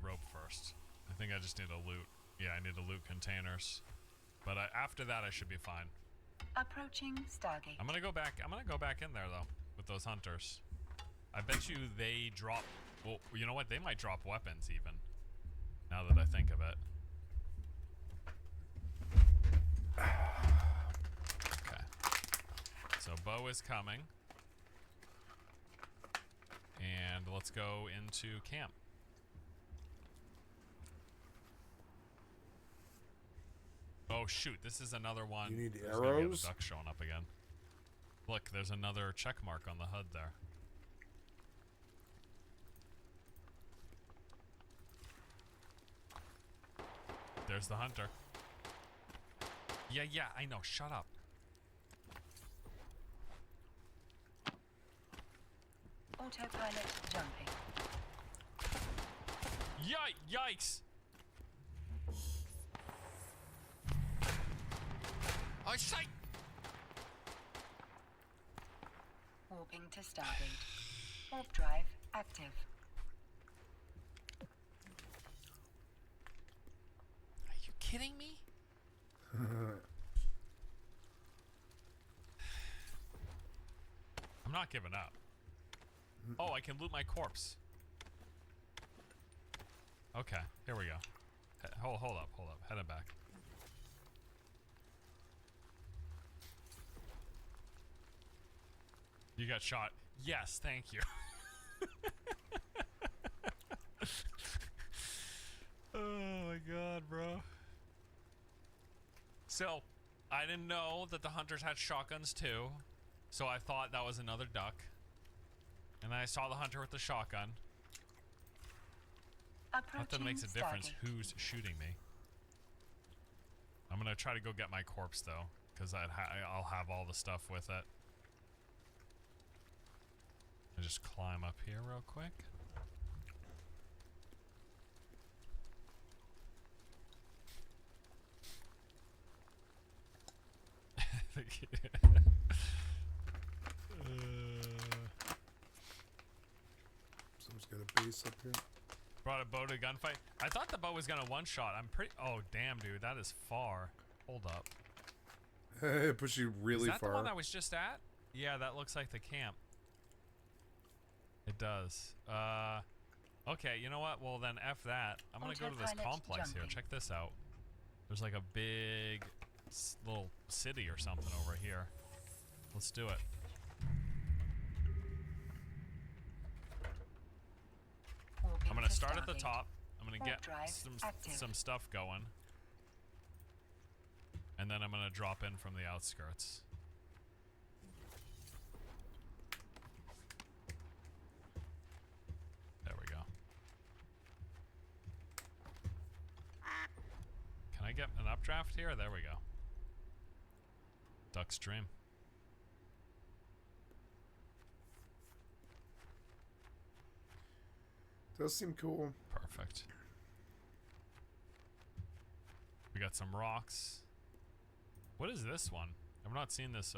rope first. I think I just need to loot. Yeah, I need to loot containers. But after that, I should be fine. Approaching Stargate. I'm gonna go back. I'm gonna go back in there though with those hunters. I bet you they drop. Well, you know what? They might drop weapons even. Now that I think of it. Okay. So Bo is coming. And let's go into camp. Oh shoot, this is another one. You need There's gonna be arrows? a duck showing up again. Look, there's another check mark on the HUD there. There's the hunter. Yeah, I know. Shut up. Autopilot jumping. Yikes! I say. Warping to Stargate. Warp drive active. Are you kidding me? I'm not giving up. Oh, I can loot my corpse. Okay, here we go. Hold up. Heading back. You got shot. Yes, thank you. Oh my god, bro. So, I didn't know that the hunters had shotguns too. So I thought that was another duck. And then I saw the hunter with the shotgun. Not that it makes a difference who's shooting me. I'm gonna try to go get my corpse though, because I'll have all the stuff with it. I just climb up here real quick. Someone's got a base up here. Brought a bow to a gunfight. I thought the bow was gonna one-shot. I'm pretty. Oh damn, dude, that is far. Hold up. It puts you really far. Is that the one I was just at? Yeah, that looks like the camp. It does. Okay, you know what? Well then, F that. I'm gonna go to this complex here. Check this out. There's like a big little city or something over here. Let's do it. I'm gonna start at the top. I'm gonna get some stuff going. And then I'm gonna drop in from the outskirts. There we go. Can I get an updraft here? There we go. Duck's dream. Does seem cool. Perfect. We got some rocks. What is this one? I've not seen this.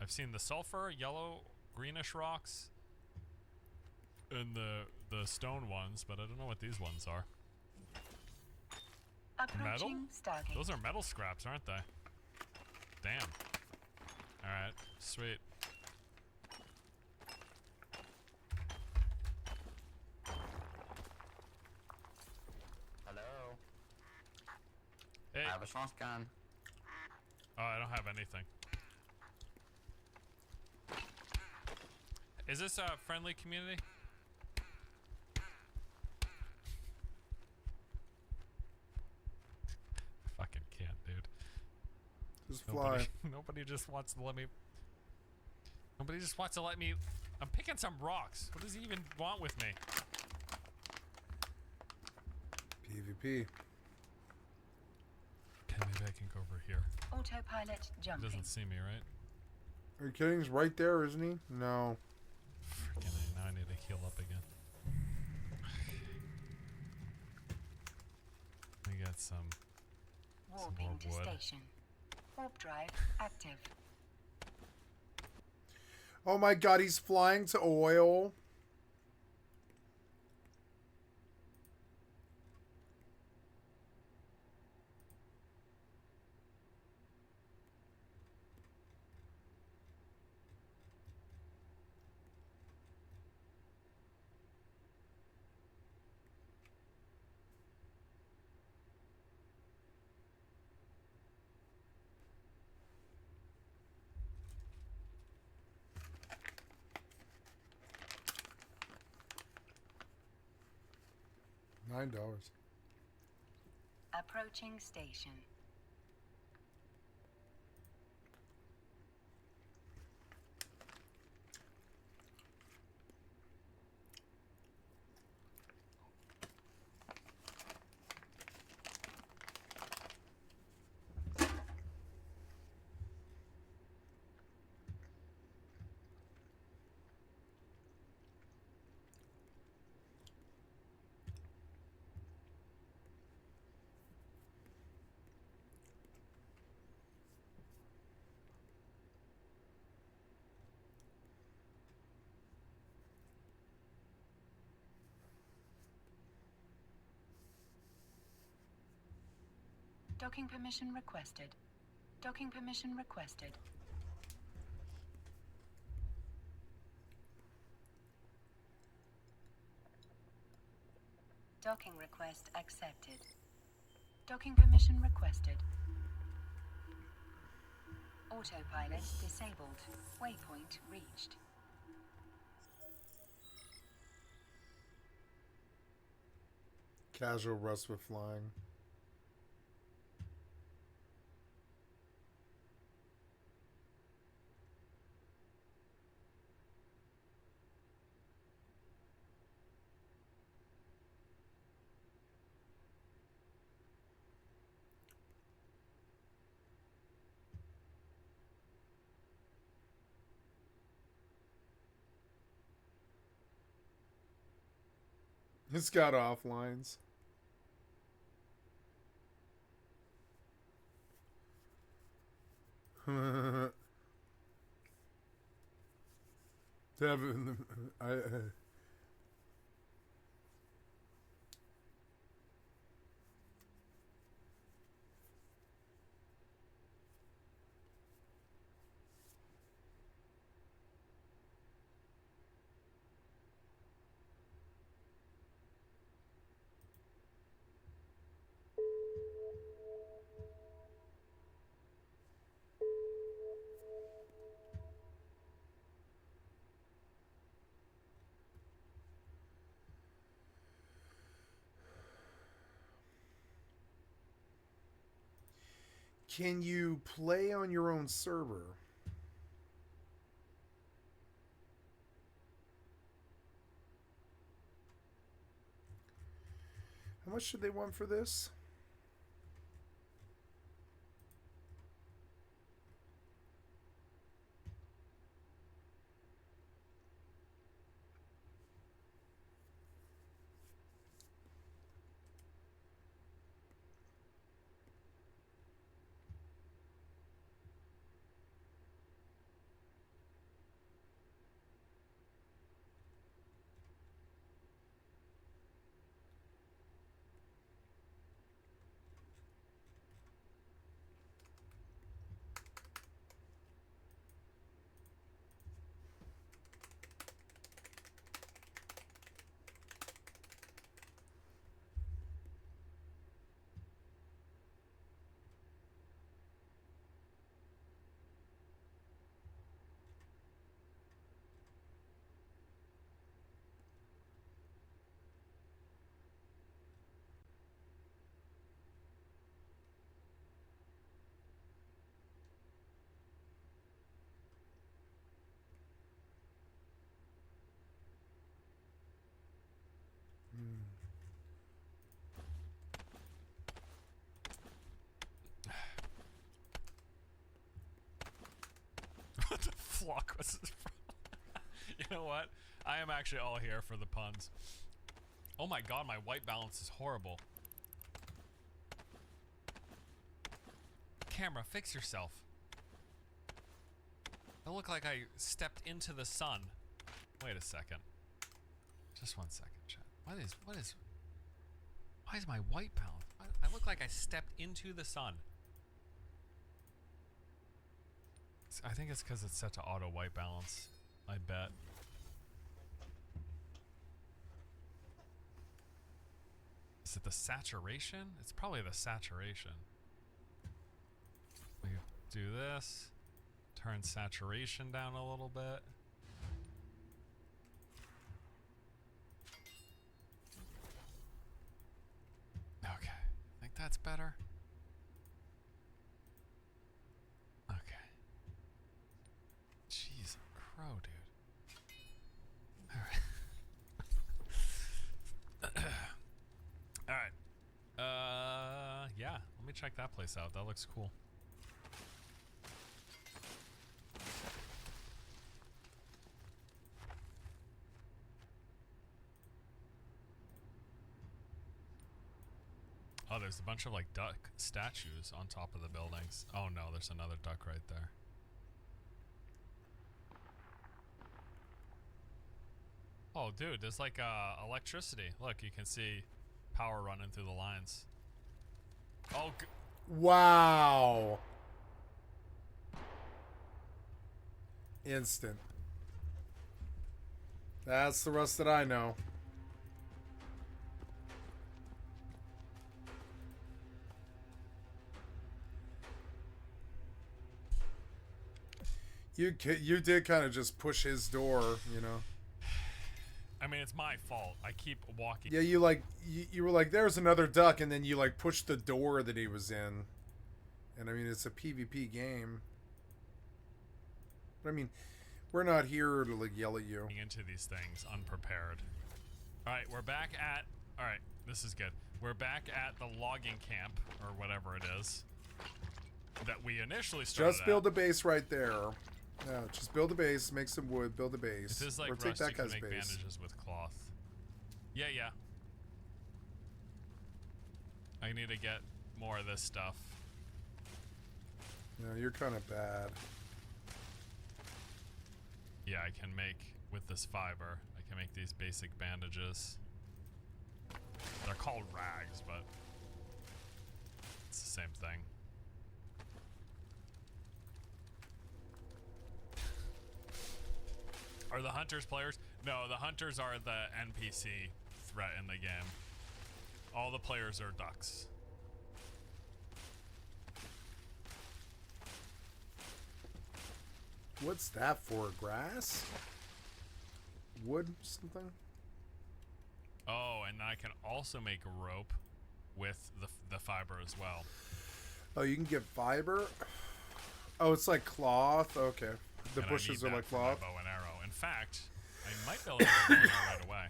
I've seen the sulfur, yellow, greenish rocks, and the stone ones, but I don't know what these ones are. Metal? Stargate. Those are metal scraps, aren't they? Damn. Alright, sweet. Hello. Hey. I have a shotgun. Oh, I don't have anything. Is this a friendly community? Fucking can't, dude. Just fly. Nobody just wants to let me. Nobody just wants to let me. I'm picking some rocks. What does he even want with me? PvP. Okay, maybe I can go over here. Autopilot He jumping. doesn't see me, right? Are you kidding? He's right there, isn't he? No. Freaking A, now I need to heal up again. We got some more Warping to wood. station. Warp drive active. Oh my god, he's flying to oil. $9. Approaching station. Docking permission requested. Docking permission requested. Docking request accepted. Docking permission requested. Autopilot disabled. Waypoint reached. Casual rust with flying. It's got offlines. Devin, can you play on your own server? How much should they want for this? What the fuck was this from? You know what? I am actually all here for the puns. Oh my god, my white balance is horrible. Camera, fix yourself. I look like I stepped into the sun. Wait a second. Just 1 second, chat. Why is my white balance? I look like I stepped into the sun. I think it's because it's set to auto white balance. I bet. Is it the saturation? It's probably the saturation. We do this. Turn saturation down a little bit. that's better. Okay. Jeez, crow, dude. Alright. Alright. Yeah. Let me check that place out. That looks cool. Oh, there's a bunch of like duck statues on top of the buildings. Oh no, there's another duck right there. Oh dude, there's like electricity. Look, you can see power running through the lines. Oh, wow. Instant. That's the Rust that I know. You did kind of just push his door, you know. I mean, it's my fault. I keep walking. Yeah, you were like, there's another duck, and then you like pushed the door that he was in. And I mean, it's a PvP game. But I mean, we're not here to like yell at you. Into these things unprepared. All right, we're back at. All right, this is good. We're back at the logging camp or whatever it is that we initially started. Just build a base right there. Yeah, just build a base, make some wood, build a base. It is like or take Rust, that you can guy's make base. bandages with cloth. Yeah, yeah. I need to get more of this stuff. No, you're kind of bad. Yeah, I can make, with this fiber, I can make these basic bandages. They're called rags, but it's the same thing. Are the hunters players? No, the hunters are the NPC threat in the game. All the players are ducks. What's that for? Grass? Wood? Something? Oh, and I can also make a rope with the fiber as well. Oh, you can get fiber? Oh, it's like cloth? Okay. The And bushes I are need like that for my cloth? bow and arrow. In fact, I might be able to get a bow and arrow right away.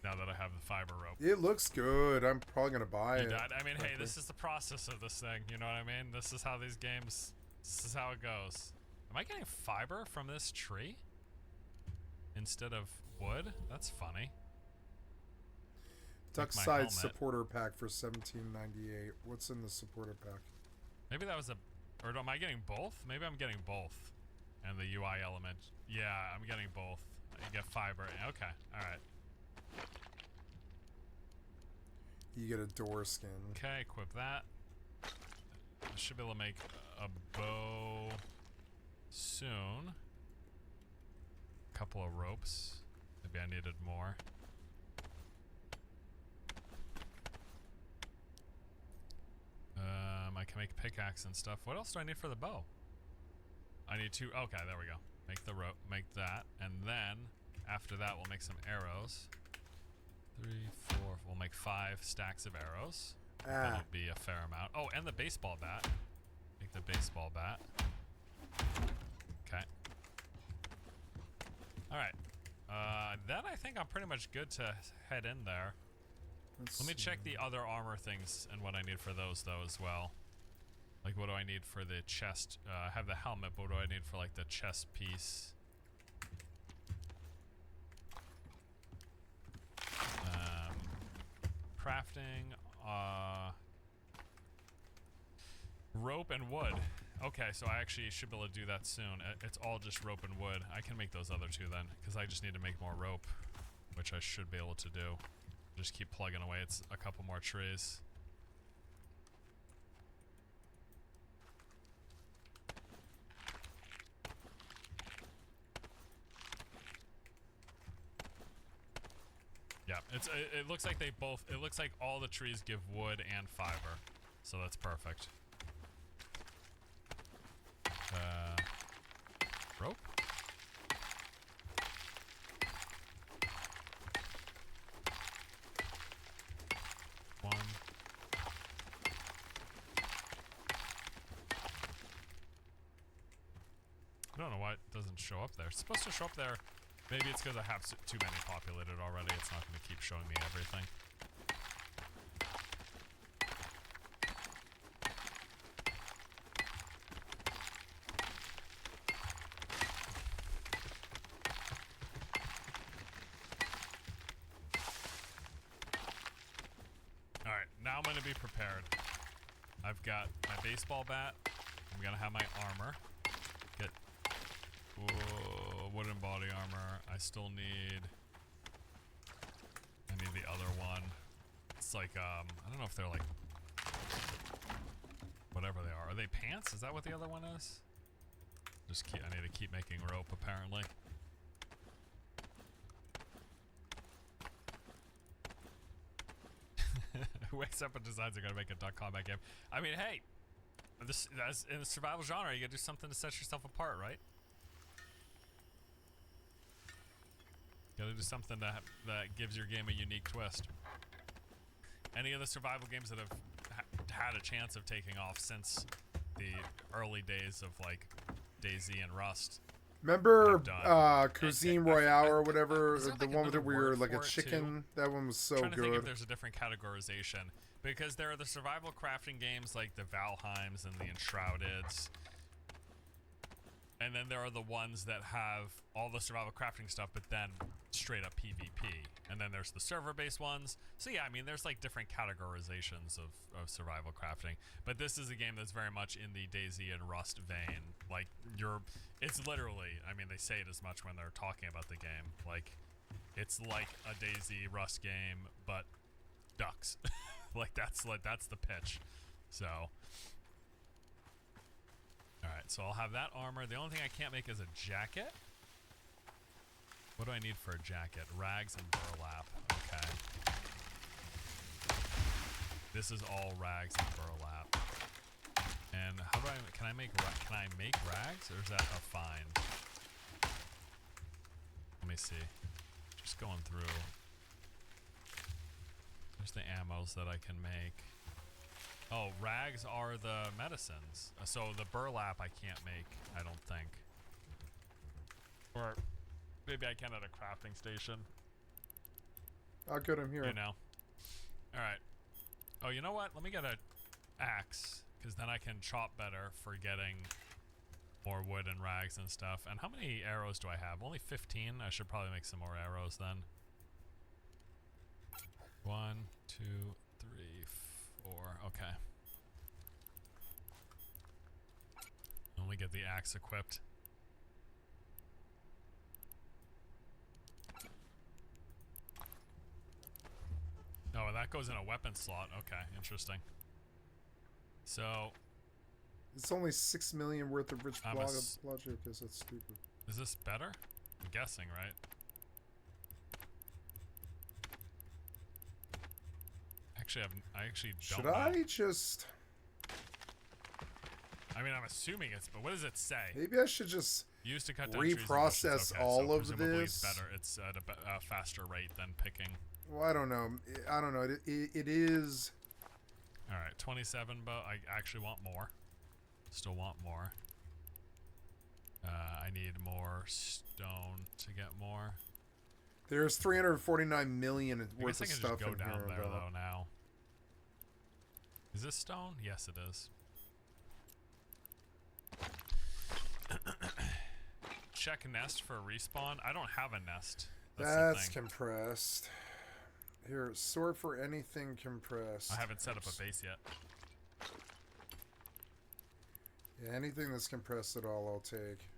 Now that I have the fiber rope. It looks good. I'm probably going to buy it. I mean, hey, frankly. this is the process of this thing. You know what I mean? This is how these games... This is how it goes. Am I getting fiber from this tree? Instead of wood? That's funny. Duck my Side helmet. supporter pack for $17.98. What's in the supporter pack? Maybe that was a... Or am I getting both? Maybe I'm getting both. And the UI element. Yeah, I'm getting both. You get fiber. Okay, alright. You get a door skin. Okay, equip that. I should be able to make a bow soon. A couple of ropes. Maybe I needed more. I can make pickaxe and stuff. What else do I need for the bow? I need two. Okay, there we go. Make the rope. Make that, and then after that, we'll make some arrows. 3, 4. We'll make 5 stacks of arrows. That'll be a fair amount. Oh, and the baseball bat. Make the baseball bat. Okay. All right. Then I think I'm pretty much good to head in there. Let me check the other armor things and what I need for those, though, as well. Like, what do I need for the chest? I have the helmet, but what do I need for, like, the chest piece? Crafting, rope and wood. Okay, so I actually should be able to do that soon. It's all just rope and wood. I can make those other two then, because I just need to make more rope, which I should be able to do. Just keep plugging away. It's a couple more trees. Yeah, it looks like they both, it looks like all the trees give wood and fiber. So that's perfect. Rope? One, don't know why it doesn't show up there. It's supposed to show up there. Maybe it's because I have too many populated already. It's not going to keep showing me everything. Alright, now I'm going to be prepared. I've got my baseball bat. I'm going to have my armor. Get wooden body armor. I still need... I need the other one. It's like, I don't know if they're like... whatever they are. Are they pants? Is that what the other one is? I need to keep making rope, apparently. Who wakes up and decides they're gonna make a duck combat game? I mean, hey, that's in the survival genre. You gotta do something to set yourself apart, right? You gotta do something that gives your game a unique twist. Any of the survival games that have had a chance of taking off since the early days of like DayZ and Rust. Remember Cuisine Royale or whatever, the like one that we were like a for it, chicken? too? That one was so I'm trying to think if good. there's a different categorization, because there are the survival crafting games like the Valheims and the Enshroudeds, and then there are the ones that have all the survival crafting stuff, but then straight up PvP. And then there's the server-based ones. So yeah, I mean, there's like different categorizations of survival crafting. But this is a game that's very much in the DayZ and Rust vein. Like, it's literally, I mean, they say it as much when they're talking about the game. Like, it's like a DayZ Rust game, but ducks. like that's the pitch. So, all right. So I'll have that armor. The only thing I can't make is a jacket. What do I need for a jacket? Rags and burlap. Okay. This is all rags and burlap. And how do can I make rags, or is that a find? Let me see. Just going through. There's the ammos that I can make. Oh, rags are the medicines. So the burlap I can't make, I don't think. Or maybe I can at a crafting station. Oh, good, I'm here. You know. Alright. Oh, you know what? Let me get a axe, because then I can chop better for getting more wood and rags and stuff. And how many arrows do I have? Only 15? I should probably make some more arrows then. 1, 2, 3, 4. Okay. And we get the axe equipped. Oh, that goes in a weapon slot. Okay, interesting. So, It's only 6 million worth of rich I'm logic. Is that stupid? is this better? I'm guessing, right? Actually, I actually don't Should know. I just... I mean, I'm assuming it's, but what does it say? Maybe I should just Used to cut down trees and reprocess bushes. Okay, all so of presumably this. It's better. It's at a faster rate than picking. Well, I don't know. I don't know. It is... All right, 27, but I actually want more. Still want more. I need more stone to get more. There's 349 million I worth guess of I can stuff just go in down here, there though. though now. Is this stone? Yes, it is. Check nest for respawn. I don't have a nest. That's That's the thing. compressed. Here, sort for anything compressed. I haven't set up a base yet. Yeah, anything that's compressed at all, I'll take.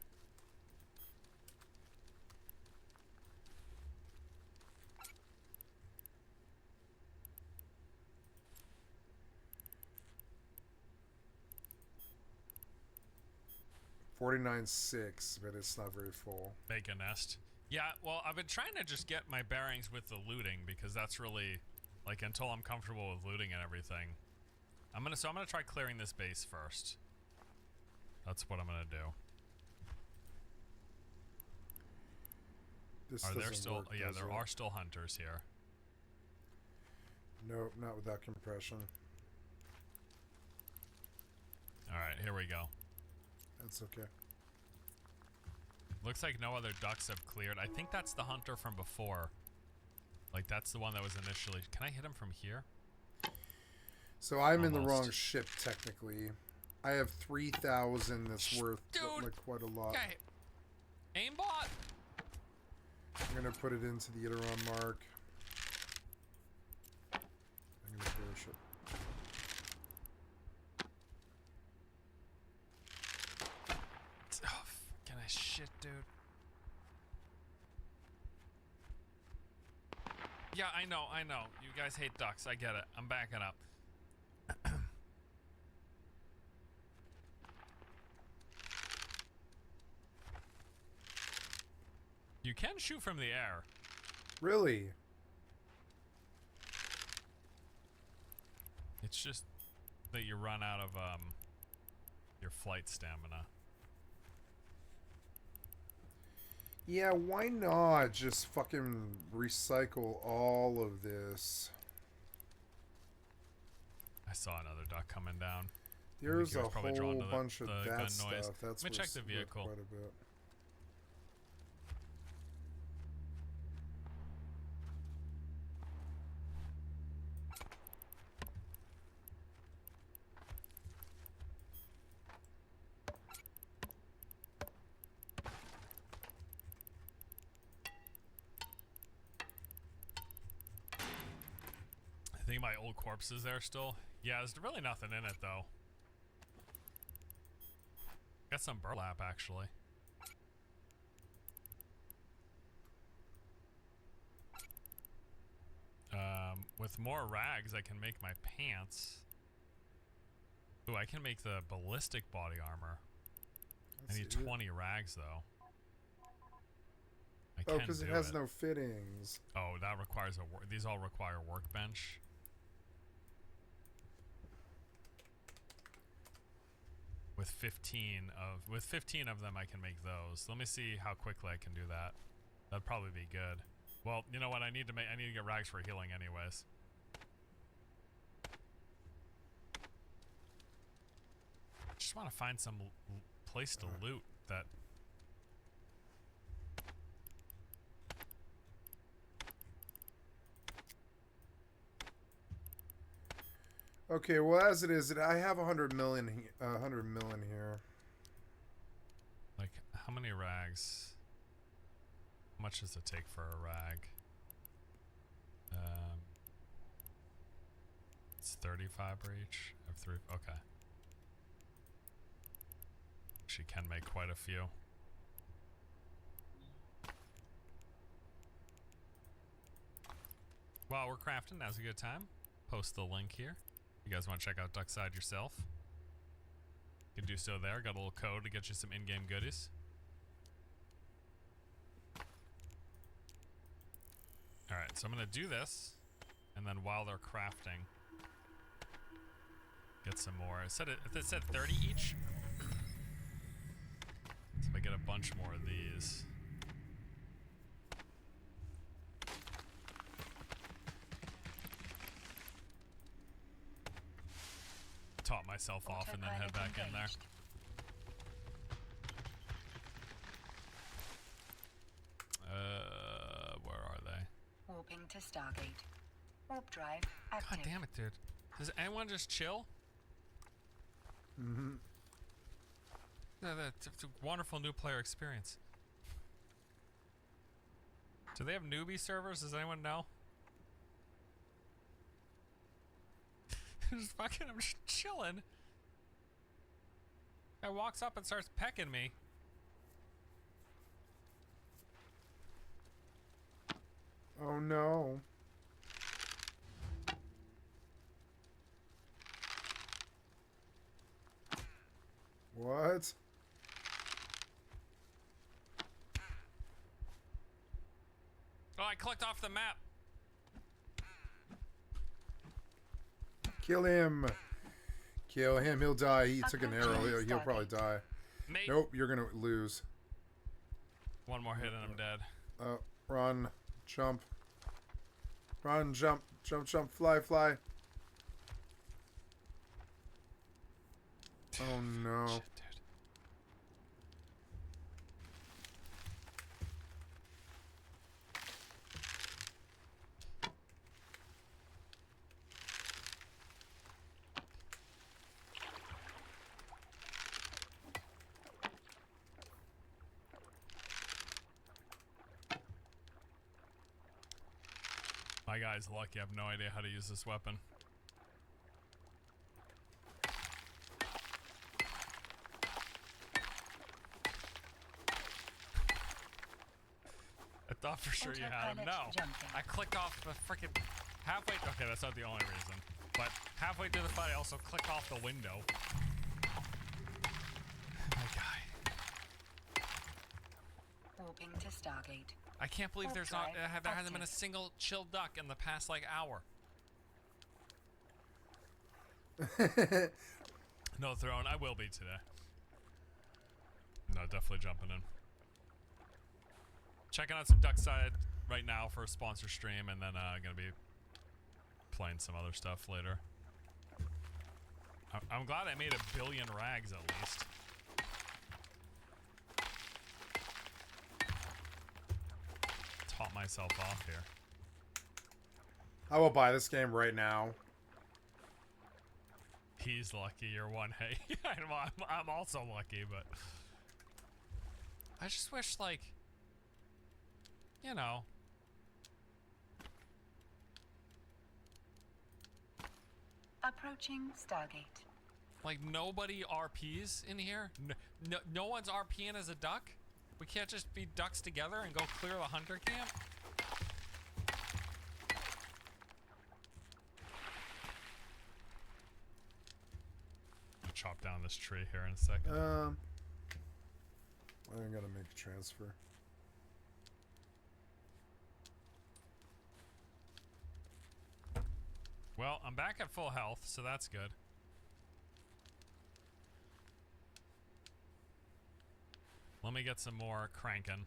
$49.6, but it's not very full. Make a nest. Yeah, well, I've been trying to just get my bearings with the looting, because that's really, like, until I'm comfortable with looting and everything. I'm gonna try clearing this base first. That's what I'm gonna do. This Are there doesn't still? work, Yeah, does there it? are still hunters here. Nope, not without compression. All right, here we go. That's okay. Looks like no other ducks have cleared. I think that's the hunter from before. Like, that's the one that was initially... Can I hit him from here? So I'm in the wrong ship, technically. I have 3,000 that's worth like quite a lot. Okay. Aimbot! I'm going to put it into the Iteron mark. I'm going to push it. Oh, fucking shit, dude. Yeah, I know. You guys hate ducks. I get it. I'm backing up. You can shoot from the air. Really? It's just that you run out of your flight stamina. Yeah, why not just fucking recycle all of this? I saw another duck coming down. There's a whole bunch of that stuff. That's Let me check the vehicle. Quite a bit. I think my old corpse is there still. Yeah, there's really nothing in it though. Got some burlap actually. With more rags, I can make my pants. Ooh, I can make the ballistic body armor. I need 20 rags though. Oh, because it has no fittings. Oh, that requires a these all require workbench. With 15 of them I can make those. Let me see how quickly I can do that. That'd probably be good. Well, you know what? I need to get rags for healing anyways. Just want to find some place to loot that. Okay, well, as it is, I have 100 million here. Like, how many rags? How much does it take for a rag? It's 35 per each. I have 3. Okay. She can make quite a few. While we're crafting, now's a good time. Post the link here. You guys want to check out Duckside yourself? You can do so there. Got a little code to get you some in-game goodies. Alright, so I'm going to do this. And then while they're crafting, get some more. It said 30 each. So I get a bunch more of these. Top myself off and then head back in there. Where are they? Warping to Stargate. Warp drive active. God damn it, dude. Does anyone just chill? Mm-hmm. It's a wonderful new player experience. Do they have newbie servers? Does anyone know? I'm just chilling. Guy walks up and starts pecking me. Oh no. What? Oh, I clicked off the map. Kill him. Kill him. He'll die. He took an arrow. He'll probably die. Mate. Nope, you're gonna lose. One more hit and I'm dead. Run. Jump. Run, jump. Jump, jump. Fly, fly. Oh no. Shit, My guy's lucky. I have no idea how to use this weapon. I thought for sure you had him. No. I clicked off the freaking halfway. Okay, that's not the only reason. But halfway through the fight, I also clicked off the window. My guy. Warping to Stargate. I can't believe there hasn't been a single chill duck in the past like hour. No throne. I will be today. No, definitely jumping in. Checking out some Duckside right now for a sponsor stream, and then gonna be playing some other stuff later. I'm glad I made 1 billion rags at least. Taught myself off here. I will buy this game right now. He's lucky. You're one. Hey, I'm also lucky, but I just wish, like, you know. Approaching Stargate. Like, nobody RPs in here? No one's RPing as a duck? We can't just be ducks together and go clear the hunter camp? I'll chop down this tree here in a second. I gotta make a transfer. Well, I'm back at full health, so that's good. Let me get some more cranking.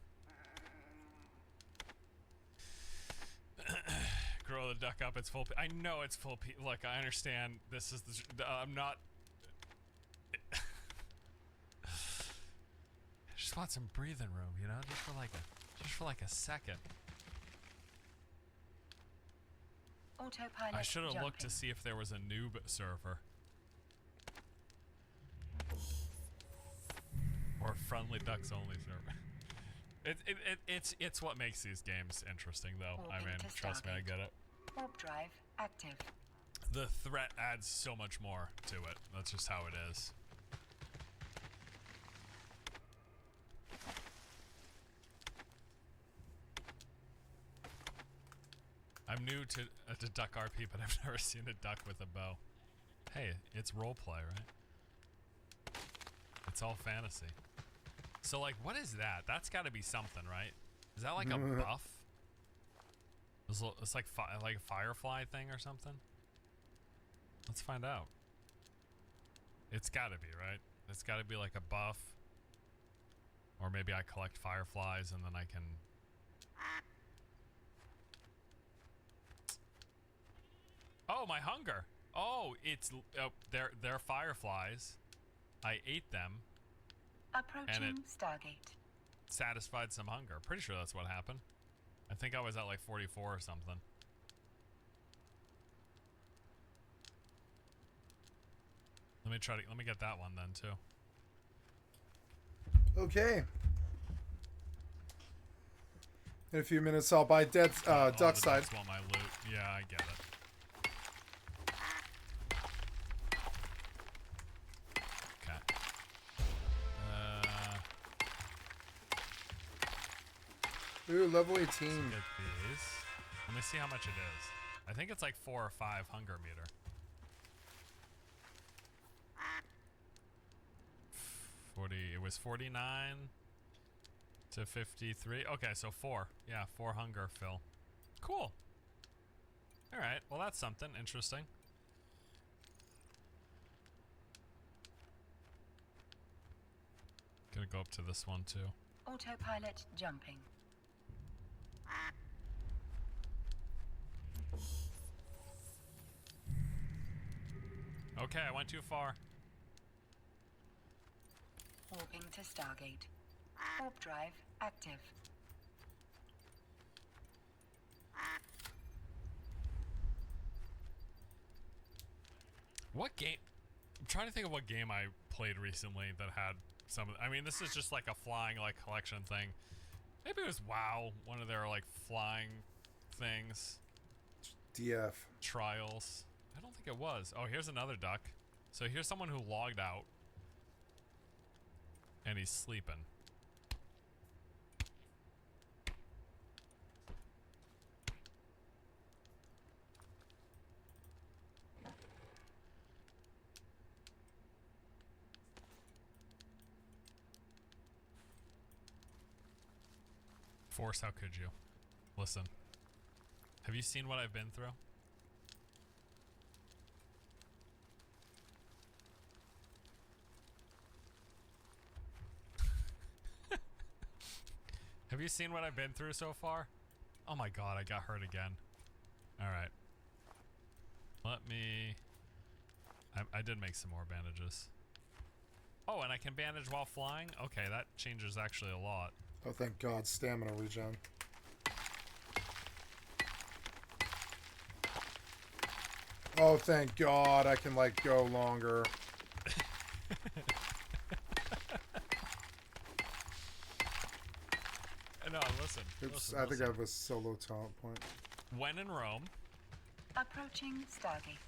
Grow the duck up. It's full. I know it's full. Look, I understand. This is the. I'm not. I just want some breathing room, you know, just for like a second. Autopilot. I should have looked to see if there was a noob server. Or friendly ducks only server. It's what makes these games interesting, though. I mean, trust me, I get it. Warp drive active. The threat adds so much more to it. That's just how it is. I'm new to duck RP, but I've never seen a duck with a bow. Hey, it's roleplay, right? It's all fantasy. So, like, what is that? That's got to be something, right? Is that like a buff? It's like a firefly thing or something? Let's find out. It's got to be, right? It's got to be like a buff. Or maybe I collect fireflies and then I can... Oh, my hunger. Oh, it's... Oh, they're fireflies. I ate them. Approaching and it Stargate. Satisfied some hunger. Pretty sure that's what happened. I think I was at like 44 or something. Let me get that one then too. Okay. In a few minutes, I'll buy Duckside. I just want my loot. Yeah, I get it. Ooh, level 18. Get these. Let me see how much it is. I think it's like 4 or 5 hunger meter. 40. It was 49 to 53. Okay, so 4. Yeah, 4 hunger fill. Cool. All right. Well, that's something interesting. Gonna go up to this one too. Autopilot jumping. Okay, I went too far. Warping to Stargate. Warp drive active. What game? I'm trying to think of what game I played recently that had some. I mean, this is just like a flying like collection thing. Maybe it was WoW, one of their like flying things. DF. Trials. I don't think it was. Oh, here's another duck. So here's someone who logged out. And he's sleeping. Force, how could you? Listen. Have you seen what I've been through? Have you seen what I've been through so far? Oh my god, I got hurt again. Alright. Let me... I did make some more bandages. Oh, and I can bandage while flying? Okay, that changes actually a lot. Oh, thank God. Stamina regen. Oh, thank God. I can, like, go longer. No, listen. Oops, I think I have a solo talent point. When in Rome. Approaching Stargate.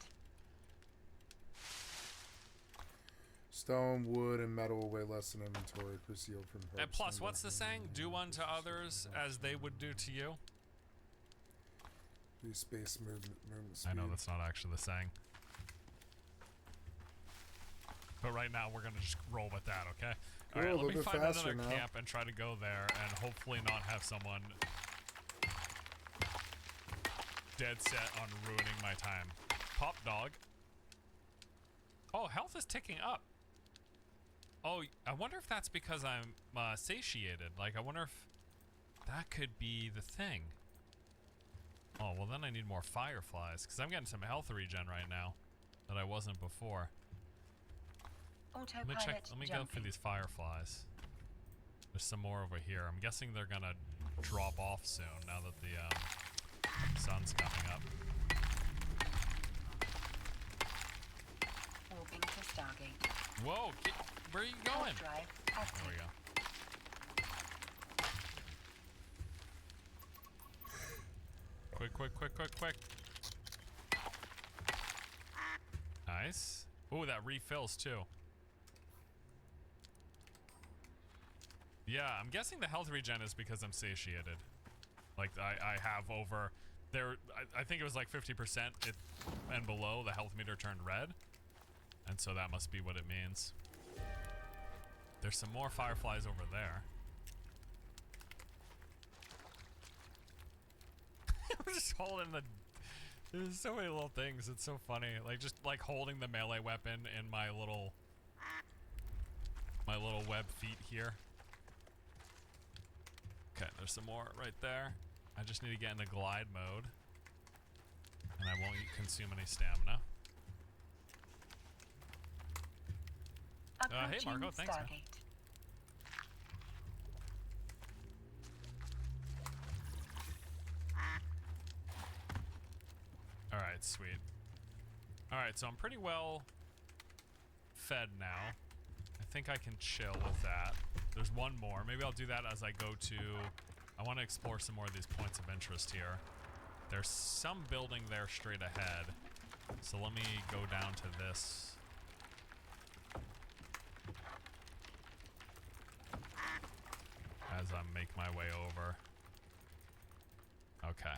Stone, wood, and metal will weigh less than inventory concealed from her. And plus, what's the saying? Do unto others as they would do to you. Use space movement speed. I know that's not actually the saying. But right now, we're going to just roll with that, okay? Cool, Alright, let me find another now. camp and try to go there and hopefully not have someone dead set on ruining my time. Pop dog. Oh, health is ticking up. Oh, I wonder if that's because I'm satiated. Like, I wonder if that could be the thing. Oh, well then I need more fireflies, because I'm getting some health regen right now that I wasn't before. Let me check, let me go for these fireflies. There's some more over here. I'm guessing they're gonna drop off soon now that the sun's coming up. Moving to Stargate. Whoa, where are you going? Drive There active. we go. Quick, quick, quick, quick, quick. Nice. Ooh, that refills too. Yeah, I'm guessing the health regen is because I'm satiated. Like, I have over... There, I think it was like 50% and below, the health meter turned red. And so that must be what it means. There's some more fireflies over there. I'm just holding the... There's so many little things, it's so funny. Like, just like holding the melee weapon in my little web feet here. Okay, there's some more right there. I just need to get into glide mode. And I won't consume any stamina. Hey Marco, thanks man. Alright, sweet. Alright, so I'm pretty well fed now. I think I can chill with that. There's one more. Maybe I'll do that as I go to... I want to explore some more of these points of interest here. There's some building there straight ahead. So let me go down to this. As I make my way over. Okay.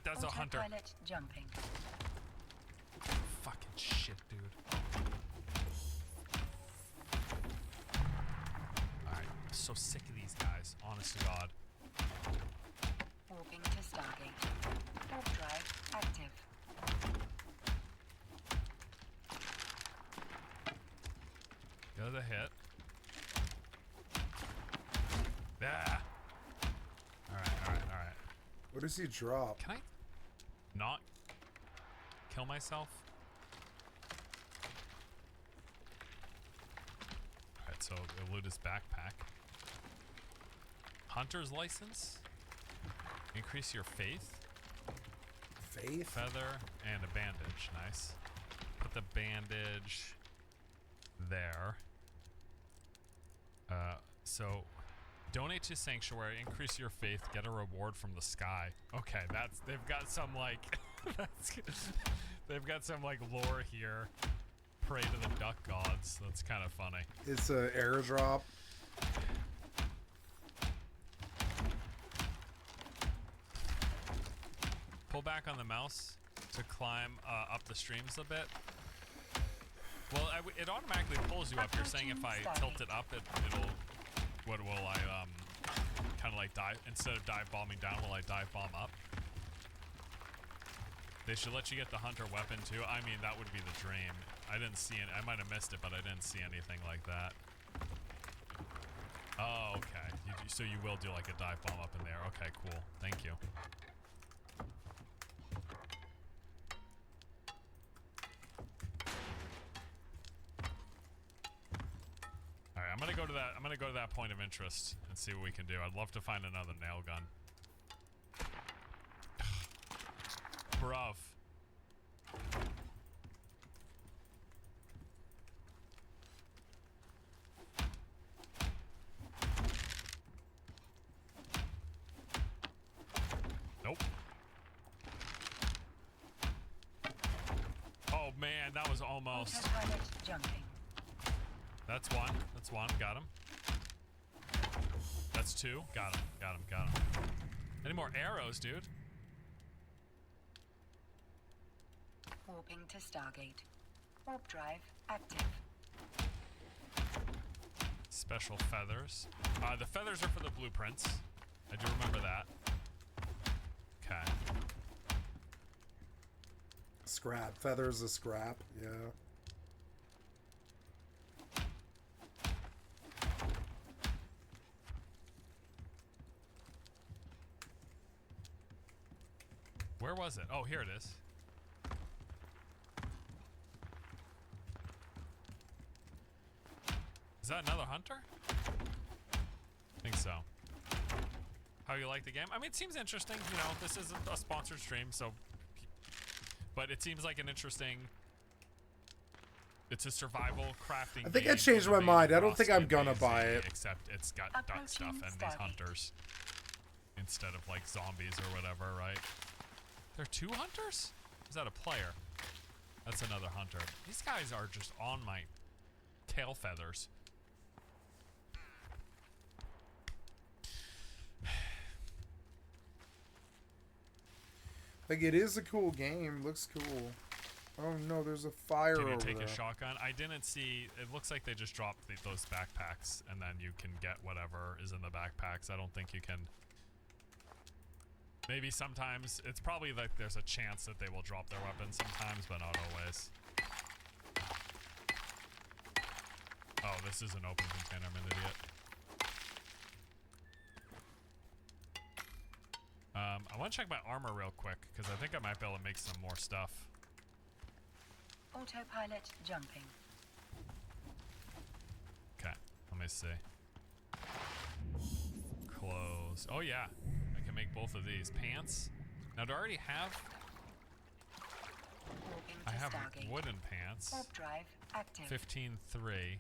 That's a hunter. Jumping. Fucking shit, dude. Alright, I'm so sick of these guys, honest to God. Moving to Stargate. Warp drive active. Got a hit. Ah! Alright, alright, alright. What does he drop? Can I not kill myself? Alright, so loot his backpack. Hunter's license. Increase your faith. Faith? Feather and a bandage. Nice. Put the bandage there. So donate to Sanctuary, increase your faith, get a reward from the sky. Okay, they've got some like they've got some like lore here. Pray to the duck gods. That's kind of funny. It's an airdrop. Pull back on the mouse to climb up the streams a bit. Well, it automatically pulls you up. You're saying if I tilt it up, it'll... What will I, kind of like dive... Instead of dive bombing down, will I dive bomb up? They should let you get the hunter weapon too. I mean, that would be the dream. I didn't see it. I might have missed it, but I didn't see anything like that. Oh, okay. So you will do like a dive bomb up in there. Okay, cool. Thank you. Alright, I'm gonna go to that point of interest and see what we can do. I'd love to find another nail gun. Bruv. Nope. Oh man, that was almost. Autopilot jumping. That's one. That's one. Got him. That's two. Got him. Got him. Got him. Any more arrows, dude? Warping to Stargate. Warp drive active. Special feathers. The feathers are for the blueprints. I do remember that. Okay. Scrap. Feathers a scrap. Yeah. Where was it? Oh, here it is. Is that another hunter? I think so. How you like the game? I mean, it seems interesting. You know, this isn't a sponsored stream, so... But it seems like an interesting... It's a survival crafting game. I think I changed my mind. I don't think I'm gonna buy it. Except it's got duck stuff and these hunters. Instead of, like, zombies or whatever, right? There are two hunters? Is that a player? That's another hunter. These guys are just on my tail feathers. Like, it is a cool game. Looks cool. Oh no, there's a fire over there. Can you take a shotgun? I didn't see... It looks like they just dropped those backpacks, and then you can get whatever is in the backpacks. I don't think you can... Maybe sometimes... It's probably like there's a chance that they will drop their weapons sometimes, but not always. Oh, this is an open container. I'm an idiot. I want to check my armor real quick, because I think I might be able to make some more stuff. Autopilot jumping. Okay, let me see. Clothes. Oh yeah, I can make both of these. Pants. Now, do I already have... I have Stargate. wooden pants. Warp drive active. 15.3.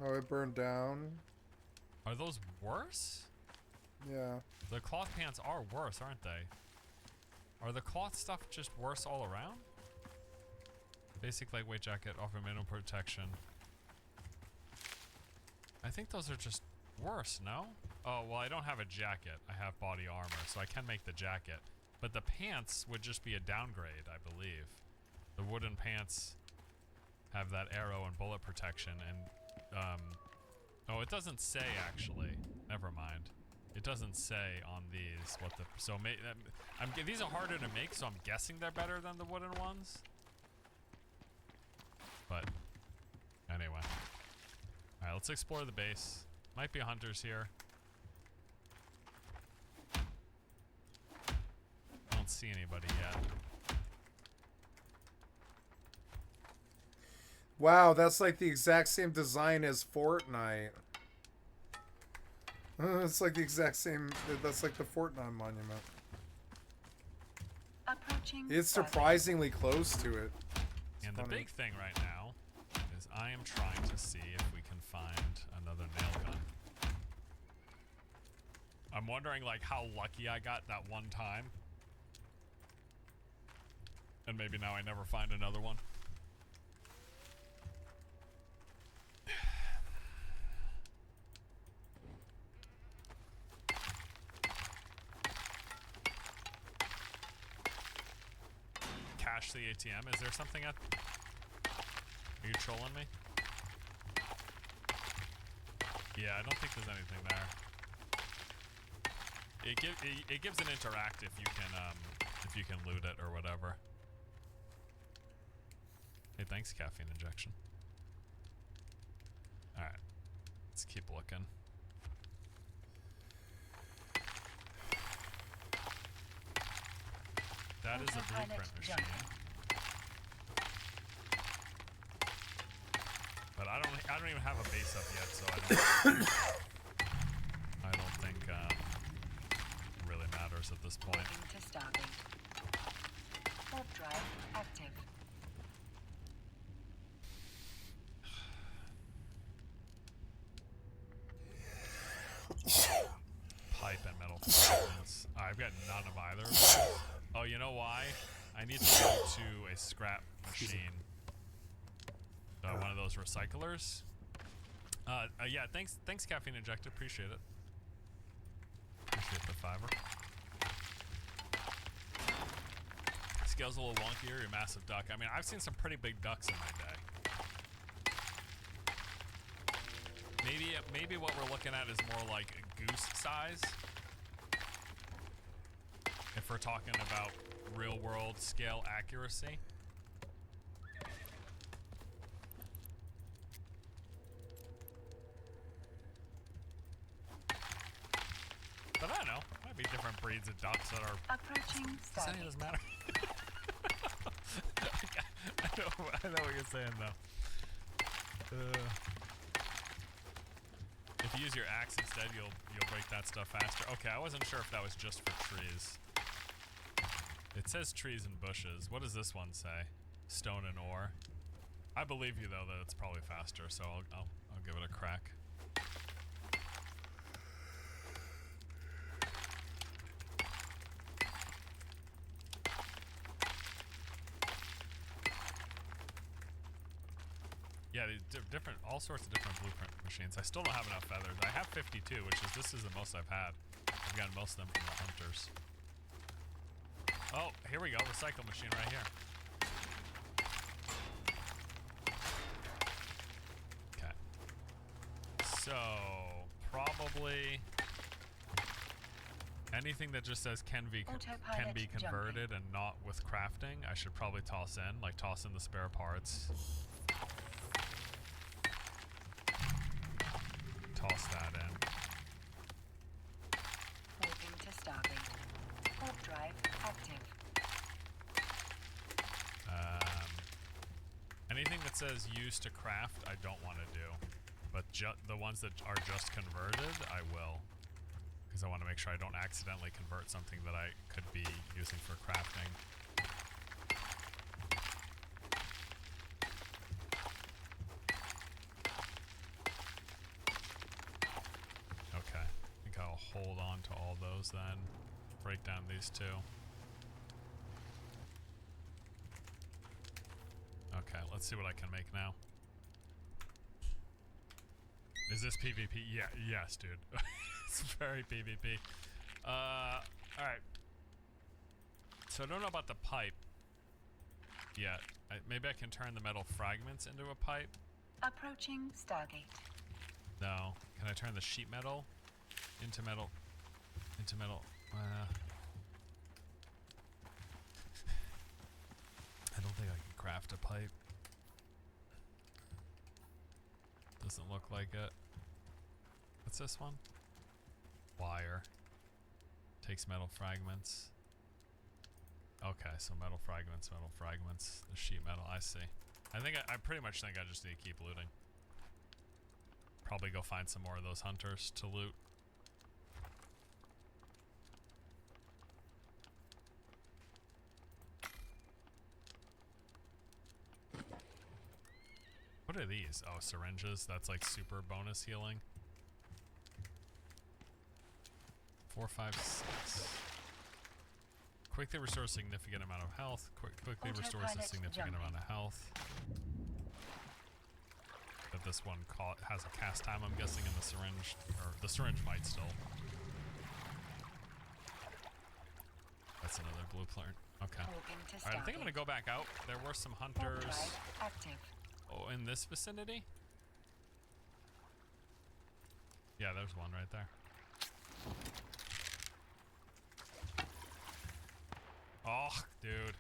Oh, it burned down. Are those worse? Yeah. The cloth pants are worse, aren't they? Are the cloth stuff just worse all around? Basic lightweight jacket, offer minimum protection. I think those are just worse, no? Oh, well, I don't have a jacket. I have body armor, so I can make the jacket. But the pants would just be a downgrade, I believe. The wooden pants have that arrow and bullet protection, and, oh, it doesn't say, actually. Never mind. It doesn't say on these what the... So, these are harder to make, so I'm guessing they're better than the wooden ones. But, anyway. Alright, let's explore the base. Might be hunters here. Don't see anybody yet. Wow, that's like the exact same design as Fortnite. It's like the exact same. That's like the Fortnite monument. Approaching. It's surprisingly close to it. And the big thing right now is I am trying to see if we can find I'm wondering like how lucky I got that one time. And maybe now I never find another one. Cash the ATM. Is there something at... Are you trolling me? Yeah, I don't think there's anything there. It gives an interact if you can loot it or whatever. Hey, thanks, caffeine injection. All right, let's keep looking. That is a blueprint machine. But I don't even have a base up yet, so I don't think it really matters at this point. To Starbase. Warp drive active. Pipe and metal fragments. I've got none of either of those. Oh, you know why? I need to go to a scrap machine. One of those recyclers. Yeah, thanks, caffeine injector. Appreciate it. Appreciate the fiver. Scale's a little wonkier. You're a massive duck. I mean, I've seen some pretty big ducks in my day. Maybe what we're looking at is more like goose size. If we're talking about real world scale accuracy. But I don't know. Might be different breeds of ducks that are... Approaching It doesn't matter. I know what you're saying though. If you use your axe instead, you'll break that stuff faster. Okay, I wasn't sure if that was just for trees. It says trees and bushes. What does this one say? Stone and ore. I believe you though that it's probably faster, so I'll give it a crack. Yeah, different, all sorts of different blueprint machines. I still don't have enough feathers. I have 52, this is the most I've had. I've gotten most of them from the hunters. Oh, here we go, recycle machine right here. Okay. So, probably anything that just says can be converted and not with crafting, I should probably toss in, like toss in the spare parts. Toss that in. Moving to Starbase. Warp drive active. Anything that says used to craft, I don't want to do. But the ones that are just converted, I will. Because I want to make sure I don't accidentally convert something that I could be using for crafting. Hold on to all those then. Break down these two. Okay, let's see what I can make now. Is this PvP? Yeah, yes, dude. It's very PvP. Alright. So I don't know about the pipe yet. Maybe I can turn the metal fragments into a pipe? Approaching Stargate. No. Can I turn the sheet metal into metal? I don't think I can craft a pipe. Doesn't look like it. What's this one? Wire. Takes metal fragments. Okay, so metal fragments, the sheet metal, I see. I pretty much think I just need to keep looting. Probably go find some more of those hunters to loot. What are these? Oh, syringes. That's like super bonus healing. 4, 5, 6. Quickly restores significant amount of health. Quickly restores a significant amount of health. But this one has a cast time, I'm guessing, in the syringe, or the syringe might still. That's another blue plant. Okay. Alright, I think I'm gonna go back out. There were some hunters. Oh, in this vicinity? Yeah, there's one right there. Oh, dude.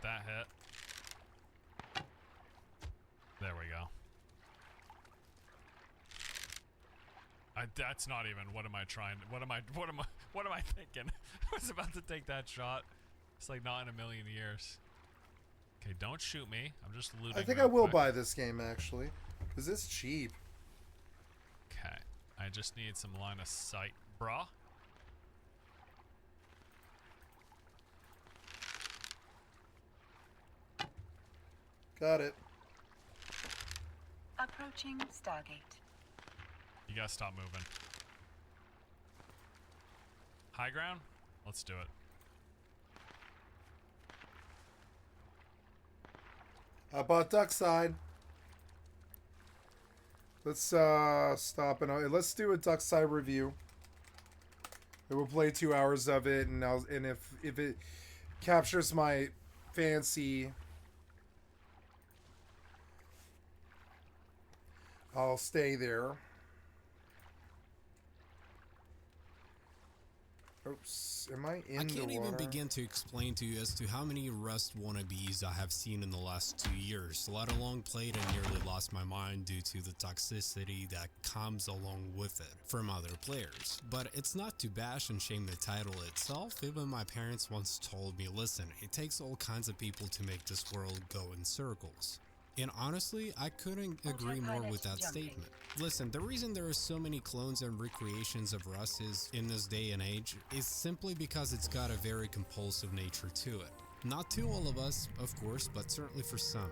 That hit. There we go. That's not even, what am I trying, what am I thinking? I was about to take that shot. It's like not in a million years. Okay, don't shoot me. I'm just looting. I think I will buy this game, actually. Because it's cheap. Okay. I just need some line of sight, brah. Got it. Approaching Stargate. You gotta stop moving. High ground? Let's do it. I bought Duckside. Let's stop and let's do a Duckside review. And we'll play 2 hours of it, and if it captures my fancy, I'll stay there. Oops, am I in the water? I can't even begin to explain to you as to how many Rust wannabes I have seen in the last 2 years, let alone played and nearly lost my mind due to the toxicity that comes along with it from other players. But it's not to bash and shame the title itself. Even my parents once told me, listen, it takes all kinds of people to make this world go in circles. And honestly, I couldn't agree more with that statement. Listen, the reason there are so many clones and recreations of Rust in this day and age is simply because it's got a very compulsive nature to it. Not to all of us, of course, but certainly for some.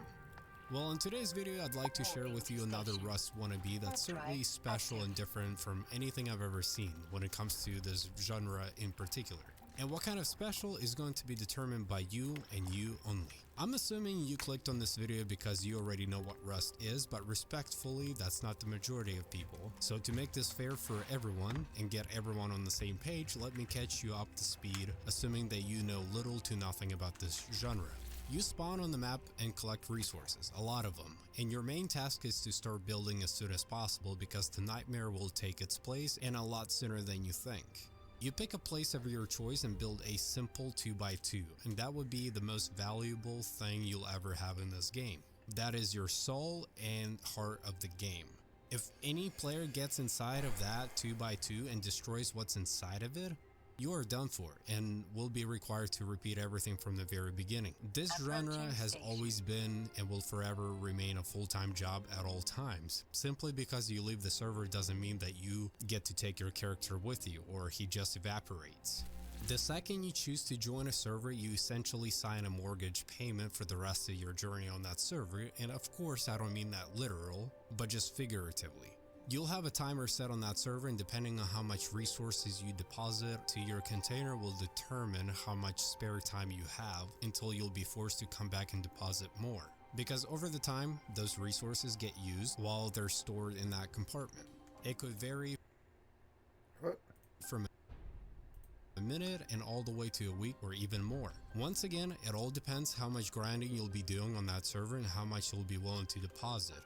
Well, in today's video, I'd like to share with you another Rust wannabe that's certainly special and different from anything I've ever seen when it comes to this genre in particular. And what kind of special is going to be determined by you and you only. I'm assuming you clicked on this video because you already know what Rust is, but respectfully, that's not the majority of people. So to make this fair for everyone and get everyone on the same page, let me catch you up to speed, assuming that you know little to nothing about this genre. You spawn on the map and collect resources, a lot of them, and your main task is to start building as soon as possible because the nightmare will take its place and a lot sooner than you think. You pick a place of your choice and build a simple 2x2, and that would be the most valuable thing you'll ever have in this game. That is your soul and heart of the game. If any player gets inside of that 2x2 and destroys what's inside of it, you are done for and will be required to repeat everything from the very beginning. This genre has always been and will forever remain a full-time job at all times. Simply because you leave the server doesn't mean that you get to take your character with you or he just evaporates. The second you choose to join a server, you essentially sign a mortgage payment for the rest of your journey on that server, and of course I don't mean that literal, but just figuratively. You'll have a timer set on that server, and depending on how much resources you deposit to your container will determine how much spare time you have until you'll be forced to come back and deposit more. Because over the time, those resources get used while they're stored in that compartment. It could vary from a minute and all the way to a week or even more. Once again, it all depends how much grinding you'll be doing on that server and how much you'll be willing to deposit.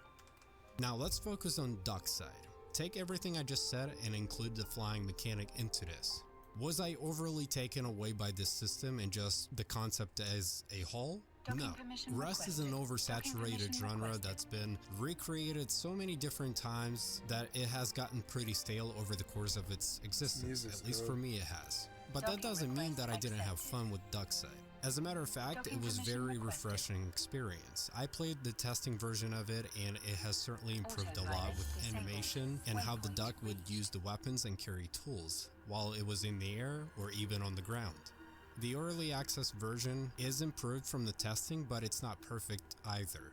Now let's focus on Duckside. Take everything I just said and include the flying mechanic into this. Was I overly taken away by this system and just the concept as a whole? No. Rust is an oversaturated genre that's been recreated so many different times that it has gotten pretty stale over the course of its existence. At least for me it has. But that doesn't mean that I didn't have fun with Duckside. As a matter of fact, it was a very refreshing experience. I played the testing version of it and it has certainly improved a lot with animation and how the duck would use the weapons and carry tools while it was in the air or even on the ground. The early access version is improved from the testing, but it's not perfect either.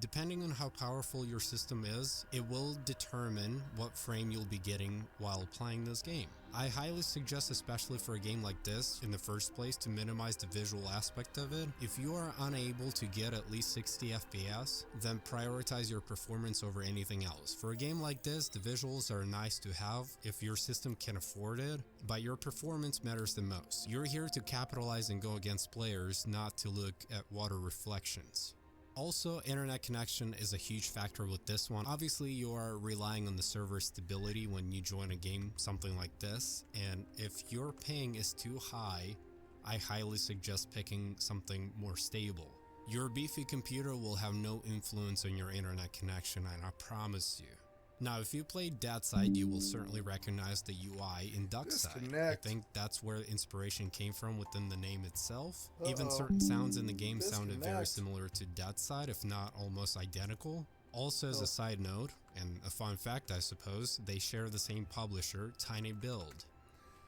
Depending on how powerful your system is, it will determine what frame you'll be getting while playing this game. I highly suggest, especially for a game like this in the first place, to minimize the visual aspect of it. If you are unable to get at least 60 FPS, then prioritize your performance over anything else. For a game like this, the visuals are nice to have if your system can afford it, but your performance matters the most. You're here to capitalize and go against players, not to look at water reflections. Also, internet connection is a huge factor with this one. Obviously, you are relying on the server stability when you join a game, something like this, and if your ping is too high, I highly suggest picking something more stable. Your beefy computer will have no influence on your internet connection, and I promise you. Now, if you play Deadside, you will certainly recognize the UI in Duckside. I think that's where inspiration came from within the name itself. Even certain sounds in the game sounded very similar to Deadside, if not almost identical. Also, as a side note, and a fun fact I suppose, they share the same publisher, Tiny Build.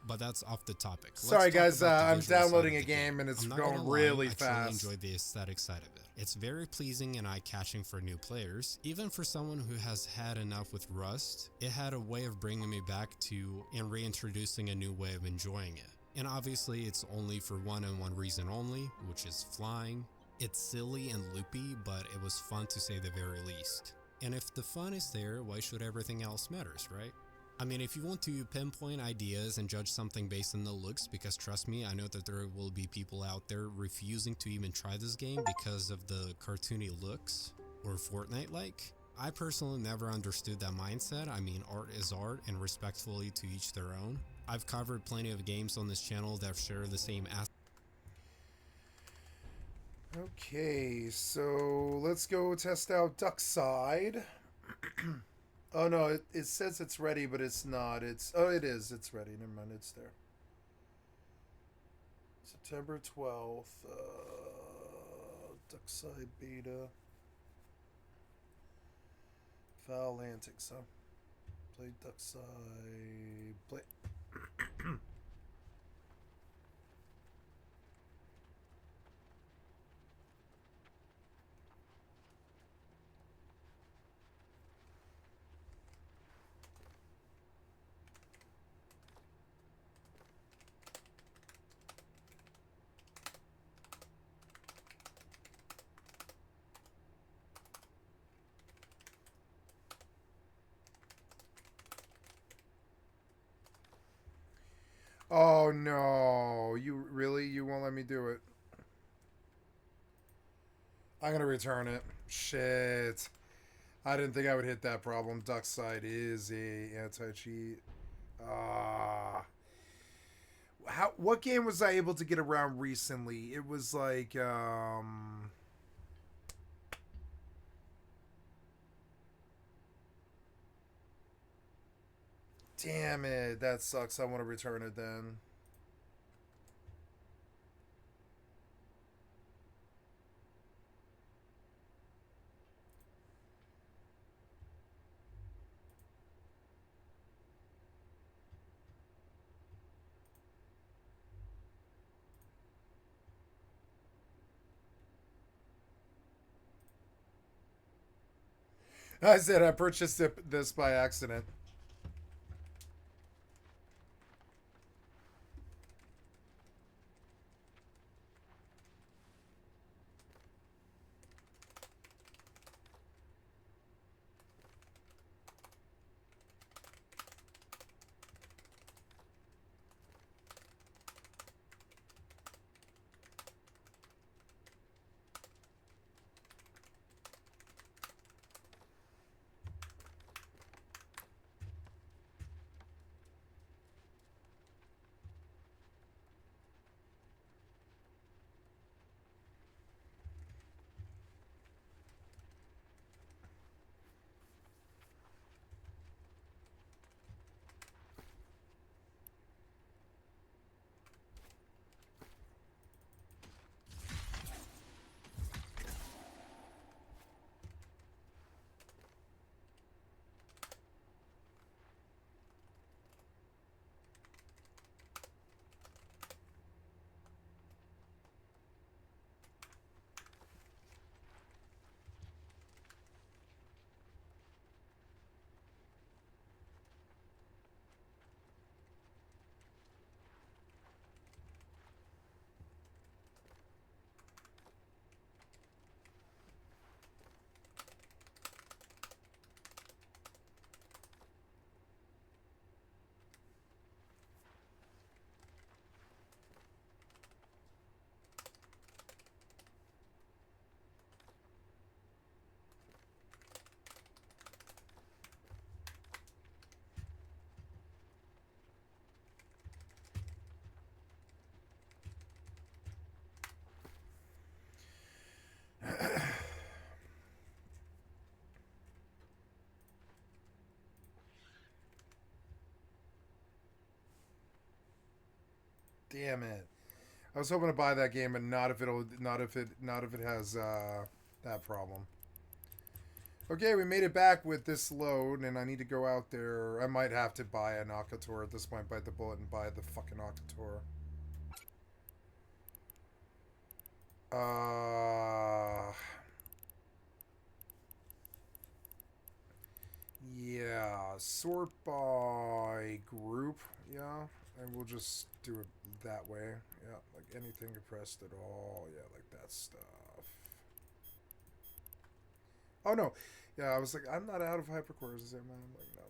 But that's off the topic. Sorry guys, I'm downloading a game and it's going really fast. I truly enjoy the aesthetic side of it. It's very pleasing and eye-catching for new players. Even for someone who has had enough with Rust, it had a way of bringing me back to and reintroducing a new way of enjoying it. And obviously it's only for one and one reason only, which is flying. It's silly and loopy, but it was fun to say the very least. And if the fun is there, why should everything else matters, right? I mean, if you want to pinpoint ideas and judge something based on the looks, because trust me, I know that there will be people out there refusing to even try this game because of the cartoony looks or Fortnite-like. I personally never understood that mindset. I mean, art is art, and respectfully to each their own. I've covered plenty of games on this channel that share the same aspect. Okay, so let's go test out Duckside. Oh no, it says it's ready, but it's not. Oh, it is. It's ready. Never mind, it's there. September 12th. Duckside beta. Valantics, huh? Play Duckside. Play. Oh no, you won't let me do it. I'm gonna return it. Shit. I didn't think I would hit that problem. Duckside is a anti-cheat. What game was I able to get around recently? It was like damn it, that sucks. I want to return it then. I said I purchased this by accident. Damn it. I was hoping to buy that game, but not if it has that problem. Okay, we made it back with this load, and I need to go out there. I might have to buy an Akator at this point, bite the bullet and buy the fucking Akator. Yeah, sort by group, yeah, and we'll just do it that way. Yeah, like anything compressed at all, yeah, like that stuff. Oh no, yeah, I was like, I'm not out of hypercores, man. I'm like, no.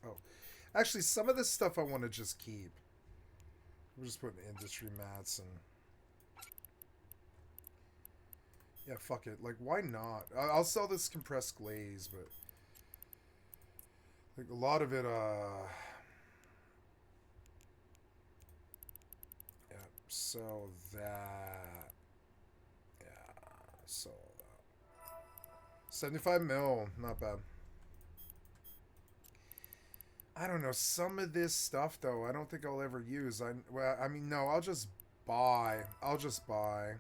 Oh, actually, some of this stuff I want to just keep. We're just putting industry mats and... Yeah, fuck it. Like, why not? I'll sell this compressed glaze, but... Like, a lot of it, yeah, sell that. Yeah, sell that. 75 mil, not bad. I don't know, some of this stuff, though, I don't think I'll ever use. Well, I mean, no, I'll just buy. I'll just buy.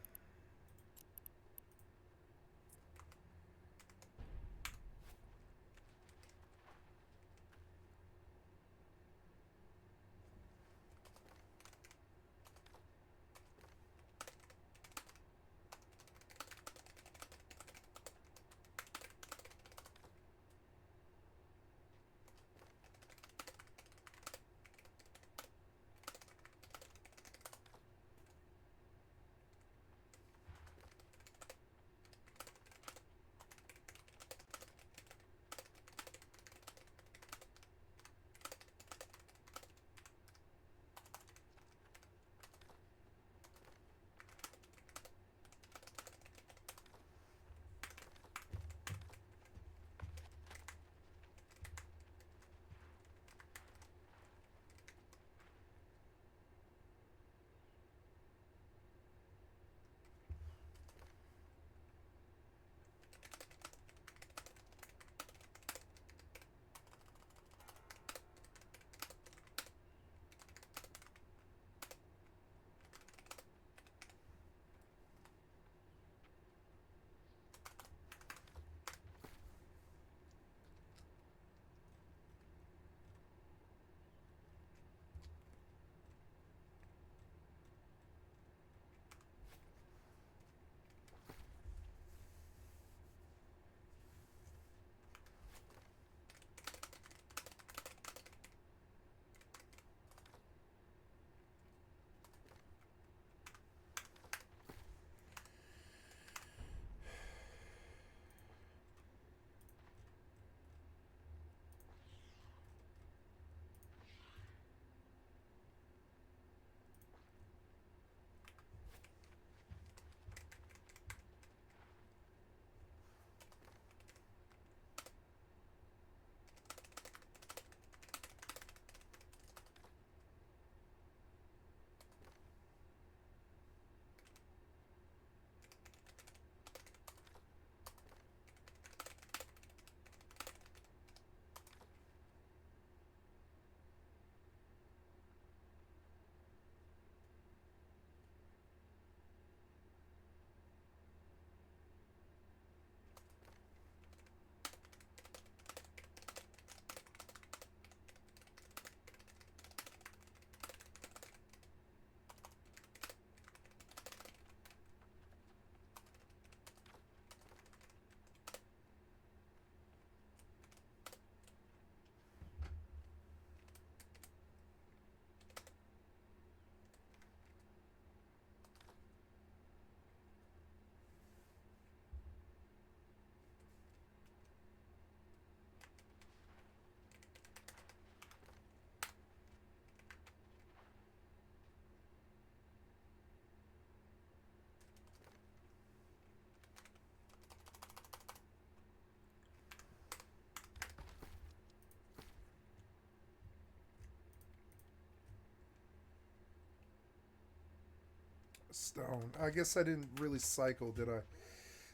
Stone. I guess I didn't really cycle, did I?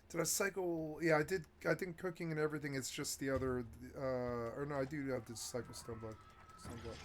Did I cycle? Yeah, I did. I think cooking and everything. It's just the other. Or no, I do have to cycle stone block. Stone block.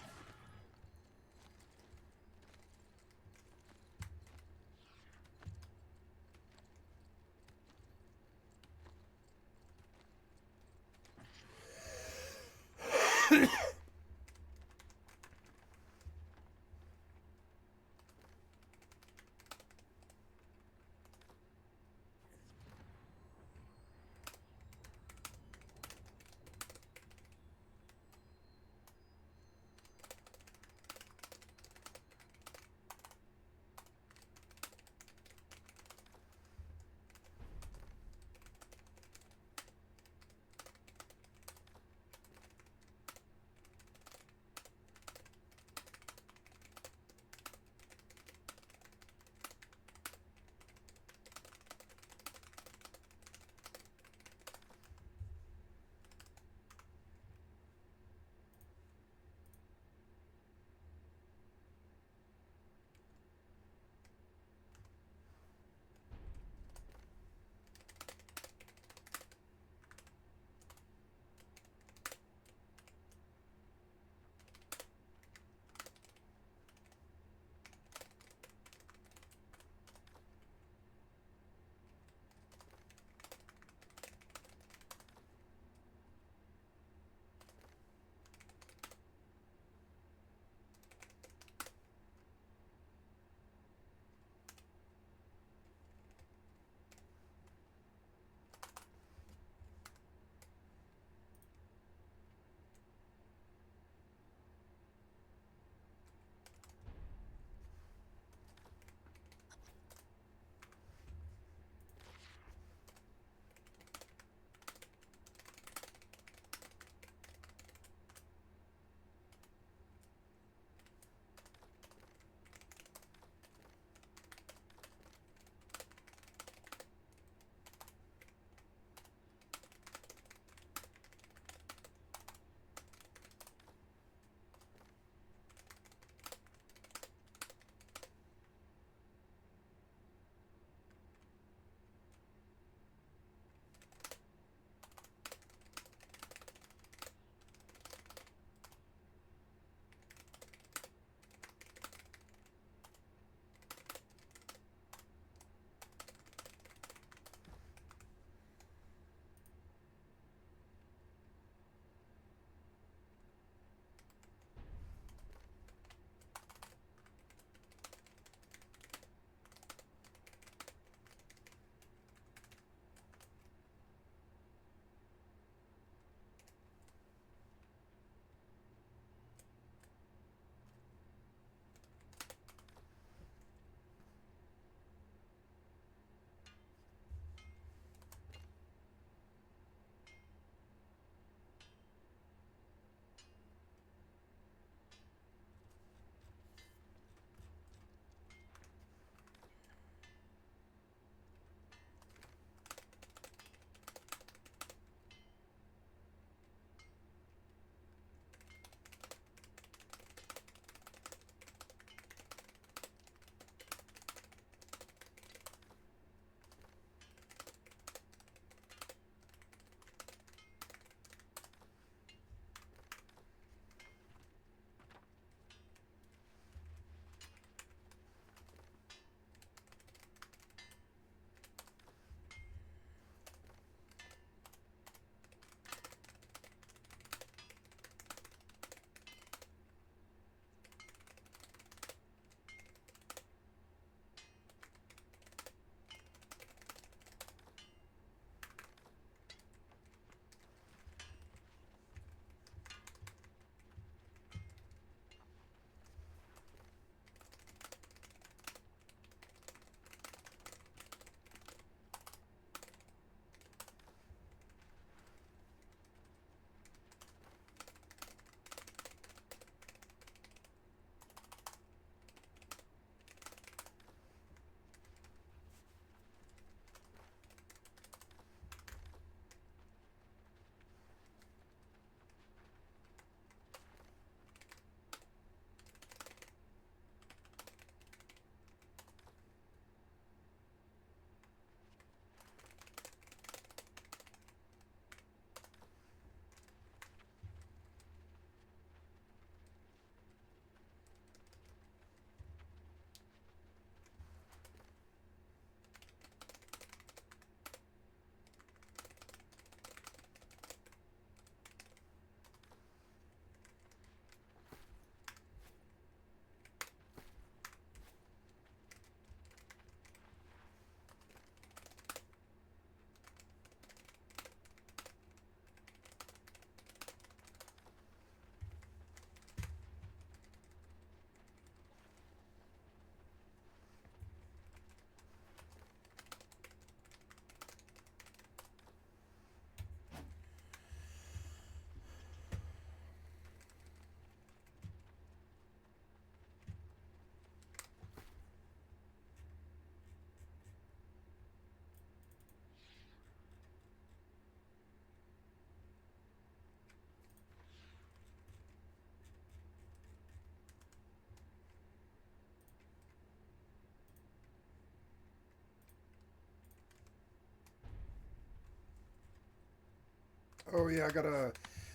Oh yeah, I gotta.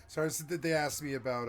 Sorry, so did they ask me about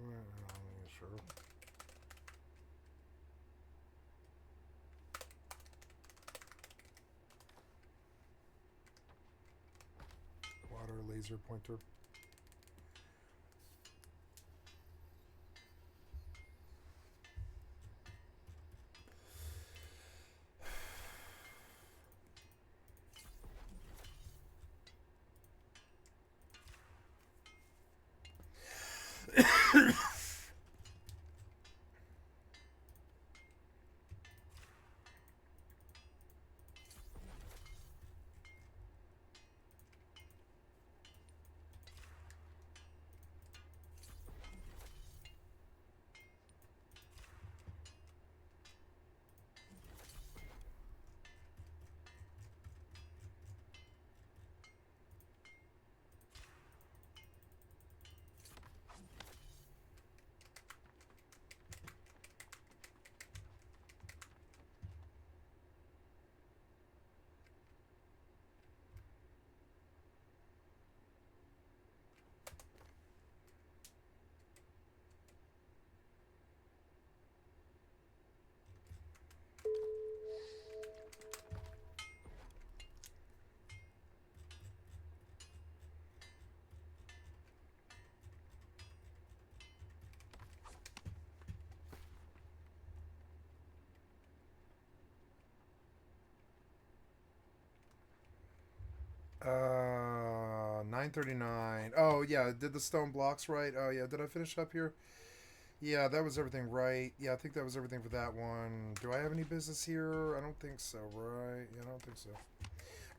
I'm not sure. Water laser pointer. 9:39. Oh yeah, did the stone blocks right? Oh yeah, did I finish up here? Yeah, that was everything right. Yeah, I think that was everything for that one. Do I have any business here? I don't think so, right? Yeah, I don't think so.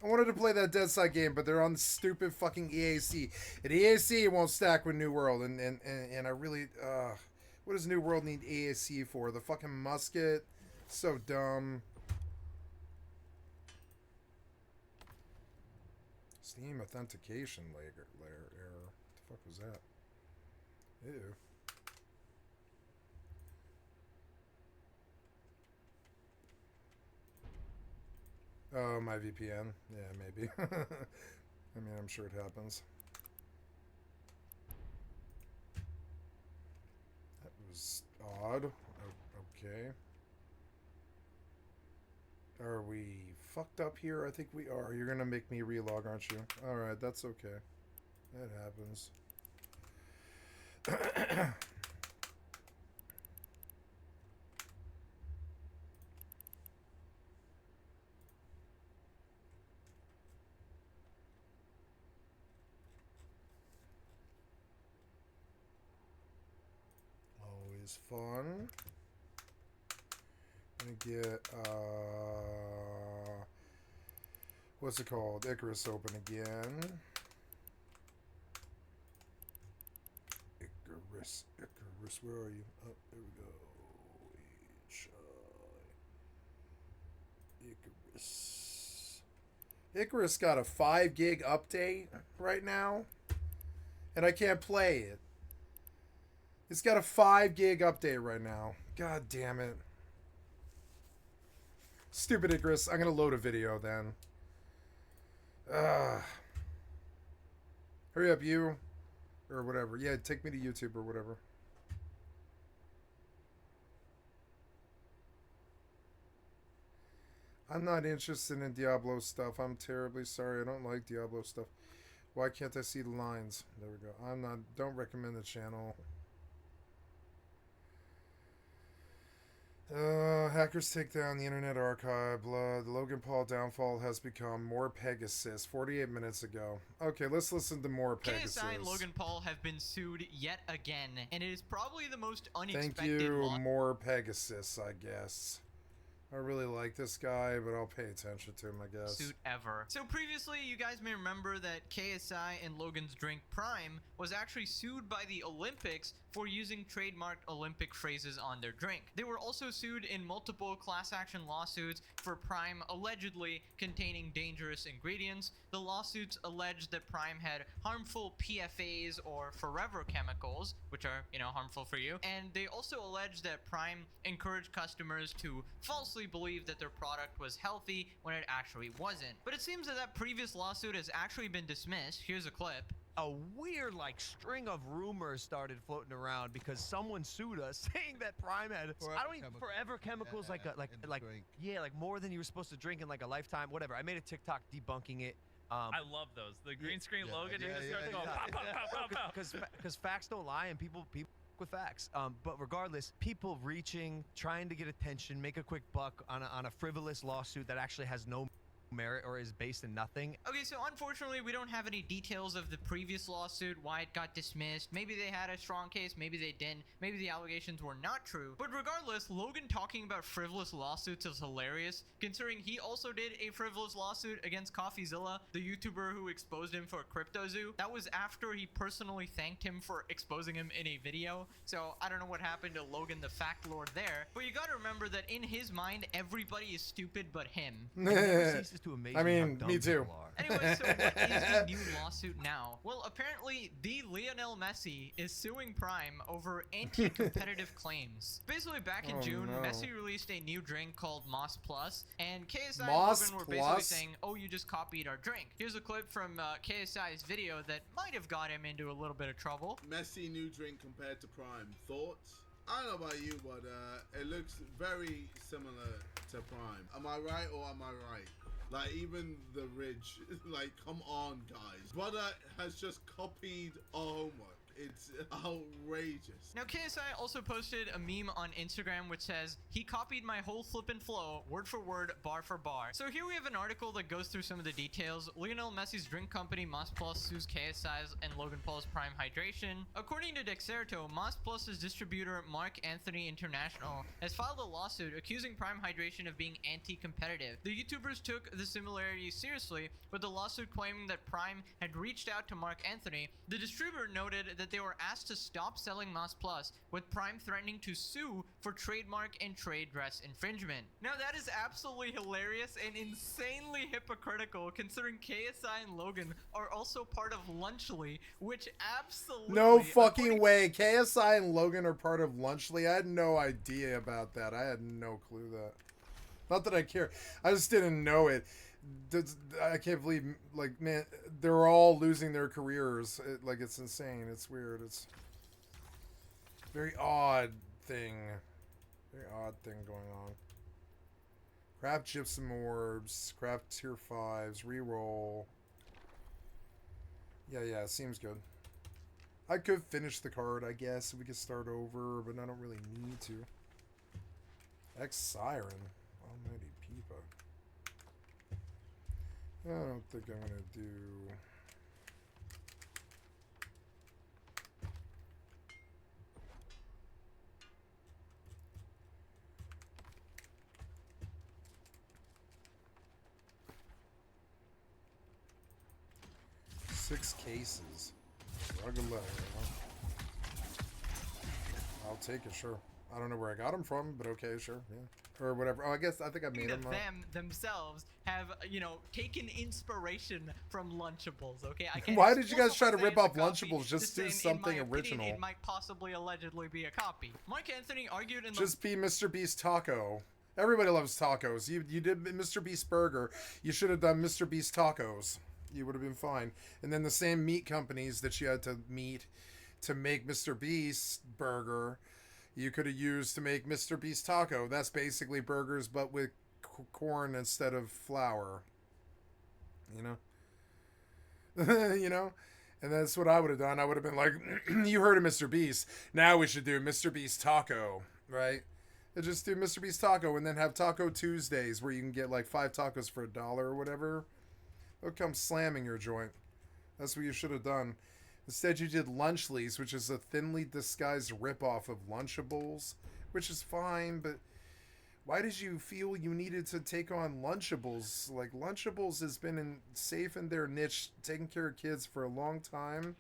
I wanted to play that Dead Side game, but they're on the stupid fucking EAC. And EAC won't stack with New World, and I really, what does New World need EAC for? The fucking musket? So dumb. Steam authentication layer error. What the fuck was that? Ew. Oh, my VPN. Yeah, maybe. I mean, I'm sure it happens. That was odd. Okay. Are we fucked up here? I think we are. You're gonna make me relog, aren't you? Alright, that's okay. That happens. Always fun. Gonna get what's it called? Icarus open again. Icarus, where are you? Oh, there we go. Icarus. Icarus got a 5 gig update right now, and I can't play it. It's got a 5 gig update right now. God damn it. Stupid Icarus. I'm gonna load a video then. Hurry up, you. Or whatever. Yeah, take me to YouTube or whatever. I'm not interested in Diablo stuff. I'm terribly sorry. I don't like Diablo stuff. Why can't I see the lines? There we go. Don't recommend the channel. Hackers take down the Internet Archive. Blood. Logan Paul downfall has become more Pegasus. 48 minutes ago. Okay, let's listen to more Pegasus. KSI and Logan Paul have been sued yet again, and it is probably the most unexpected. Thank you, more Pegasus, I guess. I really like this guy, but I'll pay attention to him, I guess. Suit ever. So previously, you guys may remember that KSI and Logan's drink Prime was actually sued by the Olympics for using trademarked Olympic phrases on their drink. They were also sued in multiple class action lawsuits for Prime allegedly containing dangerous ingredients. The lawsuits alleged that Prime had harmful PFAs or forever chemicals, which are, harmful for you. And they also alleged that Prime encouraged customers to falsely believe that their product was healthy when it actually wasn't. But it seems that previous lawsuit has actually been dismissed. Here's a clip. A weird string of rumors started floating around because someone sued us saying that Prime had forever chemicals like more than you were supposed to drink in like a lifetime, whatever. I made a TikTok debunking it. I love those. The green screen Logan just starts going pop, pop, pop, pop, pop. Because facts don't lie and people with facts. But regardless, people trying to get attention, make a quick buck on a frivolous lawsuit that actually has no merit or is based in nothing. Okay, so unfortunately we don't have any details of the previous lawsuit, why it got dismissed. Maybe they had a strong case, maybe they didn't, maybe the allegations were not true. But regardless, Logan talking about frivolous lawsuits is hilarious, considering he also did a frivolous lawsuit against CoffeeZilla, the YouTuber who exposed him for CryptoZoo. That was after he personally thanked him for exposing him in a video. So I don't know what happened to Logan the fact lord there, but you gotta remember that in his mind everybody is stupid but him. I mean, me too. Anyway, so what is the new lawsuit now? Well, apparently, the Lionel Messi is suing Prime over anti-competitive claims. Basically, back in June, Messi released a new drink called Moss Plus, and KSI and Logan were basically saying, oh, you just copied our drink. Here's a clip from KSI's video that might have got him into a little bit of trouble. Messi new drink compared to Prime. Thoughts? I don't know about you, but it looks very similar to Prime. Am I right or am I right? Like, even the Ridge, come on, guys. Brother has just copied our homework. It's outrageous. Now, KSI also posted a meme on Instagram which says, "He copied my whole flippin' flow, word for word, bar for bar." So here we have an article that goes through some of the details. Lionel Messi's drink company, Mas Plus, sues KSI's and Logan Paul's Prime Hydration. According to Dexerto, Mas Plus's distributor, Mark Anthony International, has filed a lawsuit accusing Prime Hydration of being anti-competitive. The YouTubers took the similarities seriously, with the lawsuit claiming that Prime had reached out to Mark Anthony. The distributor noted that they were asked to stop selling Mas Plus, with Prime threatening to sue for trademark and trade dress infringement. Now that is absolutely hilarious and insanely hypocritical, considering KSI and Logan are also part of Lunchly, which absolutely— No fucking way. KSI and Logan are part of Lunchly. I had no idea about that. I had no clue that. Not that I care. I just didn't know it. I can't believe, like, man, they're all losing their careers. Like, it's insane. It's weird. It's very odd thing. Very odd thing going on. Craft gypsum orbs. Craft tier 5s. Reroll. Yeah, seems good. I could finish the card, I guess. We could start over, but I don't really need to. X-Siren. Almighty Peepa. I don't think I'm gonna do... Six cases. Rugged leather, huh? I'll take it, sure. I don't know where I got them from, but okay, sure, yeah. Or whatever. Oh, I think I made them. Them themselves have, you know, taken inspiration from Lunchables, okay? Why did you guys try to rip off Lunchables? Just do something original. It might possibly allegedly be a copy. Mark Anthony argued in the— Just be Mr. Beast Taco. Everybody loves tacos. You did Mr. Beast Burger. You should have done Mr. Beast Tacos. You would have been fine. And then the same meat companies that you had to meet to make Mr. Beast Burger, you could have used to make Mr. Beast Taco. That's basically burgers, but with corn instead of flour. You know? You know? And that's what I would have done. I would have been like, you heard of Mr. Beast. Now we should do Mr. Beast Taco, right? And just do Mr. Beast Taco and then have Taco Tuesdays where you can get like 5 tacos for $1 or whatever. They'll come slamming your joint. That's what you should have done. Instead, you did Lunchlies, which is a thinly disguised ripoff of Lunchables, which is fine, but why did you feel you needed to take on Lunchables? Like, Lunchables has been safe in their niche, taking care of kids for a long time.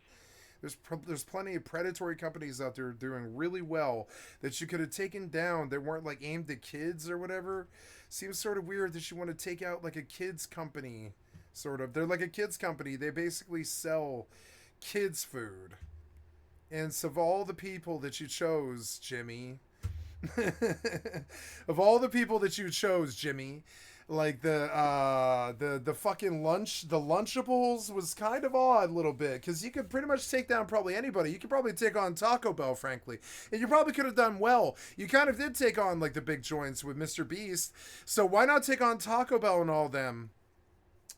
There's plenty of predatory companies out there doing really well that you could have taken down that weren't, like, aimed at kids or whatever. Seems sort of weird that you want to take out, like, a kids company, sort of. They're like a kids company. They basically sell kids food. And so of all the people that you chose, Jimmy, of all the people that you chose, Jimmy, like the fucking the Lunchables was kind of odd a little bit, because you could pretty much take down probably anybody. You could probably take on Taco Bell, frankly, and you probably could have done well. You kind of did take on like the big joints with Mr. Beast, so why not take on Taco Bell and all them?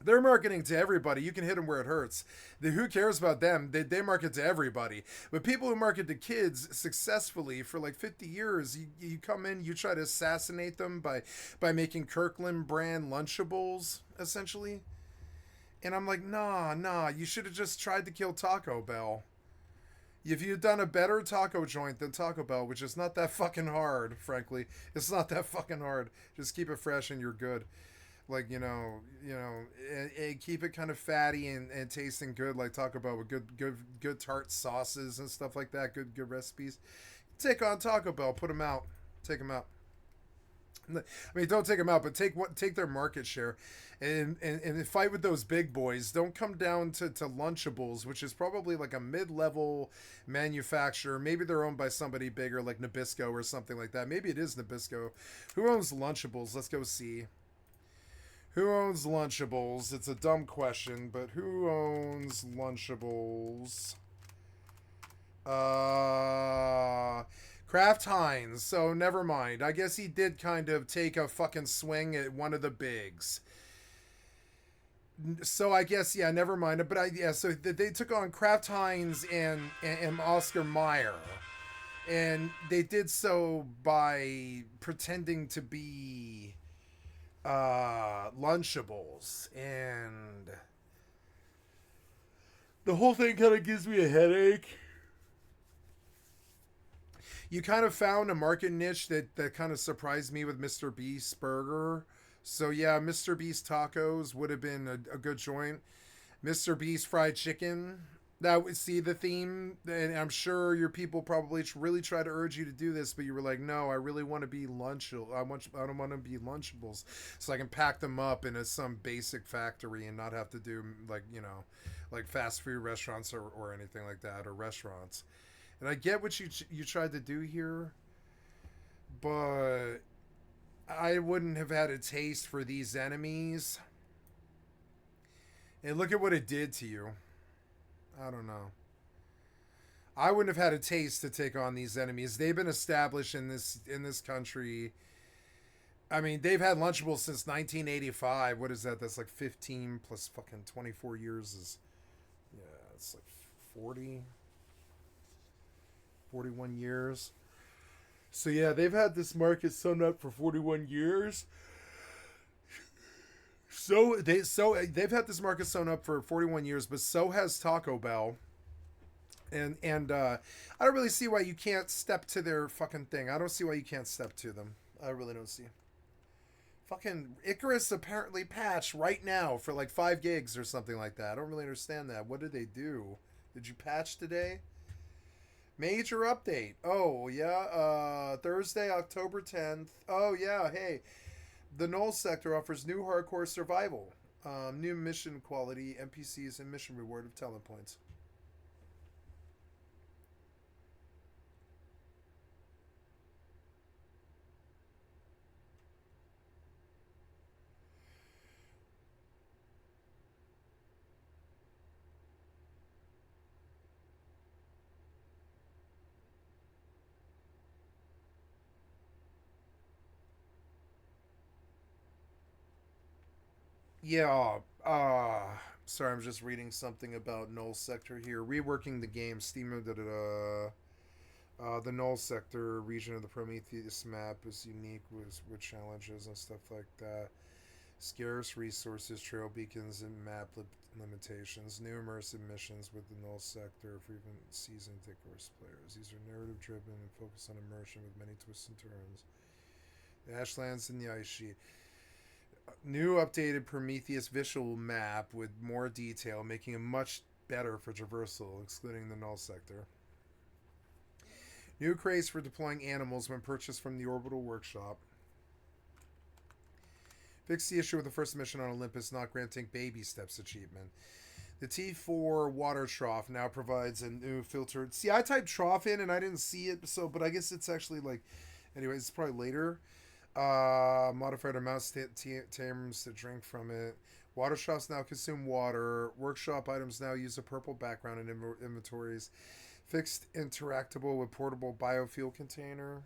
They're marketing to everybody. You can hit them where it hurts. Who cares about them? They market to everybody. But people who market to kids successfully for like 50 years, you come in, you try to assassinate them by making Kirkland brand Lunchables, essentially. And I'm like, nah, you should have just tried to kill Taco Bell. If you'd done a better taco joint than Taco Bell, which is not that fucking hard, frankly. It's not that fucking hard. Just keep it fresh and you're good. Like, you know, and keep it kind of fatty and tasting good, like Taco Bell, with good tart sauces and stuff like that. Good recipes. Take on Taco Bell, put them out, take them out. I mean, don't take them out, but take their market share, and fight with those big boys. Don't come down to Lunchables, which is probably like a mid-level manufacturer. Maybe they're owned by somebody bigger, like Nabisco or something like that. Maybe it is Nabisco. Who owns Lunchables? Let's go see. Who owns Lunchables? It's a dumb question, but who owns Lunchables? Kraft Heinz. So never mind. I guess he did kind of take a fucking swing at one of the bigs. So I guess, yeah, never mind. But so they took on Kraft Heinz and Oscar Mayer. And they did so by pretending to be Lunchables. And the whole thing kind of gives me a headache. You kind of found a market niche that kind of surprised me with Mr. Beast's burger. So yeah, Mr. Beast tacos would have been a good joint. Mr. Beast fried chicken. That would see the theme, and I'm sure your people probably really try to urge you to do this, but you were like, no, I really want to be I don't want to be Lunchables, so I can pack them up in some basic factory and not have to do like fast food restaurants or anything like that, or restaurants. And I get what you tried to do here, but I wouldn't have had a taste for these enemies. And look at what it did to you. I don't know. I wouldn't have had a taste to take on these enemies. They've been established in this country. I mean, they've had Lunchables since 1985. What is that? That's like 15 plus fucking 24 years is... Yeah, it's like 41 years. So yeah, they've had this market sewn up for 41 years. So they've had this market sewn up for 41 years, but so has Taco Bell. And I don't really see why you can't step to their fucking thing. I don't see why you can't step to them. I really don't see. Fucking Icarus apparently patched right now for like 5 gigs or something like that. I don't really understand that. What did they do? Did you patch today? Major update. Oh, yeah. Thursday, October 10th. Oh, yeah. Hey, the Null sector offers new hardcore survival. New mission quality, NPCs, and mission reward of talent points. Yeah, sorry, I'm just reading something about Null Sector here. Reworking the game, Steam, the Null Sector region of the Prometheus map is unique with challenges and stuff like that. Scarce resources, trail beacons, and map limitations. New immersive missions with the Null Sector for even seasoned Icarus players. These are narrative driven and focus on immersion with many twists and turns. The Ashlands and the Ice Sheet. New updated Prometheus visual map with more detail, making it much better for traversal, excluding the Null Sector. New crates for deploying animals when purchased from the Orbital Workshop. Fix the issue with the first mission on Olympus not granting baby steps achievement. The T4 water trough now provides a new filtered... See, I typed trough in and I didn't see it, but I guess it's actually like... Anyways, it's probably later. Modified amounts terms to drink from it. Water shops now consume water. Workshop items now use a purple background in inventories. Fixed interactable with portable biofuel container.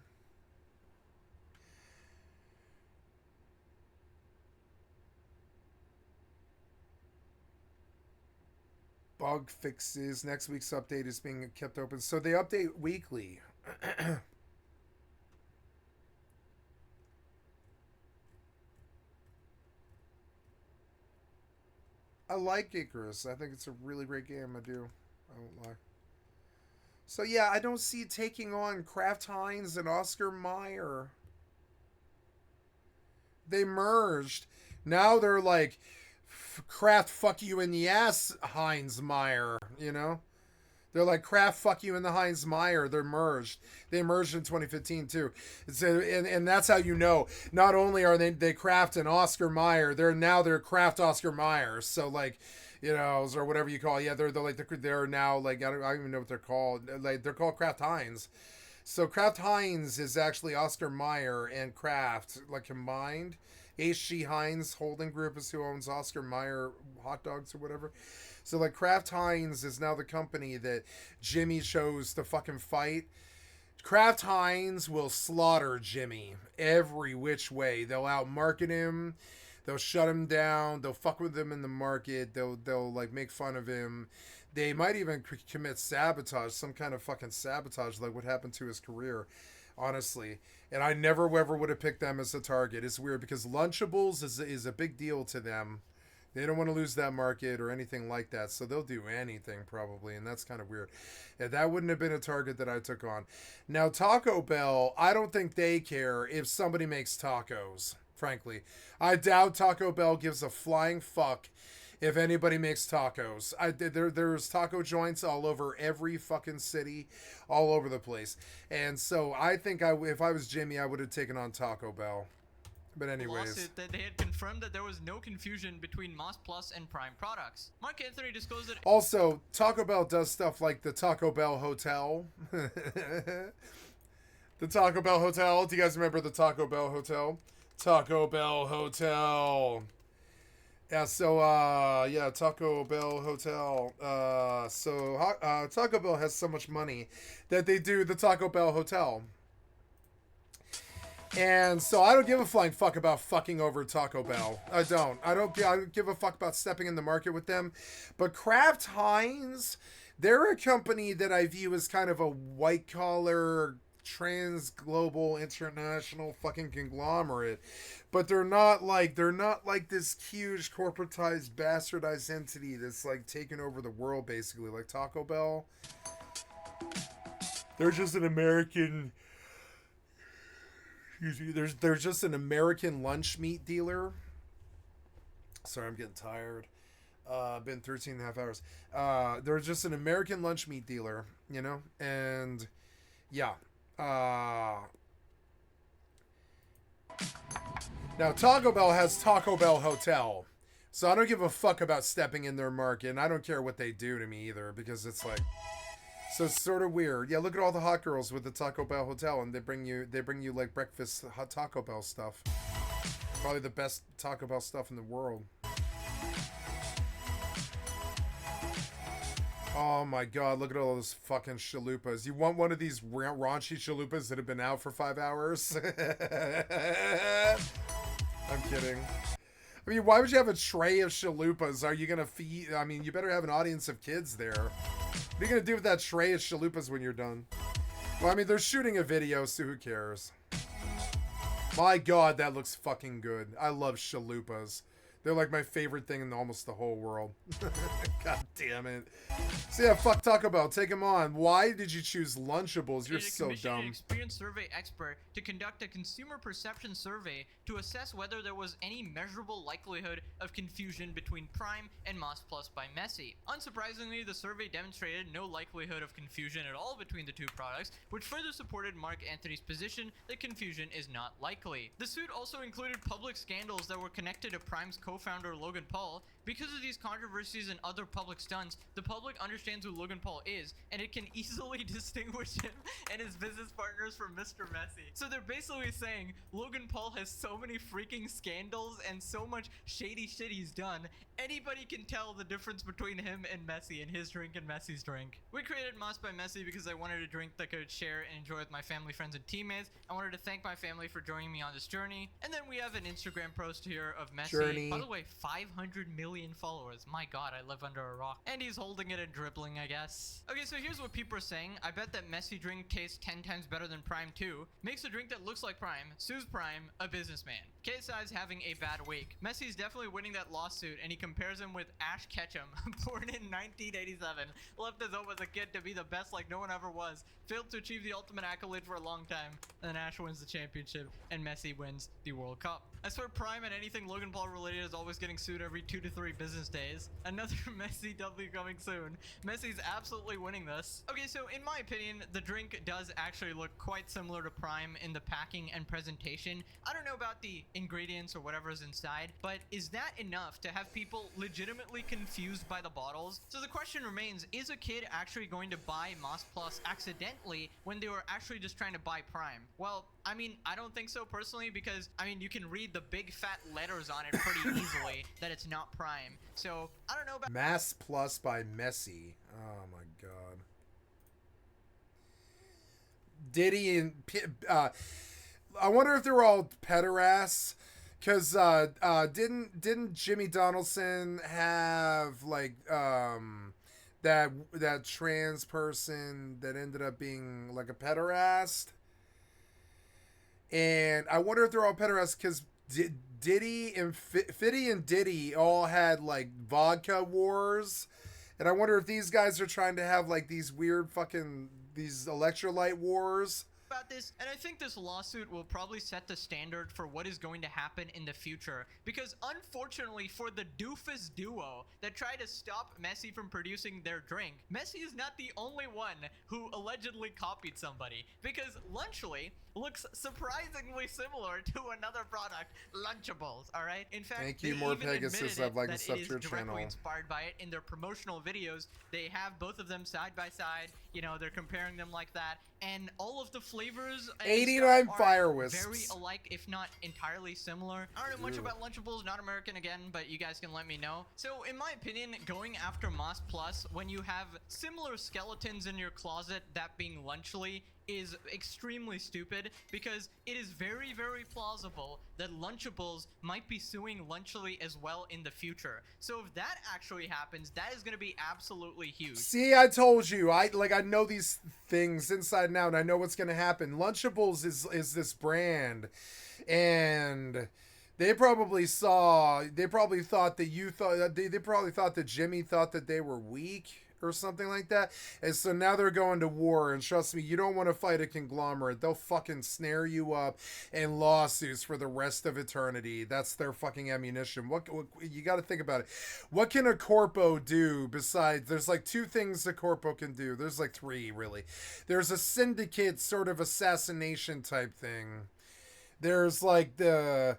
Bug fixes. Next week's update is being kept open. So they update weekly. I like Icarus. I think it's a really great game. I do. I won't lie. So yeah, I don't see taking on Kraft Heinz and Oscar Mayer. They merged. Now they're like, Kraft fuck you in the ass, Heinz Mayer. You know? They're like, Kraft fuck you in the Heinz Mayer. They're merged. They merged in 2015 too. And that's how you know. Not only are they Kraft and Oscar Mayer, they're Kraft Oscar Mayer. So like, you know, or whatever you call it. Yeah, they're now like, I don't even know what they're called. Like they're called Kraft Heinz. So Kraft Heinz is actually Oscar Mayer and Kraft like combined. H.G. Heinz Holding Group is who owns Oscar Mayer hot dogs or whatever. So, like, Kraft Heinz is now the company that Jimmy chose to fucking fight. Kraft Heinz will slaughter Jimmy every which way. They'll outmarket him. They'll shut him down. They'll fuck with him in the market. They'll like make fun of him. They might even commit sabotage, some kind of fucking sabotage, like what happened to his career, honestly. And I never ever would have picked them as a target. It's weird because Lunchables is a big deal to them. They don't want to lose that market or anything like that, so they'll do anything probably, and that's kind of weird. Yeah, that wouldn't have been a target that I took on. Now, Taco Bell, I don't think they care if somebody makes tacos, frankly. I doubt Taco Bell gives a flying fuck if anybody makes tacos. There's taco joints all over every fucking city, all over the place. And so I think if I was Jimmy, I would have taken on Taco Bell. But anyways, lawsuit that they had confirmed that there was no confusion between Moss Plus and Prime products. Mark Anthony disclosed that. Also, Taco Bell does stuff like the Taco Bell Hotel. The Taco Bell Hotel. Do you guys remember the Taco Bell Hotel? Taco Bell Hotel. Yeah, so, yeah, Taco Bell Hotel. Taco Bell has so much money that they do the Taco Bell Hotel. And so I don't give a flying fuck about fucking over Taco Bell. I don't give a fuck about stepping in the market with them. But Kraft Heinz, they're a company that I view as kind of a white collar, trans global international fucking conglomerate. But they're not like this huge corporatized bastardized entity that's like taking over the world basically, like Taco Bell. They're just an American. There's just an American lunch meat dealer. Sorry, I'm getting tired. Been 13 and a half hours. There's just an American lunch meat dealer, you know? And yeah. Now Taco Bell has Taco Bell Hotel. So I don't give a fuck about stepping in their market, and I don't care what they do to me either, because it's like, so it's sort of weird. Yeah, look at all the hot girls with the Taco Bell Hotel, and they bring you like breakfast hot Taco Bell stuff. Probably the best Taco Bell stuff in the world. Oh my god, look at all those fucking chalupas. You want one of these raunchy chalupas that have been out for 5 hours? I'm kidding. I mean, why would you have a tray of chalupas? Are you gonna feed? I mean, you better have an audience of kids there. What are you gonna do with that tray of chalupas when you're done? Well, I mean, they're shooting a video, so who cares? My god, that looks fucking good. I love chalupas. They're like my favorite thing in almost the whole world. God damn it. So yeah, fuck Taco Bell. Take him on. Why did you choose Lunchables? You're so dumb. An experienced survey expert to conduct a consumer perception survey to assess whether there was any measurable likelihood of confusion between Prime and Moss Plus by Messi. Unsurprisingly, the survey demonstrated no likelihood of confusion at all between the two products, which further supported Mark Anthony's position that confusion is not likely. The suit also included public scandals that were connected to Prime's co-founder Logan Paul. Because of these controversies and other public stunts, the public understands who Logan Paul is, and it can easily distinguish him and his business partners from Mr. Messi. So they're basically saying Logan Paul has so many freaking scandals and so much shady shit he's done, anybody can tell the difference between him and Messi and his drink and Messi's drink. We created Moss by Messi because I wanted a drink that I could share and enjoy with my family, friends, and teammates. I wanted to thank my family for joining me on this journey. And then we have an Instagram post here of Messi. By the way, 500 million followers. My god, I live under a rock. And he's holding it and dribbling, I guess. Okay, so here's what people are saying. I bet that Messi drink tastes 10 times better than Prime 2. Makes a drink that looks like Prime. Sues Prime, a businessman. KSI's having a bad week. Messi's definitely winning that lawsuit, and he compares him with Ash Ketchum, born in 1987. Left his home as a kid to be the best like no one ever was. Failed to achieve the ultimate accolade for a long time. And then Ash wins the championship, and Messi wins the World Cup. As for Prime and anything Logan Paul related is always getting sued every 2 to 3 business days. Another Messi W coming soon. Messi's absolutely winning this. Okay, so in my opinion, the drink does actually look quite similar to Prime in the packing and presentation. I don't know about the ingredients or whatever's inside, but is that enough to have people legitimately confused by the bottles? So the question remains, is a kid actually going to buy Moss Plus accidentally when they were actually just trying to buy Prime? Well, I mean, I don't think so personally, because I mean, you can read the big fat letters on it pretty easily that it's not Prime. So I don't know about Mass Plus by Messi. Oh my god. Diddy and I wonder if they're all pederasts, Cause didn't Jimmy Donaldson have like that trans person that ended up being like a pederast? And I wonder if they're all pederasts because Diddy and Fiddy and Diddy all had like vodka wars, and I wonder if these guys are trying to have like these weird fucking these electrolyte wars. About this, and I think this lawsuit will probably set the standard for what is going to happen in the future, because unfortunately for the doofus duo that try to stop Messi from producing their drink, Messi is not the only one who allegedly copied somebody, because Lunchly looks surprisingly similar to another product, Lunchables, alright? In fact, Thank you, they more even Pegasus. admitted I've liked that the sub it is to your directly channel. inspired by it. In their promotional videos, they have both of them side by side, you know, they're comparing them like that, and all of the flavors 89 are fire wisps. very alike, if not entirely similar. I don't know much about Lunchables, not American again, but you guys can let me know. So in my opinion, going after Moss Plus when you have similar skeletons in your closet, that being Lunchly, is extremely stupid, because it is very, very plausible that Lunchables might be suing Lunchly as well in the future. So if that actually happens, that is going to be absolutely huge. See, I told you, I know these things inside and out, and I know what's gonna happen. Lunchables is this brand, and they probably thought that Jimmy thought that they were weak or something like that, and so now they're going to war. And trust me, you don't want to fight a conglomerate. They'll fucking snare you up in lawsuits for the rest of eternity. That's their fucking ammunition. What you got to think about it. What can a corpo do besides? There's like two things a corpo can do. There's like three really. There's a syndicate sort of assassination type thing. There's like the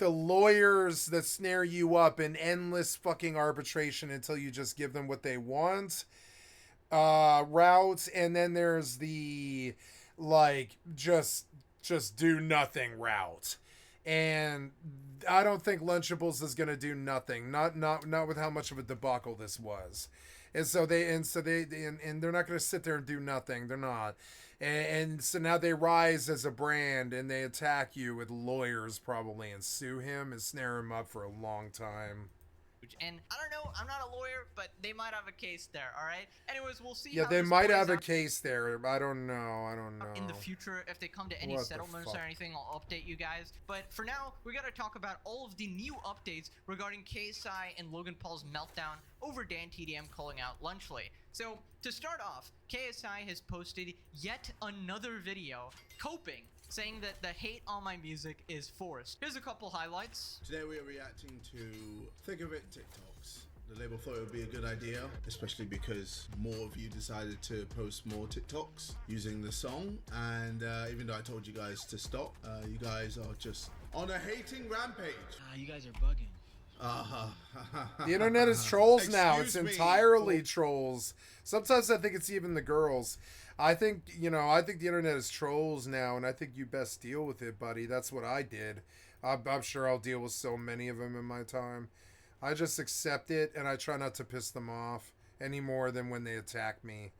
lawyers that snare you up in endless fucking arbitration until you just give them what they want route, and then there's the like just do nothing route. And I don't think Lunchables is gonna do nothing. Not with how much of a debacle this was. And they're not gonna sit there and do nothing. They're not. And so now they rise as a brand, and they attack you with lawyers probably, and sue him and snare him up for a long time. And I don't know, I'm not a lawyer, but they might have a case there, alright? Anyways, we'll see. Yeah, how they this might plays have a out case there. I don't know. in the future. If they come to any What the settlements or fuck? anything, I'll update you guys. But for now, we gotta talk about all of the new updates regarding KSI and Logan Paul's meltdown over Dan TDM calling out Lunchly. So, to start off, KSI has posted yet another video coping, saying that the hate on my music is forced. Here's a couple highlights. Today we are reacting to Think of It TikToks. The label thought it would be a good idea, especially because more of you decided to post more TikToks using the song. And even though I told you guys to stop, you guys are just on a hating rampage. You guys are bugging. The internet is trolls now. It's Excuse me. entirely trolls. Sometimes I think it's even the girls. I think the internet is trolls now, and I think you best deal with it, buddy. That's what I did. I'm sure I'll deal with so many of them in my time. I just accept it, and I try not to piss them off any more than when they attack me.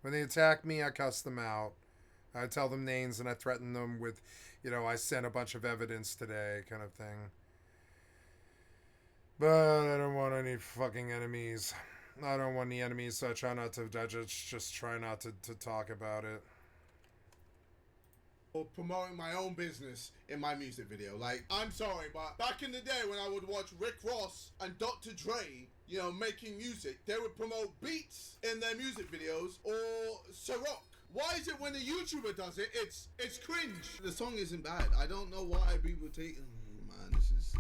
When they attack me, I cuss them out. I tell them names, and I threaten them with, I sent a bunch of evidence today kind of thing. But I don't want any fucking enemies. I don't want any enemies, so I try not to. I just try not to talk about it. Or promoting my own business in my music video. Like, I'm sorry, but back in the day when I would watch Rick Ross and Dr. Dre, making music, they would promote beats in their music videos or Ciroc. Why is it when a YouTuber does it, it's cringe? The song isn't bad. I don't know why people take. Oh, man, this is.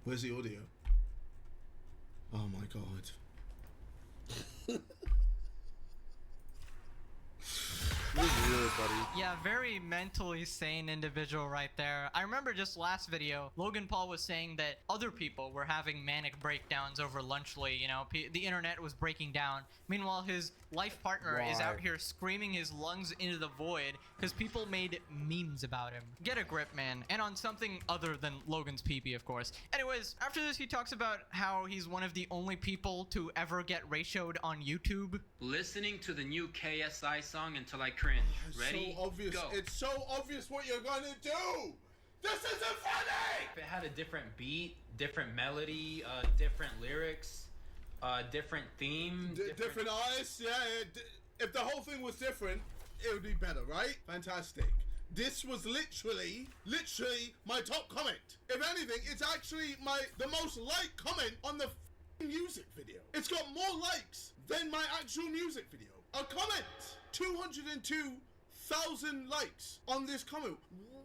Where's the audio? Oh my god. Yeah, very mentally sane individual right there. I remember just last video, Logan Paul was saying that other people were having manic breakdowns over Lunchly, the internet was breaking down. Meanwhile, his life partner is out here screaming his lungs into the void because people made memes about him. Get a grip, man. And on something other than Logan's pee-pee, of course. Anyways, after this, he talks about how he's one of the only people to ever get ratioed on YouTube. Listening to the new KSI song until I cringe. Ready? Ready? so obvious. Go. It's so obvious what you're gonna do. This isn't funny. If it had a different beat, different melody, different lyrics, different theme, Different artists, yeah. If the whole thing was different, it would be better, right? Fantastic. This was literally my top comment. If anything, it's actually the most liked comment on the music video. It's got more likes than my actual music video. A comment. 202,000 likes on this comment.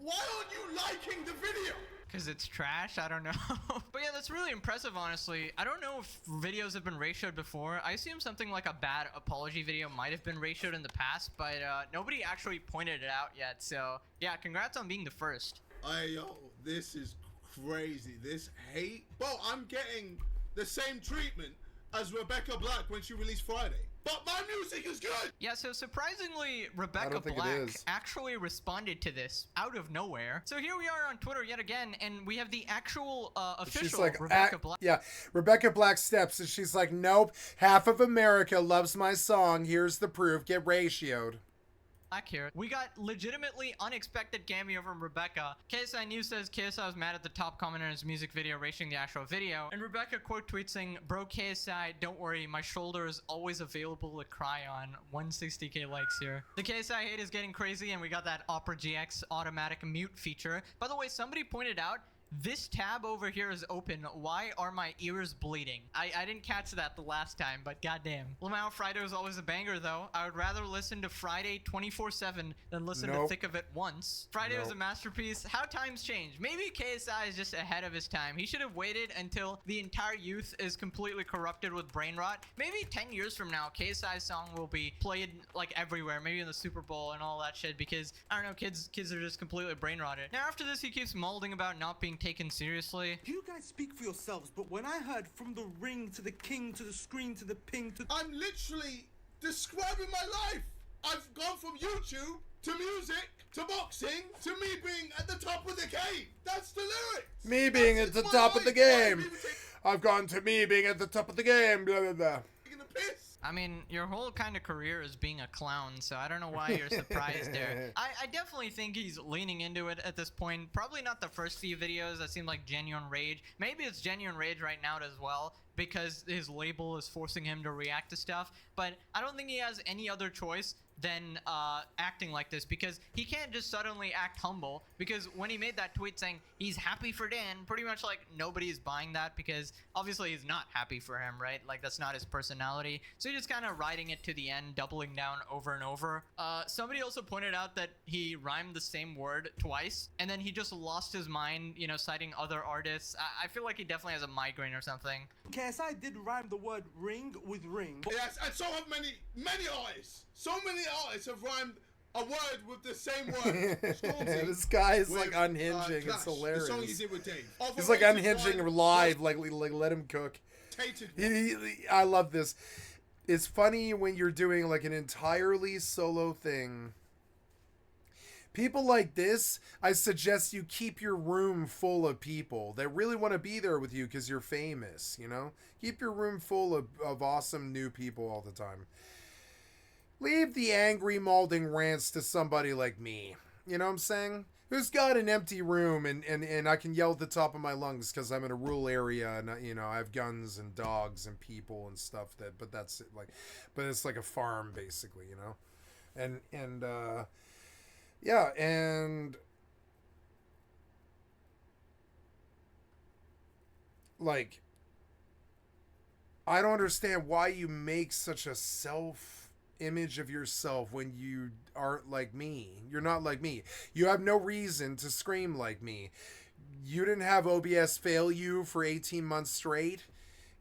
Why aren't you liking the video? Because it's trash? I don't know. But yeah, that's really impressive, honestly. I don't know if videos have been ratioed before. I assume something like a bad apology video might have been ratioed in the past, but nobody actually pointed it out yet. So yeah, congrats on being the first. Yo, this is crazy. This hate. Well, I'm getting the same treatment as Rebecca Black when she released Friday. But my music is good! Yeah, so surprisingly, Rebecca don't think it Black is. actually responded to this out of nowhere. So here we are on Twitter yet again, and we have the actual official She's like, Rebecca Black. yeah, Rebecca Black steps and she's like, nope, half of America loves my song. Here's the proof. Get ratioed. Here. We got legitimately unexpected cameo from Rebecca. KSI News says KSI was mad at the top comment on his music video, ratioing the actual video. And Rebecca quote tweets saying, bro KSI, don't worry, my shoulder is always available to cry on. 160k likes here. The KSI hate is getting crazy, and we got that Opera GX automatic mute feature. By the way, somebody pointed out, this tab over here is open. Why are my ears bleeding? I didn't catch that the last time, but goddamn. Lamau Friday was always a banger, though. I would rather listen to Friday 24/7 than listen to Thick of It once. Friday was a masterpiece. How times change. Maybe KSI is just ahead of his time. He should have waited until the entire youth is completely corrupted with brain rot. Maybe 10 years from now, KSI's song will be played like everywhere, maybe in the Super Bowl and all that shit, because I don't know, kids are just completely brain rotted. Now after this, he keeps molding about not being taken seriously. You guys speak for yourselves, but when I heard from the ring to the king to the screen to the ping to... I'm literally describing my life. I've gone from YouTube to music to boxing to me being at the top of the game. That's the lyrics. Me being at the top of the game. I've gone to me being at the top of the game. Blah, blah, blah. Taking a piss. I mean, your whole kind of career is being a clown, so I don't know why you're surprised there. I definitely think he's leaning into it at this point. Probably not the first few videos that seem like genuine rage. Maybe it's genuine rage right now as well, because his label is forcing him to react to stuff. But I don't think he has any other choice than acting like this, because he can't just suddenly act humble, because when he made that tweet saying he's happy for Dan, pretty much like nobody is buying that, because obviously he's not happy for him, right? Like that's not his personality. So he's just kind of riding it to the end, doubling down over and over. Somebody also pointed out that he rhymed the same word twice, and then he just lost his mind, you know, citing other artists. I feel like he definitely has a migraine or something. KSI did rhyme the word ring with ring. Yes, and so have many artists. So many artists have rhymed a word with the same word. Stormzy This guy is with, like unhinging. Clash, It's hilarious. The song he did with Dave. He's like unhinging live, like let him cook. I love this. It's funny when you're doing like an entirely solo thing. People like this, I suggest you keep your room full of people that really want to be there with you because you're famous, you know? Keep your room full of awesome new people all the time. Leave the angry molding rants to somebody like me. You know what I'm saying? Who's got an empty room and I can yell at the top of my lungs because I'm in a rural area and you know I have guns and dogs and people and stuff but that's it, like, but it's like a farm basically, you know, and yeah, and like I don't understand why you make such a image of yourself when you aren't like me. You're not like me. You have no reason to scream like me. You didn't have OBS fail you for 18 months straight.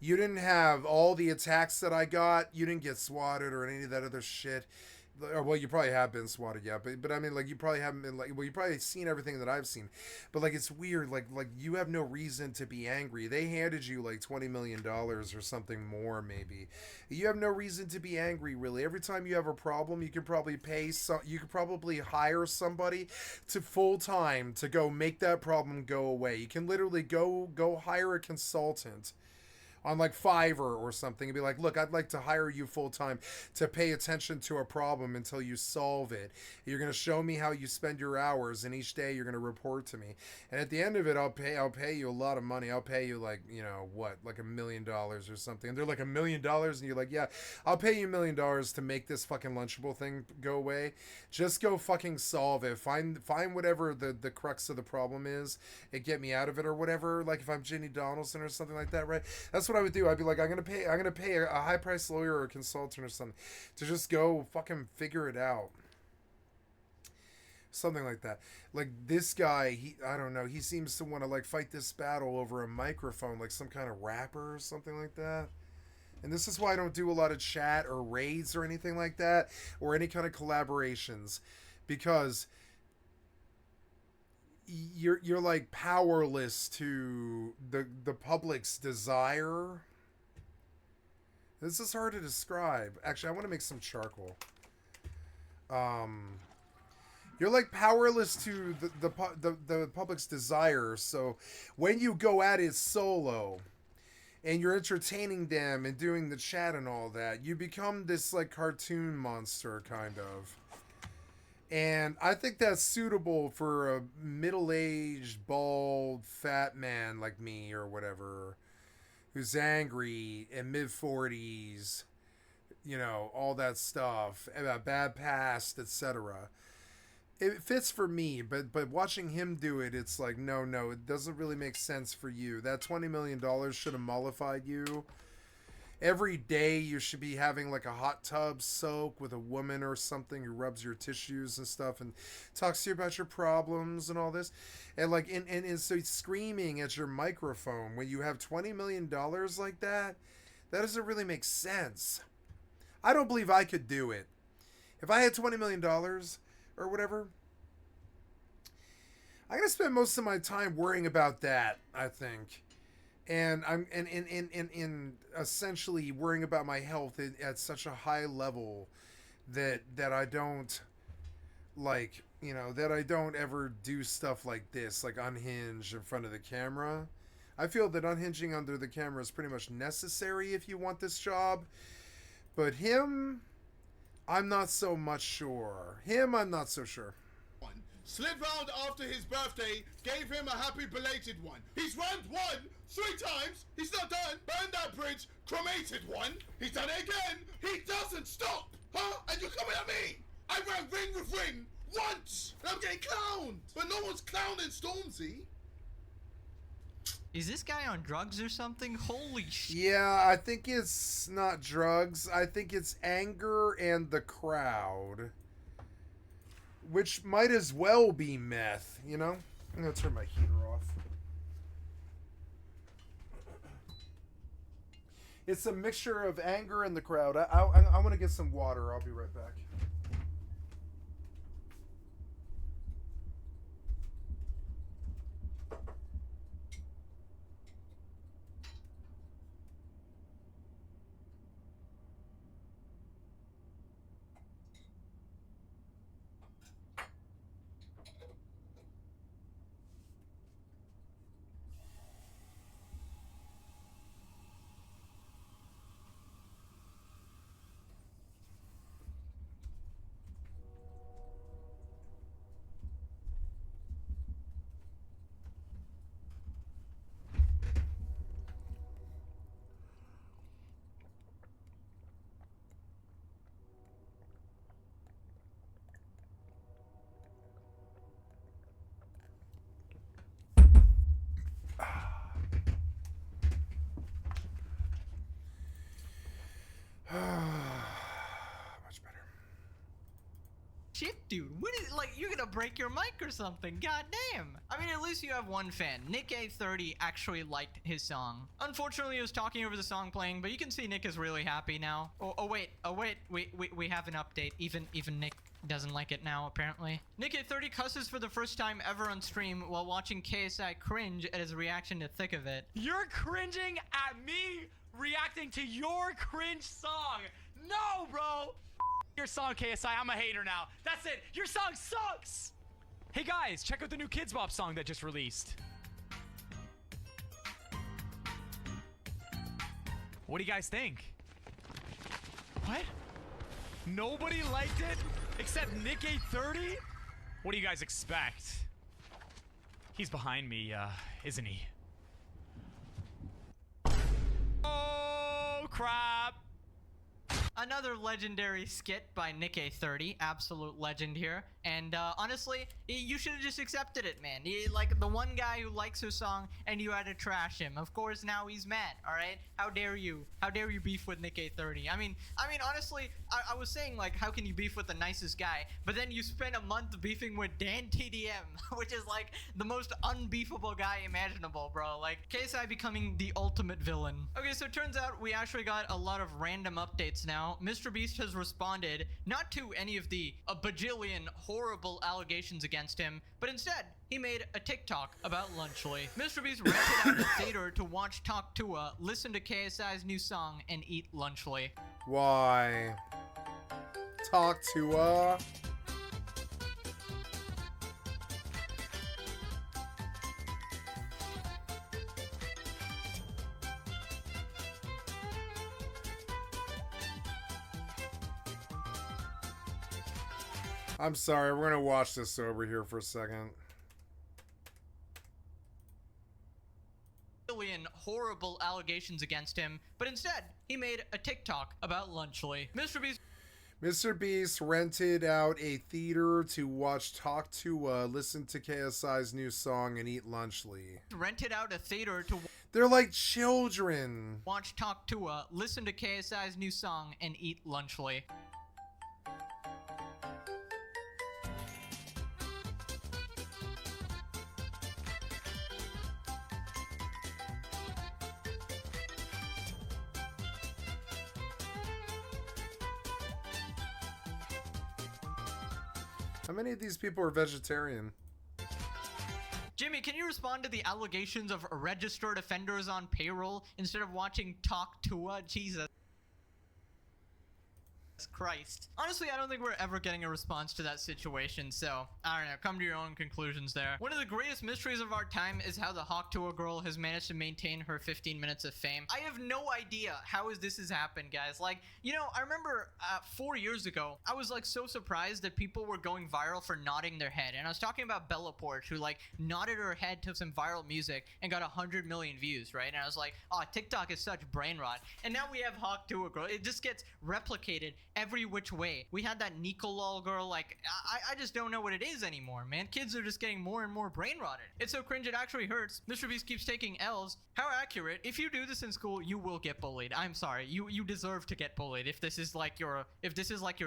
You didn't have all the attacks that I got. You didn't get swatted or any of that other shit. Well, you probably have been swatted, yeah, but I mean, like, you probably haven't been, like, well, you probably seen everything that I've seen, but, like, it's weird, like, you have no reason to be angry. They handed you, like, $20 million or something more, maybe. You have no reason to be angry, really. Every time you have a problem, you could probably you could probably hire somebody to full-time to go make that problem go away. You can literally go hire a consultant on like Fiverr or something and be like, look, I'd like to hire you full time to pay attention to a problem until you solve it. You're going to show me how you spend your hours, and each day you're going to report to me. And at the end of it, I'll pay you a lot of money. I'll pay you like, you know, what, like $1 million or something. And they're like, $1 million? And you're like, yeah, I'll pay you $1 million to make this fucking Lunchable thing go away. Just go fucking solve it. Find whatever the crux of the problem is and get me out of it or whatever. Like if I'm Ginny Donaldson or something like that, right? That's what I would do. I'd be like, I'm gonna pay a high priced lawyer or a consultant or something to just go fucking figure it out. Something like that. Like this guy, I don't know, he seems to want to like fight this battle over a microphone, like some kind of rapper or something like that. And this is why I don't do a lot of chat or raids or anything like that, or any kind of collaborations, because you're like powerless to the public's desire. This is hard to describe. Actually, I want to make some charcoal. You're like powerless to the public's desire. So when you go at it solo and you're entertaining them and doing the chat and all that, you become this like cartoon monster kind of. And I think that's suitable for a middle-aged, bald, fat man like me or whatever, who's angry in mid-40s, you know, all that stuff, about bad past, etc. It fits for me, but watching him do it, it's like, no, it doesn't really make sense for you. That $20 million should have mollified you. Every day you should be having like a hot tub soak with a woman or something who rubs your tissues and stuff and talks to you about your problems and all this. And like, and so he's screaming at your microphone when you have $20 million like that. That doesn't really make sense. I don't believe I could do it. If I had $20 million or whatever, I'm going to spend most of my time worrying about that, I think. And I'm in essentially worrying about my health at such a high level that I don't like, you know, that I don't ever do stuff like this, like unhinge in front of the camera. I feel that unhinging under the camera is pretty much necessary if you want this job. But him, I'm not so much sure. I'm not so sure. Slid round after his birthday, gave him a happy belated one. He's rammed one 3 times. He's not done. Burned that bridge, cremated one. He's done it again. He doesn't stop. Huh? And you're coming at me. I ran ring with ring once. And I'm getting clowned. But no one's clowning Stormzy. Is this guy on drugs or something? Holy shit. Yeah, I think it's not drugs. I think it's anger and the crowd. Which might as well be meth, you know? I'm gonna turn my heater off. It's a mixture of anger and the crowd. I want to get some water. I'll be right back. Much better. Shit, dude. What is, like, you're gonna break your mic or something. God damn. I mean, at least you have one fan. Nick A30 actually liked his song. Unfortunately, he was talking over the song playing, but you can see Nick is really happy now. Oh wait. We have an update. Even Nick doesn't like it now, apparently. Nick A30 cusses for the first time ever on stream while watching KSI cringe at his reaction to Thick of It. You're cringing at me reacting to your cringe song. No, bro. Your song, KSI. I'm a hater now. That's it. Your song sucks. Hey guys, check out the new Kids Bop song that just released. What do you guys think? What? Nobody liked it except Nick 830? What do you guys expect? He's behind me, isn't he? Oh, crap. Another legendary skit by Nick 830, absolute legend here. And honestly, you should have just accepted it, man. Like the one guy who likes her song, and you had to trash him. Of course, now he's mad. All right, how dare you? How dare you beef with Nick 830? I mean, honestly, I was saying like, how can you beef with the nicest guy? But then you spent a month beefing with Dan TDM, which is like the most unbeefable guy imaginable, bro. Like KSI becoming the ultimate villain. Okay, so it turns out we actually got a lot of random updates now. Mr. Beast has responded not to any of the bajillion horrible allegations against him, but instead he made a TikTok about Lunchly. Mr. Beast rented out the theater to watch Talk Tua, listen to KSI's new song, and eat Lunchly. Why? Talk to I'm sorry, we're gonna watch this over here for a second. Horrible allegations against him, but instead he made a TikTok about Lunchly. Mr. Beast rented out a theater to watch Talk to listen to KSI's new song, and eat Lunchly. Rented out a theater to They're like children. watch Talk Tua, listen to KSI's new song, and eat Lunchly. How many of these people are vegetarian? Jimmy, can you respond to the allegations of registered offenders on payroll instead of watching Talk Tua? Jesus Christ. Honestly, I don't think we're ever getting a response to that situation, so I don't know, come to your own conclusions there. One of the greatest mysteries of our time is how the Hawk Tua girl has managed to maintain her 15 minutes of fame. I have no idea how this has happened, guys. Like, you know, I remember 4 years ago, I was like so surprised that people were going viral for nodding their head, and I was talking about Bella Porch, who like nodded her head to some viral music and got 100 million views, right? And I was like, oh, TikTok is such brain rot. And now we have Hawk Tua girl. It just gets replicated every which way. We had that Nicolol girl. Like, I just don't know what it is anymore, man. Kids are just getting more and more brain rotted. It's so cringe it actually hurts. Mr. Beast keeps taking L's. How accurate. If you do this in school, you will get bullied. I'm sorry. You deserve to get bullied if this is like your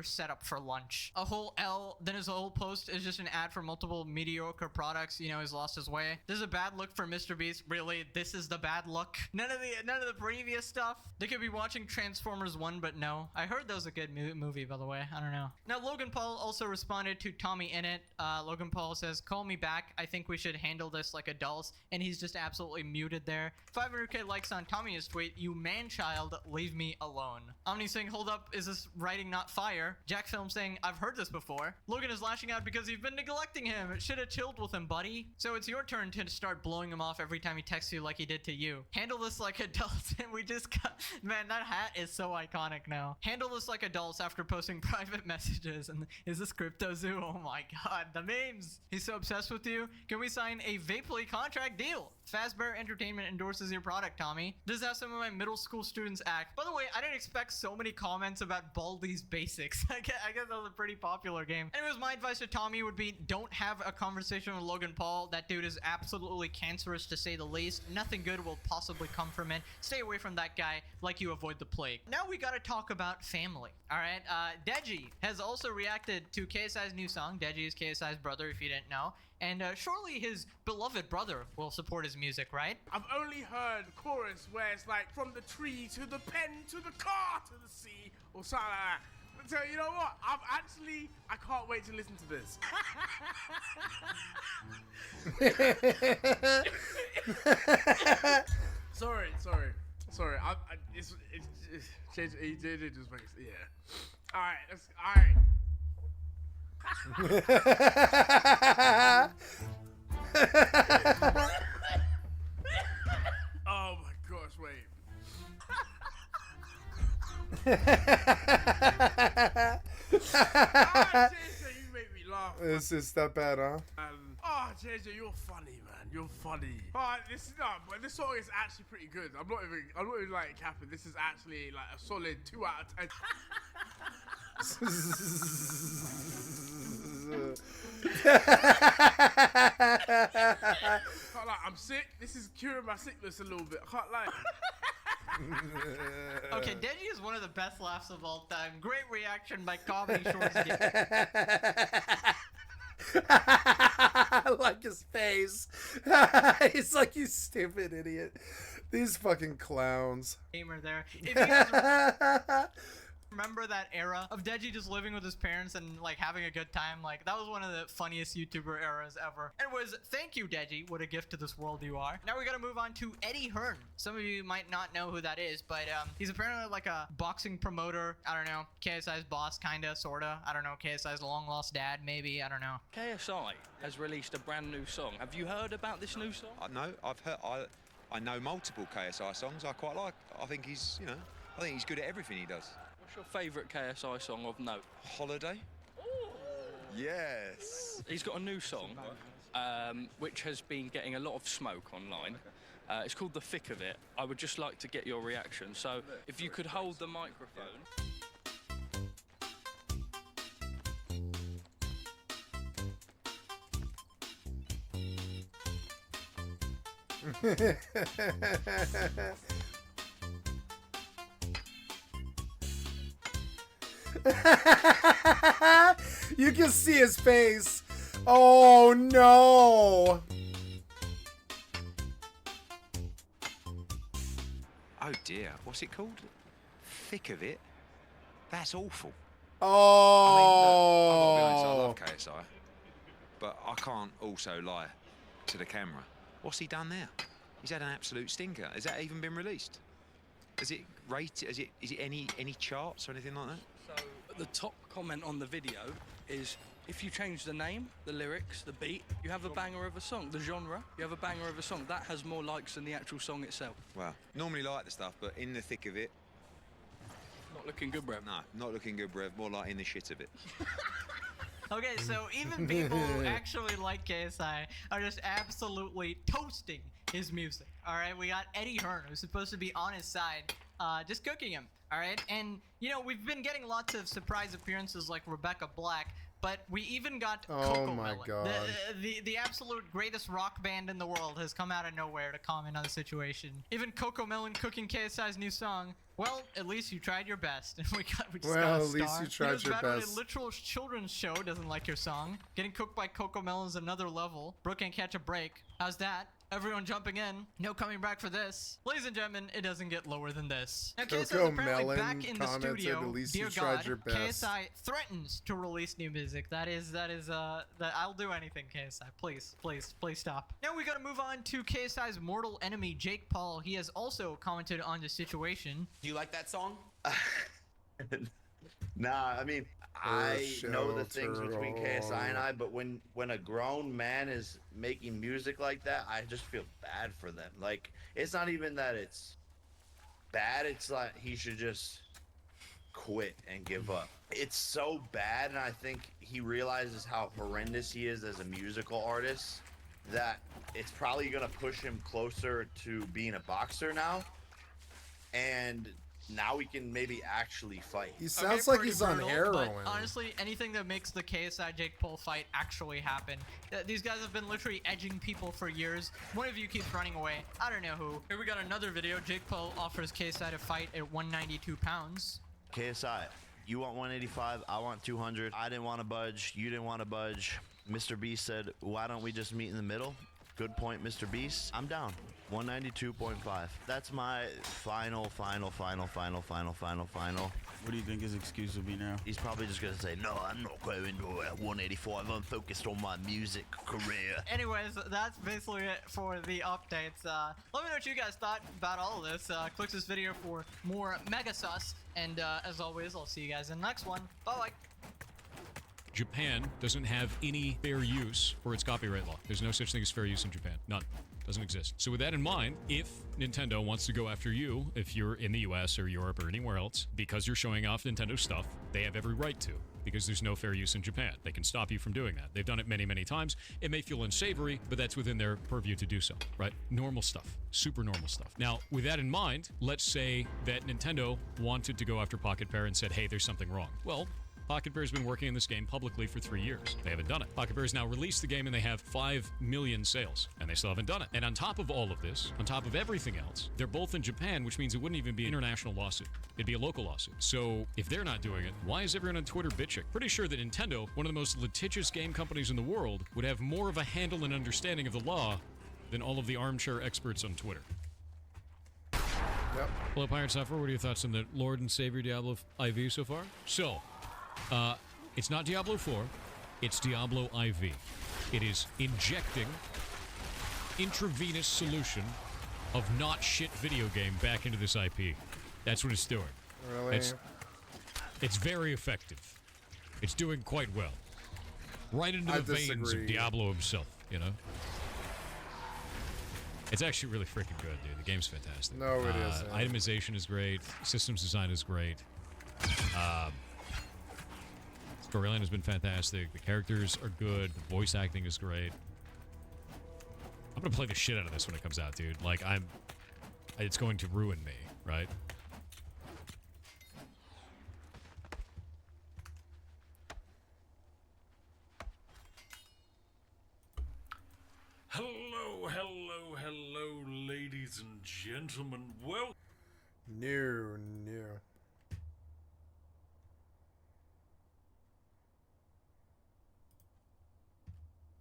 setup for lunch. A whole L, then his whole post is just an ad for multiple mediocre products. You know, he's lost his way. This is a bad look for Mr. Beast. Really, this is the bad look. None of the previous stuff. They could be watching Transformers 1, but no. I heard that was a good movie, by the way. I don't know. Now, Logan Paul also responded to Tommy Innit. Logan Paul says, "Call me back. I think we should handle this like adults." And he's just absolutely muted there. 500k likes on Tommy's tweet. "You man-child, leave me alone." Omni saying, "Hold up, is this writing not fire?" Jack Film saying, "I've heard this before." Logan is lashing out because you've been neglecting him. Should have chilled with him, buddy. So it's your turn to start blowing him off every time he texts you like he did to you. Handle this like adults. And we just got... Man, that hat is so iconic now. Handle this like adults after posting private messages. And is this Crypto Zoo? Oh my god, the memes. He's so obsessed with you. Can we sign a Vapely contract deal? Fazbear Entertainment endorses your product, Tommy. This is how some of my middle school students act. By the way, I didn't expect so many comments about Baldi's Basics. I guess that was a pretty popular game. Anyways, my advice to Tommy would be don't have a conversation with Logan Paul. That dude is absolutely cancerous to say the least. Nothing good will possibly come from it. Stay away from that guy like you avoid the plague. Now we gotta talk about family. Alright, Deji has also reacted to KSI's new song. Deji is KSI's brother, if you didn't know. And surely his beloved brother will support his music, right? I've only heard chorus where it's like from the tree to the pen to the car to the sea or something like that. So you know what? I can't wait to listen to this. Sorry. It's he did it just makes yeah. All right. Oh my gosh, wait. JJ, you make me laugh. It's just that bad, huh? JJ, you're funny, man. You're funny. But this song is actually pretty good. I'm not even like capping. This is actually like a solid 2 out of 10. Can't lie, I'm sick. This is curing my sickness a little bit. I can't lie. Okay, Deji is one of the best laughs of all time. Great reaction by Comedy Shorts. I like his face. He's like, you stupid idiot. These fucking clowns. Gamer there. If you guys remember that era of Deji just living with his parents and like having a good time, like that was one of the funniest YouTuber eras ever. Anyways, thank you, Deji. What a gift to this world you are. Now we gotta move on to Eddie Hearn. Some of you might not know who that is, but he's apparently like a boxing promoter. I don't know, KSI's boss, kinda, sorta. I don't know, KSI's long lost dad, maybe. I don't know. KSI has released a brand new song. Have you heard about this new song? No, I've heard. I know multiple KSI songs. I quite like. I think he's, you know, I think he's good at everything he does. What's your favourite KSI song of note? Holiday. Ooh. Yes. He's got a new song, which has been getting a lot of smoke online. It's called The Thick of It. I would just like to get your reaction. So if you could hold the microphone. You can see his face. Oh no. Oh dear. What's it called? Thick of It. That's awful. Oh. I mean, look, I've got to be honest, I love KSI, but I can't also lie to the camera. What's he done there? He's had an absolute stinker. Has that even been released? Is it rated? Is it any charts or anything like that? So the top comment on the video is, if you change the name, the lyrics, the beat, you have a banger of a song. The genre, you have a banger of a song. That has more likes than the actual song itself. Well, normally like the stuff, but in the thick of it. Not looking good, bruv. No, not looking good, bruv. More like in the shit of it. Okay, so even people who actually like KSI are just absolutely toasting his music. All right, we got Eddie Hearn, who's supposed to be on his side, just cooking him. All right, and you know, we've been getting lots of surprise appearances like Rebecca Black, but we even got Coco my Melon. God. The absolute greatest rock band in the world has come out of nowhere to comment on the situation. Even Coco Melon cooking KSI's new song. Well, at least you tried your best. And we just got a Well, at star. least you tried your Battery best. Literal children's show doesn't like your song. Getting cooked by Coco Melon's another level. Brooke can't catch a break. How's that? Everyone jumping in. No coming back for this. Ladies and gentlemen, it doesn't get lower than this. Now, KSI is Coco apparently Melon back in the commented, studio. "At least Dear you tried God, your best." KSI threatens to release new music. That I'll do anything, KSI. Please, please, please stop. Now we gotta move on to KSI's mortal enemy, Jake Paul. He has also commented on the situation. Do you like that song? Nah, I mean, I know the things between KSI and I, but when a grown man is making music like that, I just feel bad for them. Like, it's not even that it's bad, it's like he should just quit and give up. It's so bad, and I think he realizes how horrendous he is as a musical artist, that it's probably gonna push him closer to being a boxer now, and now we can maybe actually fight. He sounds like he's on But heroin. honestly, anything that makes the KSI Jake Paul fight actually happen. These guys have been literally edging people for years. One of you keeps running away. I don't know who. Here we got another video. Jake Paul offers KSI to fight at 192 pounds. KSI, you want 185, I want 200. I didn't want to budge, you didn't want to budge. Mr. Beast said, why don't we just meet in the middle? Good point, Mr. Beast. I'm down. 192.5. That's my final. What do you think his excuse will be now? He's probably just gonna say, no, I'm not going to 185. I'm focused on my music career. Anyways, that's basically it for the updates. Let me know what you guys thought about all of this. Click this video for more Mega Sus. And as always, I'll see you guys in the next one. Bye-bye. Japan doesn't have any fair use for its copyright law. There's no such thing as fair use in Japan. None. Doesn't exist. So with that in mind, if Nintendo wants to go after you, if you're in the US or Europe or anywhere else, because you're showing off Nintendo stuff, they have every right to. Because there's no fair use in Japan. They can stop you from doing that. They've done it many, many times. It may feel unsavory, but that's within their purview to do so, right? Normal stuff. Super normal stuff. Now, with that in mind, let's say that Nintendo wanted to go after Pocket Pair and said, hey, there's something wrong. Well, Pocket Bear's been working on this game publicly for 3 years. They haven't done it. Pocket Bear's now released the game and they have 5 million sales, and they still haven't done it. And on top of all of this, on top of everything else, they're both in Japan, which means it wouldn't even be an international lawsuit. It'd be a local lawsuit. So if they're not doing it, why is everyone on Twitter bitching? Pretty sure that Nintendo, one of the most litigious game companies in the world, would have more of a handle and understanding of the law than all of the armchair experts on Twitter. Yep. Hello, Pirate Software. What are your thoughts on the Lord and Savior Diablo IV so far? So, it's not Diablo 4, it's Diablo IV. It is injecting intravenous solution of not shit video game back into this IP. That's what it's doing. Really? It's very effective. It's doing quite well. Right into the veins of Diablo himself, you know? It's actually really freaking good, dude. The game's fantastic. No, it isn't. Itemization is great. Systems design is great. Storyline has been fantastic. The characters are good. The voice acting is great. I'm gonna play the shit out of this when it comes out, dude. Like, it's going to ruin me, right? Hello, hello, hello, ladies and gentlemen. Well, no.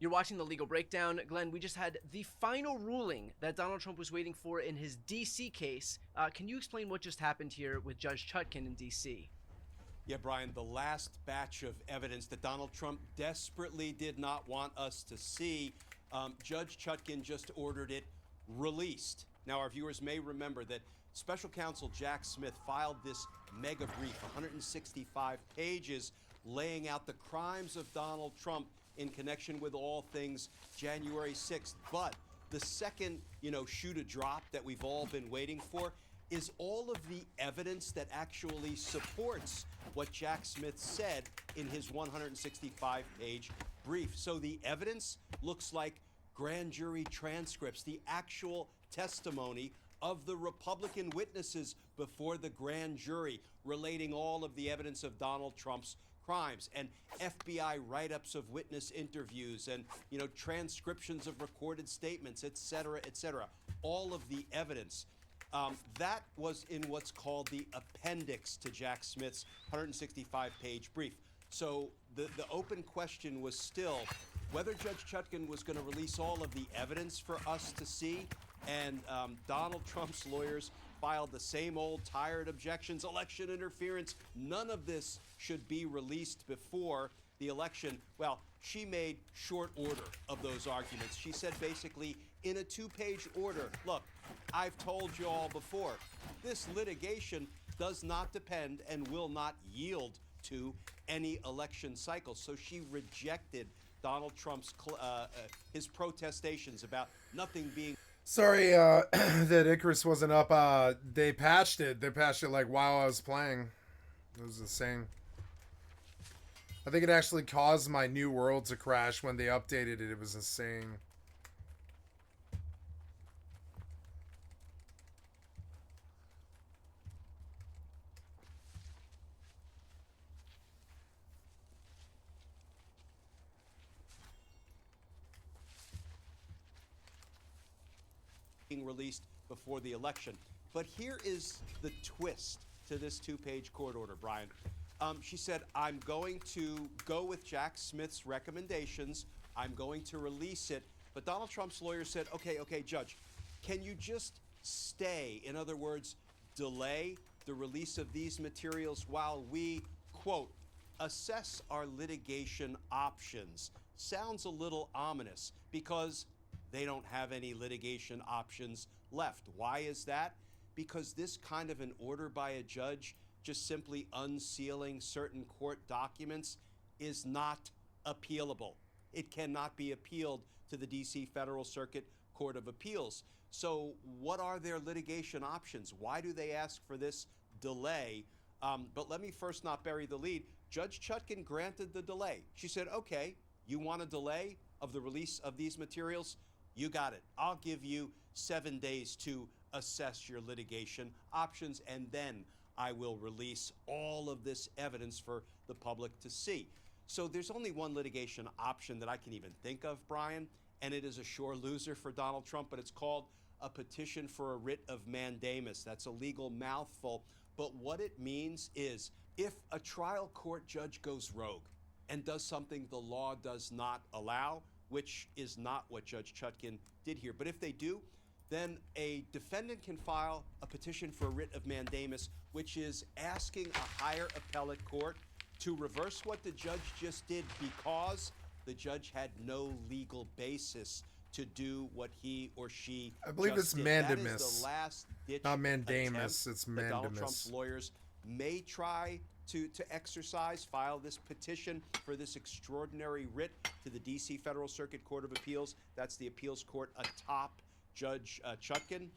You're watching the Legal Breakdown. Glenn, we just had the final ruling that Donald Trump was waiting for in his D.C. case. Can you explain what just happened here with Judge Chutkan in D.C.? Yeah, Brian, the last batch of evidence that Donald Trump desperately did not want us to see, Judge Chutkan just ordered it released. Now, our viewers may remember that Special Counsel Jack Smith filed this mega brief, 165 pages, laying out the crimes of Donald Trump in connection with all things January 6th. But the second, shoe to drop that we've all been waiting for is all of the evidence that actually supports what Jack Smith said in his 165-page brief. So the evidence looks like grand jury transcripts, the actual testimony of the Republican witnesses before the grand jury relating all of the evidence of Donald Trump's crimes, and FBI write-ups of witness interviews, and transcriptions of recorded statements, etc., etc. All of the evidence that was in what's called the appendix to Jack Smith's 165-page brief. So the open question was still whether Judge Chutkan was going to release all of the evidence for us to see, and Donald Trump's lawyers filed the same old tired objections, election interference. None of this should be released before the election. Well, she made short order of those arguments. She said basically in a 2-page order, look, I've told you all before, this litigation does not depend and will not yield to any election cycle. So she rejected Donald Trump's his protestations about nothing being. Sorry that Icarus wasn't up. They patched it. They patched it like while I was playing. It was insane. I think it actually caused my new world to crash when they updated it. It was insane. Released before the election. But here is the twist to this 2-page court order, Brian. She said, I'm going to go with Jack Smith's recommendations. I'm going to release it. But Donald Trump's lawyer said, okay, Judge, can you just stay, in other words, delay the release of these materials while we, quote, assess our litigation options? Sounds a little ominous because they don't have any litigation options left. Why is that? Because this kind of an order by a judge just simply unsealing certain court documents is not appealable. It cannot be appealed to the D.C. Federal Circuit Court of Appeals. So what are their litigation options? Why do they ask for this delay? But let me first not bury the lead. Judge Chutkan granted the delay. She said, okay, you want a delay of the release of these materials? You got it. I'll give you 7 days to assess your litigation options, and then I will release all of this evidence for the public to see. So there's only one litigation option that I can even think of, Brian, and it is a sure loser for Donald Trump, but it's called a petition for a writ of mandamus. That's a legal mouthful, but what it means is if a trial court judge goes rogue and does something the law does not allow, which is not what Judge Chutkan did here, but if they do, then a defendant can file a petition for a writ of mandamus, which is asking a higher appellate court to reverse what the judge just did because the judge had no legal basis to do what he or she I believe just it's did. mandamus. That is the last ditch Not mandamus, attempt it's that Donald mandamus. Trump's lawyers may try to exercise, file this petition for this extraordinary writ to the D.C. Federal Circuit Court of Appeals. That's the appeals court atop Judge Chutkan.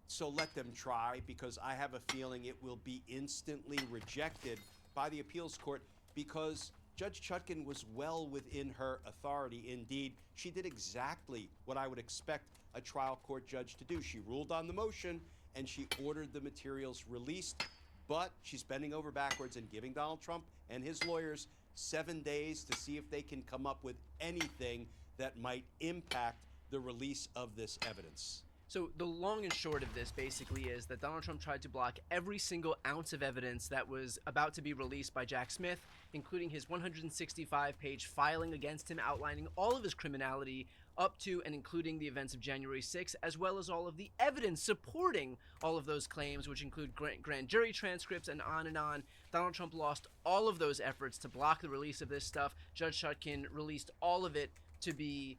So let them try, because I have a feeling it will be instantly rejected by the appeals court, because Judge Chutkan was well within her authority. Indeed, she did exactly what I would expect a trial court judge to do. She ruled on the motion and she ordered the materials released, but she's bending over backwards and giving Donald Trump and his lawyers 7 days to see if they can come up with anything that might impact the release of this evidence. So the long and short of this basically is that Donald Trump tried to block every single ounce of evidence that was about to be released by Jack Smith, including his 165-page filing against him outlining all of his criminality up to and including the events of January 6th, as well as all of the evidence supporting all of those claims, which include grand jury transcripts and on and on. Donald Trump lost all of those efforts to block the release of this stuff. Judge Chutkan released all of it to be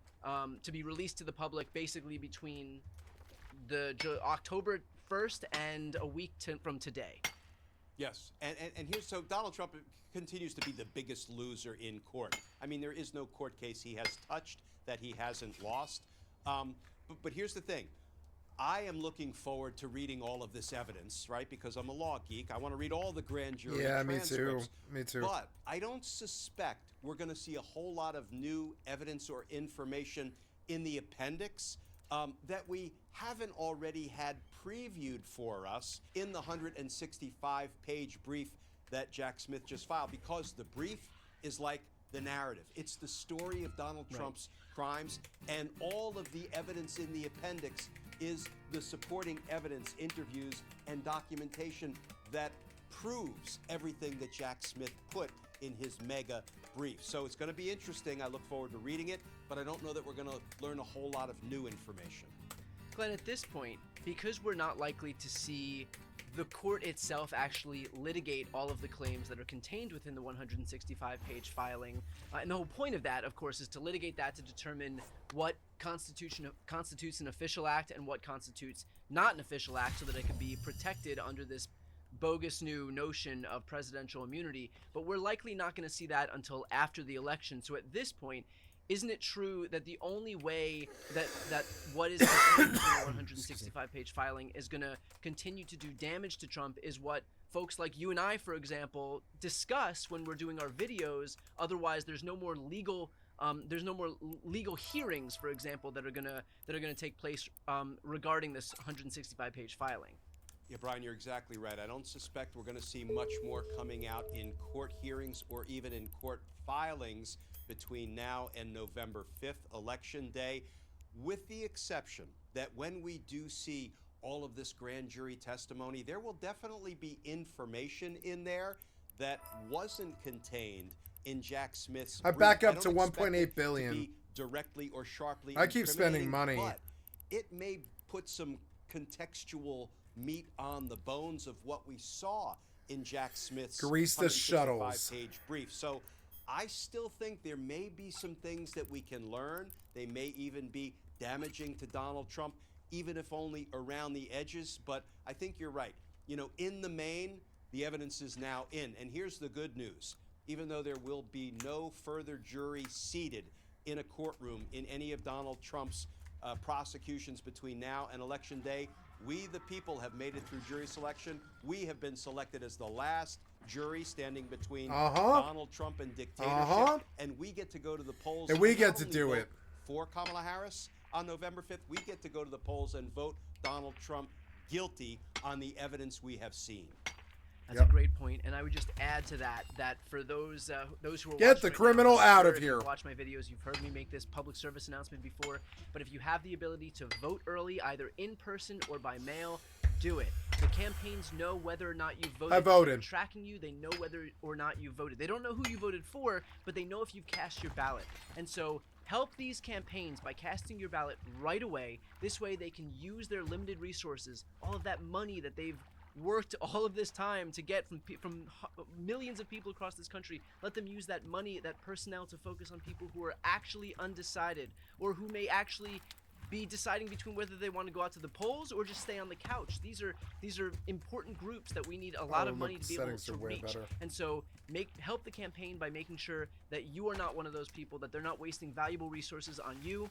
released to the public basically between the October 1st and a week from today. Yes, and here's, so Donald Trump continues to be the biggest loser in court. I mean, there is no court case he has touched that he hasn't lost. But here's the thing. I am looking forward to reading all of this evidence, right? Because I'm a law geek. I want to read all the grand jury transcripts. Me too. But I don't suspect we're going to see a whole lot of new evidence or information in the appendix that we haven't already had previewed for us in the 165-page brief that Jack Smith just filed, because the brief is like the narrative. It's the story of Donald Trump's crimes, and all of the evidence in the appendix is the supporting evidence, interviews, and documentation that proves everything that Jack Smith put in his mega brief. So it's going to be interesting. I look forward to reading it, but I don't know that we're going to learn a whole lot of new information. Glenn, at this point, because we're not likely to see the court itself actually litigate all of the claims that are contained within the 165-page filing, and the whole point of that, of course, is to litigate that to determine what constitutes an official act and what constitutes not an official act, so that it can be protected under this bogus new notion of presidential immunity. But we're likely not going to see that until after the election. So at this point, isn't it true that the only way that what is contained in the 165-page filing is going to continue to do damage to Trump is what folks like you and I, for example, discuss when we're doing our videos? Otherwise, there's no more legal hearings, for example, that are gonna take place regarding this 165-page filing. Yeah, Brian, you're exactly right. I don't suspect we're going to see much more coming out in court hearings or even in court filings between now and November 5th, Election Day, with the exception that when we do see all of this grand jury testimony, there will definitely be information in there that wasn't contained in Jack Smith's I brief. back up I to don't expect 1.8 it billion. to be directly or sharply I keep spending incriminating, money. but it may put some contextual meat on the bones of what we saw in Jack Smith's Grease the shuttles. 165-page brief. So I still think there may be some things that we can learn. They may even be damaging to Donald Trump, even if only around the edges. But I think you're right. You know, in the main, the evidence is now in. And here's the good news. Even though there will be no further jury seated in a courtroom in any of Donald Trump's prosecutions between now and Election Day. We, the people, have made it through jury selection. We have been selected as the last jury standing between Donald Trump and dictatorship, and we get to go to the polls. And we not get to only do vote it. For Kamala Harris on November 5th, we get to go to the polls and vote Donald Trump guilty on the evidence we have seen. That's a great point, and I would just add to that for those who are Get the criminal out of here. If you watch my videos, you've heard me make this public service announcement before. But if you have the ability to vote early, either in person or by mail, do it. The campaigns know whether or not you voted. I voted. They're tracking you. They know whether or not you voted. They don't know who you voted for, but they know if you've cast your ballot. And so help these campaigns by casting your ballot right away. This way they can use their limited resources, all of that money that they've worked all of this time to get from millions of people across this country. Let them use that money, that personnel, to focus on people who are actually undecided, or who may actually be deciding between whether they want to go out to the polls or just stay on the couch. These are important groups that we need a lot of money to be able to reach. And so help the campaign by making sure that you are not one of those people, that they're not wasting valuable resources on you.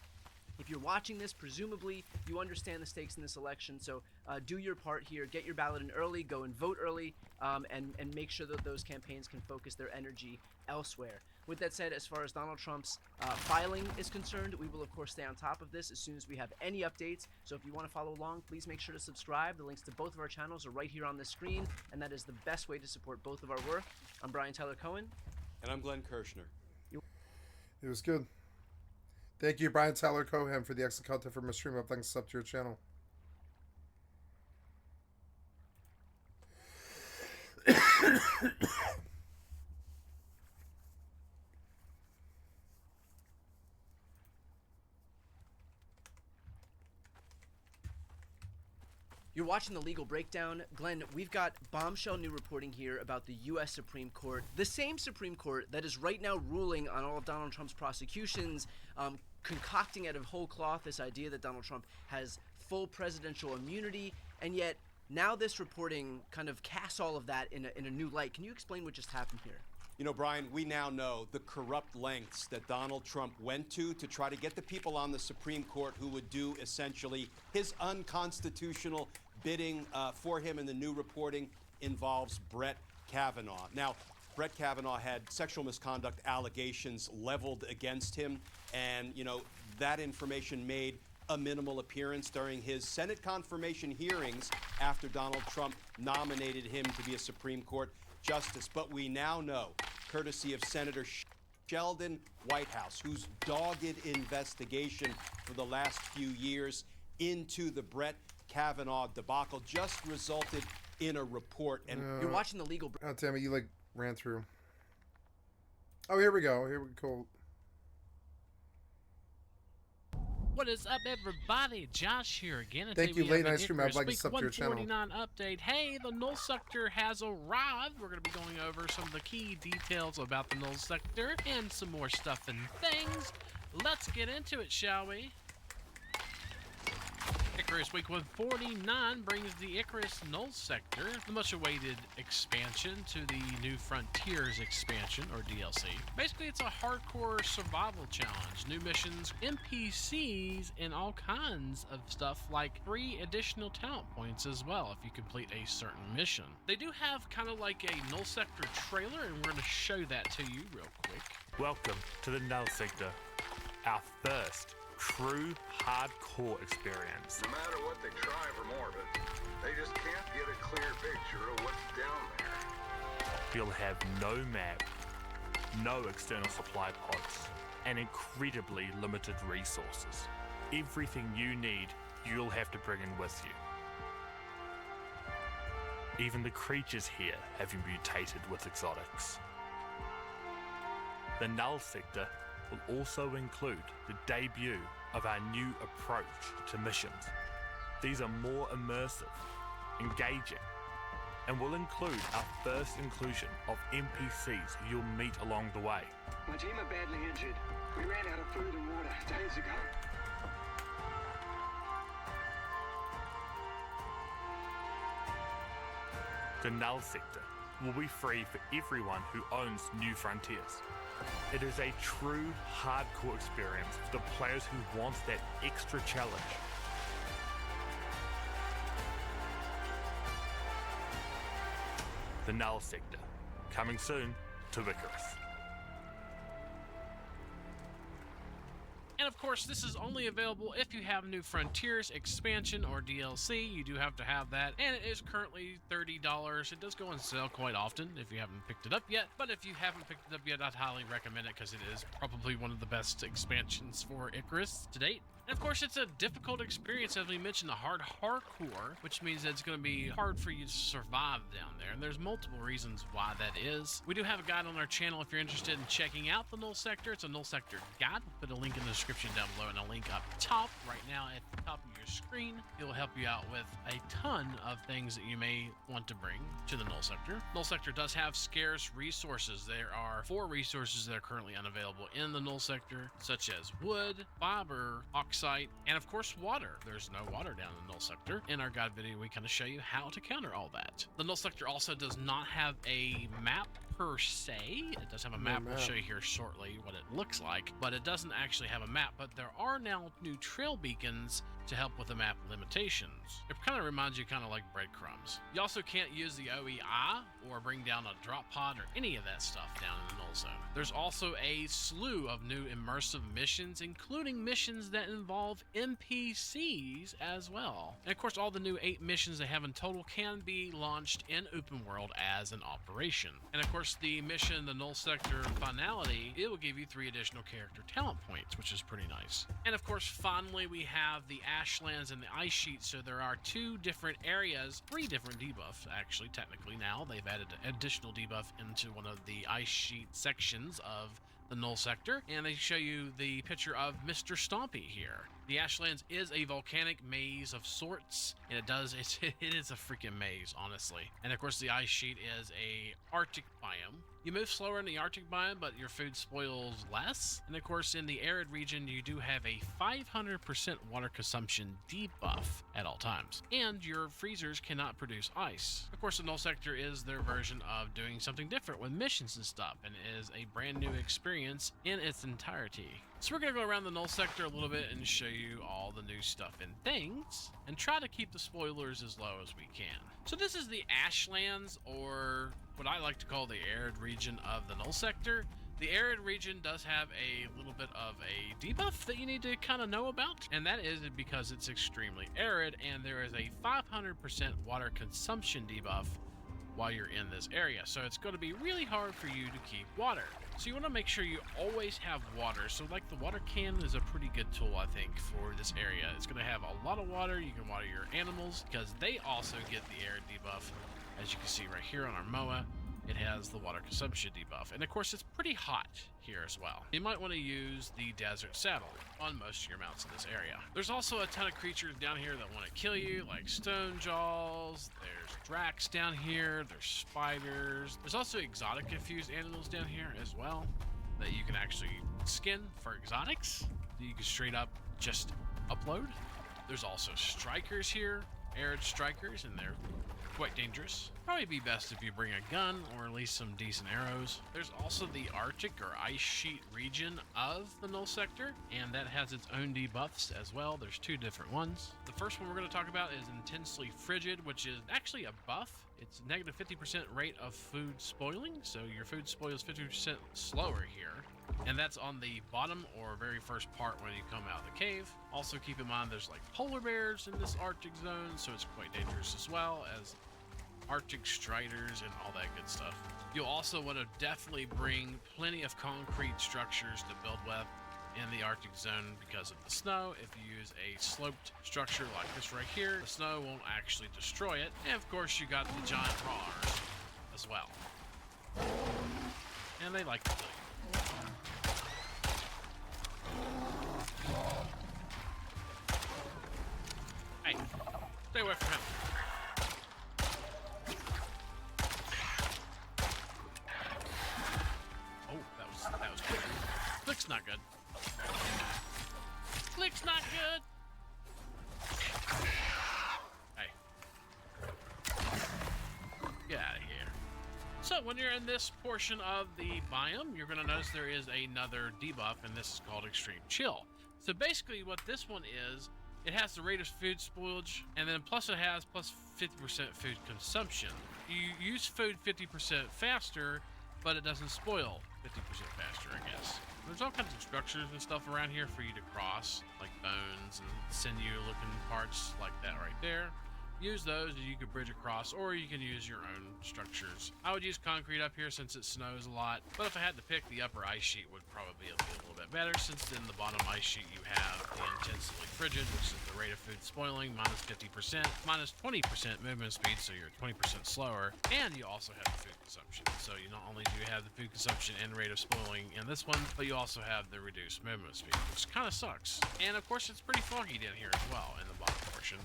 If you're watching this, presumably you understand the stakes in this election, so do your part here. Get your ballot in early, go and vote early, and make sure that those campaigns can focus their energy elsewhere. With that said, as far as Donald Trump's filing is concerned, we will of course stay on top of this as soon as we have any updates. So if you want to follow along, please make sure to subscribe. The links to both of our channels are right here on the screen, and that is the best way to support both of our work. I'm Brian Tyler Cohen. And I'm Glenn Kirshner. It was good. Thank you, Brian Tyler Cohen, for the excellent content from my stream. Thanks up to your channel. You're watching The Legal Breakdown. Glenn, we've got bombshell new reporting here about the U.S. Supreme Court, the same Supreme Court that is right now ruling on all of Donald Trump's prosecutions, concocting out of whole cloth this idea that Donald Trump has full presidential immunity, and yet now this reporting kind of casts all of that in a new light. Can you explain what just happened here? You know, Brian, we now know the corrupt lengths that Donald Trump went to try to get the people on the Supreme Court who would do essentially his unconstitutional bidding for him. And the new reporting involves Brett Kavanaugh. Now, Brett Kavanaugh had sexual misconduct allegations leveled against him, and, you know, that information made a minimal appearance during his Senate confirmation hearings after Donald Trump nominated him to be a Supreme Court justice. But we now know, courtesy of Senator Sheldon Whitehouse, whose dogged investigation for the last few years into the Brett Kavanaugh debacle just resulted in a report. And you're watching The Legal Oh, damn it, you like ran through. Oh, here we go. Here we go. What is up, everybody? Josh here again. And Thank you, today we Late have Night an Stream. I'd like to Icarus sub to your channel. 149 update. Hey, the null sector has arrived. We're going to be going over some of the key details about the null sector and some more stuff and things. Let's get into it, shall we? Icarus Week 149 brings the Icarus Null Sector, the much-awaited expansion to the New Frontiers expansion, or DLC. Basically, it's a hardcore survival challenge, new missions, NPCs, and all kinds of stuff like 3 additional talent points as well if you complete a certain mission. They do have kind of like a Null Sector trailer, and we're going to show that to you real quick. Welcome to the Null Sector, our first true hardcore experience. No matter what they try for more of it, they just can't get a clear picture of what's down there. You'll have no map, no external supply pods, and incredibly limited resources. Everything you need, you'll have to bring in with you. Even the creatures here have been mutated with exotics. The Null Sector will also include the debut of our new approach to missions. These are more immersive, engaging, and will include our first inclusion of NPCs you'll meet along the way. My team are badly injured. We ran out of food and water days ago. The Null Sector will be free for everyone who owns New Frontiers. It is a true hardcore experience for the players who want that extra challenge. The Null Sector, coming soon to Icarus. And of course, this is only available if you have New Frontiers expansion or DLC. You do have to have that, and it is currently $30. It does go on sale quite often if you haven't picked it up yet, but if you haven't picked it up yet, I'd highly recommend it because it is probably one of the best expansions for Icarus to date. And of course, it's a difficult experience, as we mentioned, the hardcore, which means that it's going to be hard for you to survive down there. And there's multiple reasons why that is. We do have a guide on our channel if you're interested in checking out the Null Sector. It's a Null Sector guide. We'll put a link in the description down below and a link up top right now at the top of your screen. It will help you out with a ton of things that you may want to bring to the Null Sector. Null Sector does have scarce resources. There are 4 resources that are currently unavailable in the Null Sector, such as wood, fiber, oxide, and of course water. There's no water down in the Null Sector. In our guide video, we kind of show you how to counter all that. The Null Sector also does not have a map per se. It does have a map. We'll show you here shortly what it looks like, but it doesn't actually have a map. But there are now new trail beacons to help with the map limitations. It kind of reminds you like breadcrumbs. You also can't use the OEI or bring down a drop pod or any of that stuff down in the Null Zone. There's also a slew of new immersive missions, including missions that involve NPCs as well. And of course, all the new 8 missions they have in total can be launched in open world as an operation. And of course, the mission, the Null Sector Finality, it will give you 3 additional character talent points, which is pretty nice. And of course, finally, we have the Ashlands and the Ice Sheet. So there are 2 different areas, 3 different debuffs, actually, technically now. They've added an additional debuff into one of the Ice Sheet sections of the Null Sector, and they show you the picture of Mr. Stompy here. The Ashlands is a volcanic maze of sorts, and it is a freaking maze, honestly. And of course, the Ice Sheet is a Arctic biome. You move slower in the Arctic biome, but your food spoils less. And of course, in the arid region, you do have a 500% water consumption debuff at all times. And your freezers cannot produce ice. Of course, the Null Sector is their version of doing something different with missions and stuff, and is a brand new experience in its entirety. So we're going to go around the Null Sector a little bit and show you all the new stuff and things, and try to keep the spoilers as low as we can. So this is the Ashlands, or what I like to call the arid region of the Null Sector. The arid region does have a little bit of a debuff that you need to kind of know about, and that is because it's extremely arid, and there is a 500% water consumption debuff while you're in this area. So it's going to be really hard for you to keep water. So you want to make sure you always have water. So like the water can is a pretty good tool, I think, for this area. It's going to have a lot of water. You can water your animals because they also get the arid debuff. As you can see right here on our MOA, it has the water consumption debuff. And of course, it's pretty hot here as well. You might want to use the desert saddle on most of your mounts in this area. There's also a ton of creatures down here that want to kill you, like stone jaws. There's Drax down here. There's spiders. There's also exotic infused animals down here as well that you can actually skin for exotics that you can straight up just upload. There's also strikers here, arid strikers, and they're quite dangerous. Probably be best if you bring a gun or at least some decent arrows. There's also the Arctic or Ice Sheet region of the Null Sector, and that has its own debuffs as well. There's 2 different ones. The first one we're going to talk about is Intensely Frigid, which is actually a buff. It's negative 50% rate of food spoiling, so your food spoils 50% slower here. And that's on the bottom or very first part when you come out of the cave. Also keep in mind there's like polar bears in this Arctic zone, so it's quite dangerous as well as Arctic striders and all that good stuff. You'll also want to definitely bring plenty of concrete structures to build with in the Arctic zone because of the snow. If you use a sloped structure like this right here, the snow won't actually destroy it. And of course you got the giant roars as well. And they like to kill you. Hey, stay away from him. Oh, that was good. Click's not good. Click's not good. Hey. Get out of here. when you're in this portion of the biome, you're going to notice there is another debuff, and this is called Extreme Chill. So basically what this one is, it has the rate of food spoilage, and then plus it has plus 50% food consumption. You use food 50% faster, but it doesn't spoil 50% faster, I guess. There's all kinds of structures and stuff around here for you to cross, like bones and sinew-looking parts like that right there. Use those and you can bridge across, or you can use your own structures. I would use concrete up here since it snows a lot, but if I had to pick, the upper ice sheet would probably be a little bit better, since in the bottom ice sheet you have the intensely frigid, which is the rate of food spoiling, minus 50%, minus 20% movement speed, so you're 20% slower, and you also have the food consumption. So you not only do you have the food consumption and rate of spoiling in this one, but you also have the reduced movement speed, which kind of sucks. And of course it's pretty foggy down here as well in the bottom portion.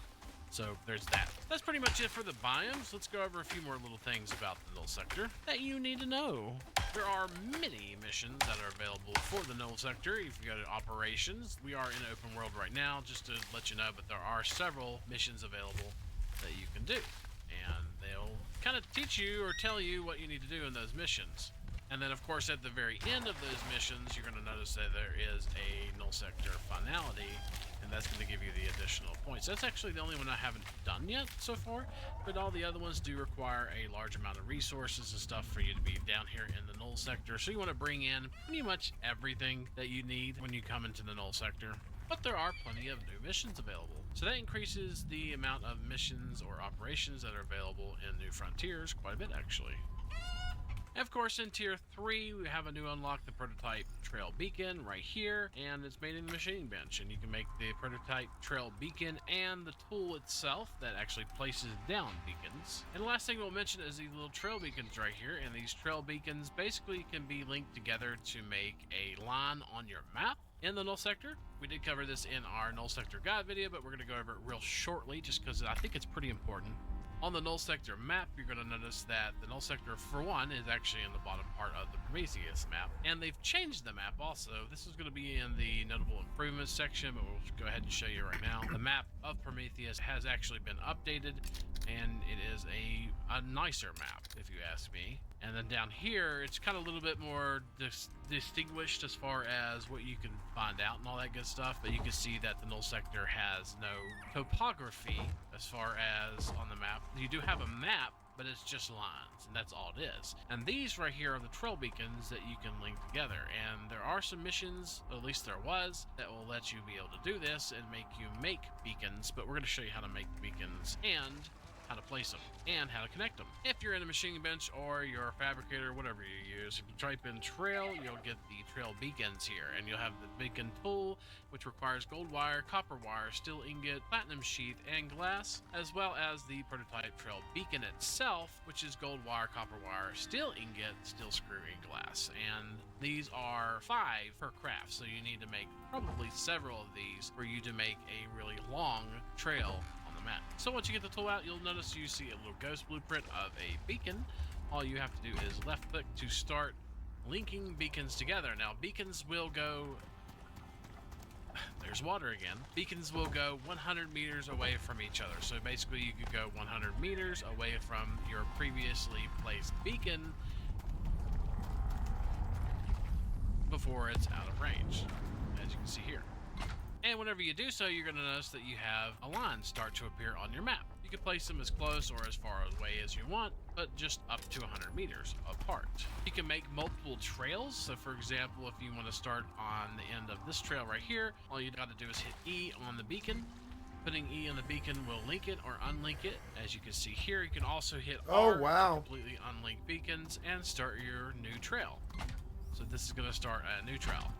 So there's that. That's pretty much it for the biomes. Let's go over a few more little things about the null sector that you need to know. There are many missions that are available for the null sector. If you go to operations, we are in open world right now, just to let you know, but there are several missions available that you can do. And they'll kind of teach you or tell you what you need to do in those missions. And then of course at the very end of those missions, you're going to notice that there is a null sector finality, and that's going to give you the additional points. That's actually the only one I haven't done yet so far, but all the other ones do require a large amount of resources and stuff for you to be down here in the null sector. So you want to bring in pretty much everything that you need when you come into the null sector. But there are plenty of new missions available. So that increases the amount of missions or operations that are available in New Frontiers quite a bit, actually. And of course, in Tier 3, we have a new unlock, the Prototype Trail Beacon right here, and it's made in the machining bench, and you can make the Prototype Trail Beacon and the tool itself that actually places down beacons. And the last thing we'll mention is these little trail beacons right here, and these trail beacons basically can be linked together to make a line on your map in the null sector. We did cover this in our null sector guide video, but we're going to go over it real shortly just because I think it's pretty important. On the null sector map, you're going to notice that the null sector, for one, is actually in the bottom part of the Prometheus map. And they've changed the map also. This is going to be in the notable improvements section, but we'll go ahead and show you right now. The map of Prometheus has actually been updated, and it is a nicer map, if you ask me. And then down here, it's kind of a little bit more distinguished as far as what you can find out and all that good stuff. But you can see that the null sector has no topography as far as on the map. You do have a map, but it's just lines, and that's all it is. And these right here are the trail beacons that you can link together. And there are some missions, at least there was, that will let you be able to do this and make you make beacons. But we're going to show you how to make the beacons and how to place them and how to connect them. If you're in a machining bench or you're a fabricator, whatever you use, if you type in trail, you'll get the trail beacons here, and you'll have the beacon tool, which requires gold wire, copper wire, steel ingot, platinum sheath, and glass, as well as the prototype trail beacon itself, which is gold wire, copper wire, steel ingot, steel screw, and glass. And these are 5 per craft, so you need to make probably several of these for you to make a really long trail map. So once you get the tool out, you'll notice you see a little ghost blueprint of a beacon. All you have to do is left click to start linking beacons together. Now beacons will go, there's water again. Beacons will go 100 meters away from each other. So basically you could go 100 meters away from your previously placed beacon before it's out of range, as you can see here. And whenever you do so, you're going to notice that you have a line start to appear on your map. You can place them as close or as far away as you want, but just up to 100 meters apart. You can make multiple trails. So for example, if you want to start on the end of this trail right here, all you got to do is hit E on the beacon. Putting E on the beacon will link it or unlink it. As you can see here, you can also hit R to completely unlink beacons and start your new trail. So this is going to start a new trail.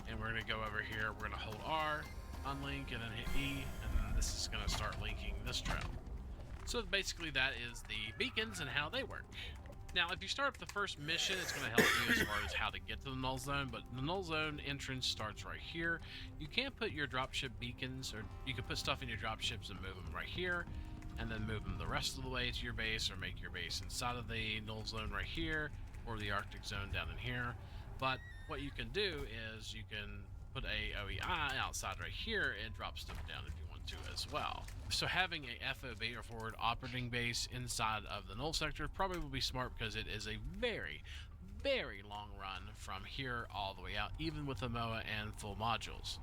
And we're going to go over here, we're going to hold R, unlink, and then hit E, and then this is going to start linking this trail. So basically that is the beacons and how they work. Now if you start up the first mission, it's going to help you as far as how to get to the null zone, but the null zone entrance starts right here. You can't put your dropship beacons, or you can put stuff in your dropships and move them right here, and then move them the rest of the way to your base, or make your base inside of the null zone right here, or the Arctic zone down in here. But what you can do is you can put a OEI outside right here and drop stuff down if you want to as well. So having a FOB or forward operating base inside of the null sector probably will be smart because it is a very, very long run from here all the way out, even with the MOA and full modules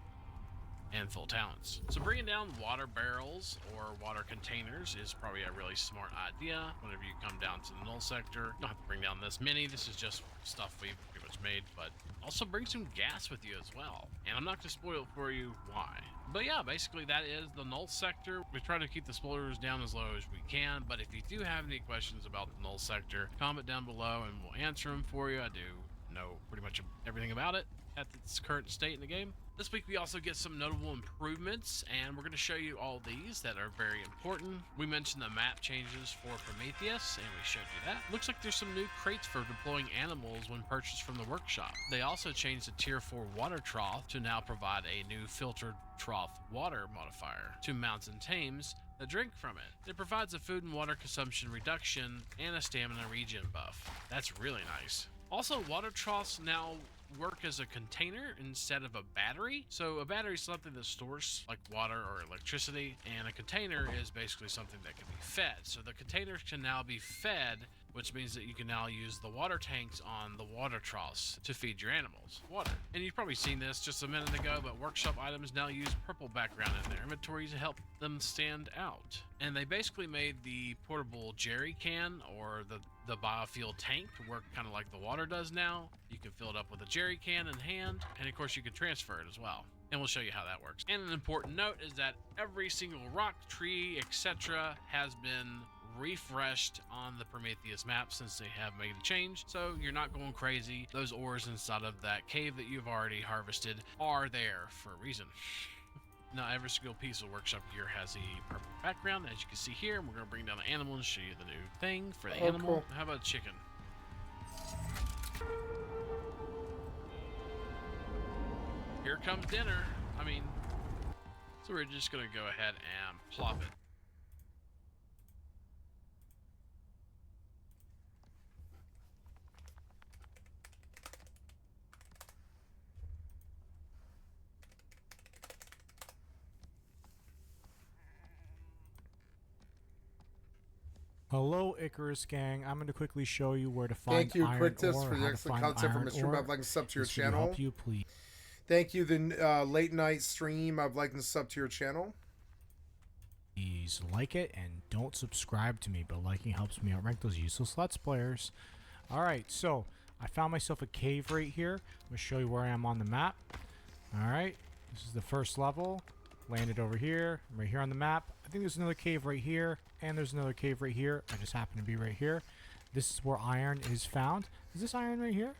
and full talents. So bringing down water barrels or water containers is probably a really smart idea whenever you come down to the null sector. You don't have to bring down this many, this is just stuff we've pretty much made, but also bring some gas with you as well. And I'm not going to spoil it for you why. But yeah, basically that is the null sector. We try to keep the spoilers down as low as we can, but if you do have any questions about the null sector, comment down below and we'll answer them for you. I do know pretty much everything about it at its current state in the game. This week we also get some notable improvements, and we're going to show you all these that are very important. We mentioned the map changes for Prometheus, and we showed you that. Looks like there's some new crates for deploying animals when purchased from the workshop. They also changed the tier 4 water trough to now provide a new filtered trough water modifier to mounts and tames that drink from it. It provides a food and water consumption reduction and a stamina regen buff. That's really nice. Also, water troughs now work as a container instead of a battery. So a battery is something that stores like water or electricity, and a container is basically something that can be fed. So the containers can now be fed, which means that you can now use the water tanks on the water troughs to feed your animals water. And you've probably seen this just a minute ago, but workshop items now use purple background in their inventory to help them stand out. And they basically made the portable jerry can or the biofuel tank to work kind of like the water does now. You can fill it up with a jerry can in hand, and of course you can transfer it as well. And we'll show you how that works. And an important note is that every single rock, tree, etc. has been refreshed on the Prometheus map since they have made a change, so you're not going crazy. Those ores inside of that cave that you've already harvested are there for a reason. Now every single piece of workshop gear has a purple background, as you can see here. We're going to bring down the animal and show you the new thing for the animal. Cool. How about chicken? Here comes dinner. I mean, so we're just going to go ahead and plop it. Hello, Icarus gang. I'm going to quickly show you where to find Thank you, iron Quictus, ore, for the how to excellent find content from iron Mr. ore. I'd like to sub to your This video channel. help you, please. Thank you, the late night stream. I'd like to sub to your channel. Please like it and don't subscribe to me, but liking helps me outrank those useless Let's Players. Alright, so I found myself a cave right here. I'm going to show you where I am on the map. Alright, this is the first level. Landed over here. I'm right here on the map. I think there's another cave right here, and there's another cave right here. I just happen to be right here. This is where iron is found. Is this iron right here?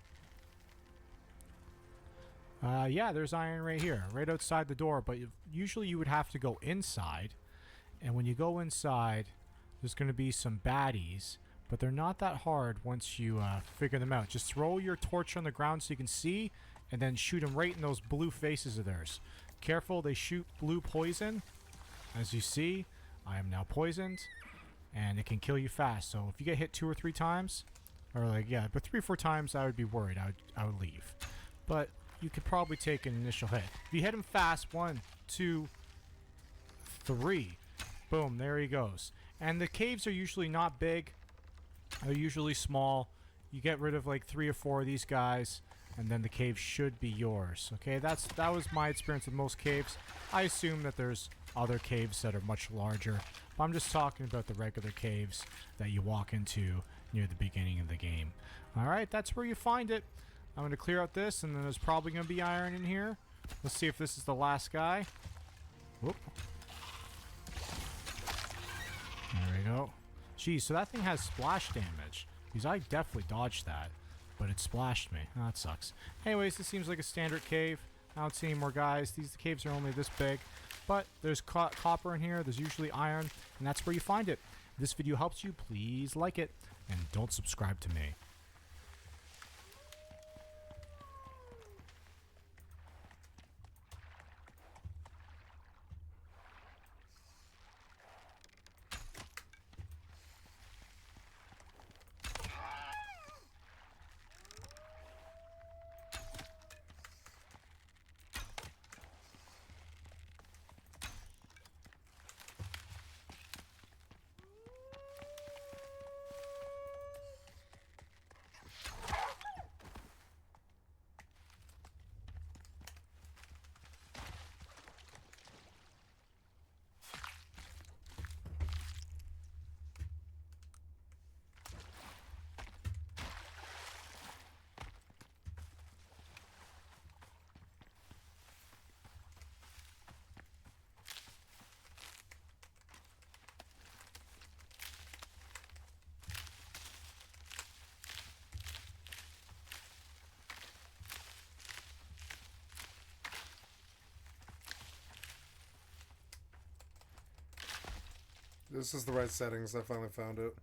Yeah, there's iron right here, right outside the door, but usually you would have to go inside. And when you go inside, there's going to be some baddies, but they're not that hard once you figure them out. Just throw your torch on the ground so you can see, and then shoot them right in those blue faces of theirs. Careful, they shoot blue poison. As you see, I am now poisoned, and it can kill you fast. So if you get hit 2 or 3 times, or like, yeah, but 3 or 4 times, I would be worried. I would leave. But you could probably take an initial hit. If you hit him fast, 1, 2, 3, boom, there he goes. And the caves are usually not big. They're usually small. You get rid of like 3 or 4 of these guys, and then the cave should be yours. Okay, that was my experience with most caves. I assume that there's other caves that are much larger, but I'm just talking about the regular caves that you walk into near the beginning of the game. Alright, that's where you find it. I'm going to clear out this, and then there's probably going to be iron in here. Let's see if this is the last guy. Whoop. There we go. Geez, so that thing has splash damage. Because I definitely dodged that, but it splashed me. Oh, that sucks. Anyways, this seems like a standard cave. I don't see any more guys. These caves are only this big. But there's copper in here. There's usually iron, and that's where you find it. If this video helps you, please like it, and don't subscribe to me. This is the right settings. I finally found it.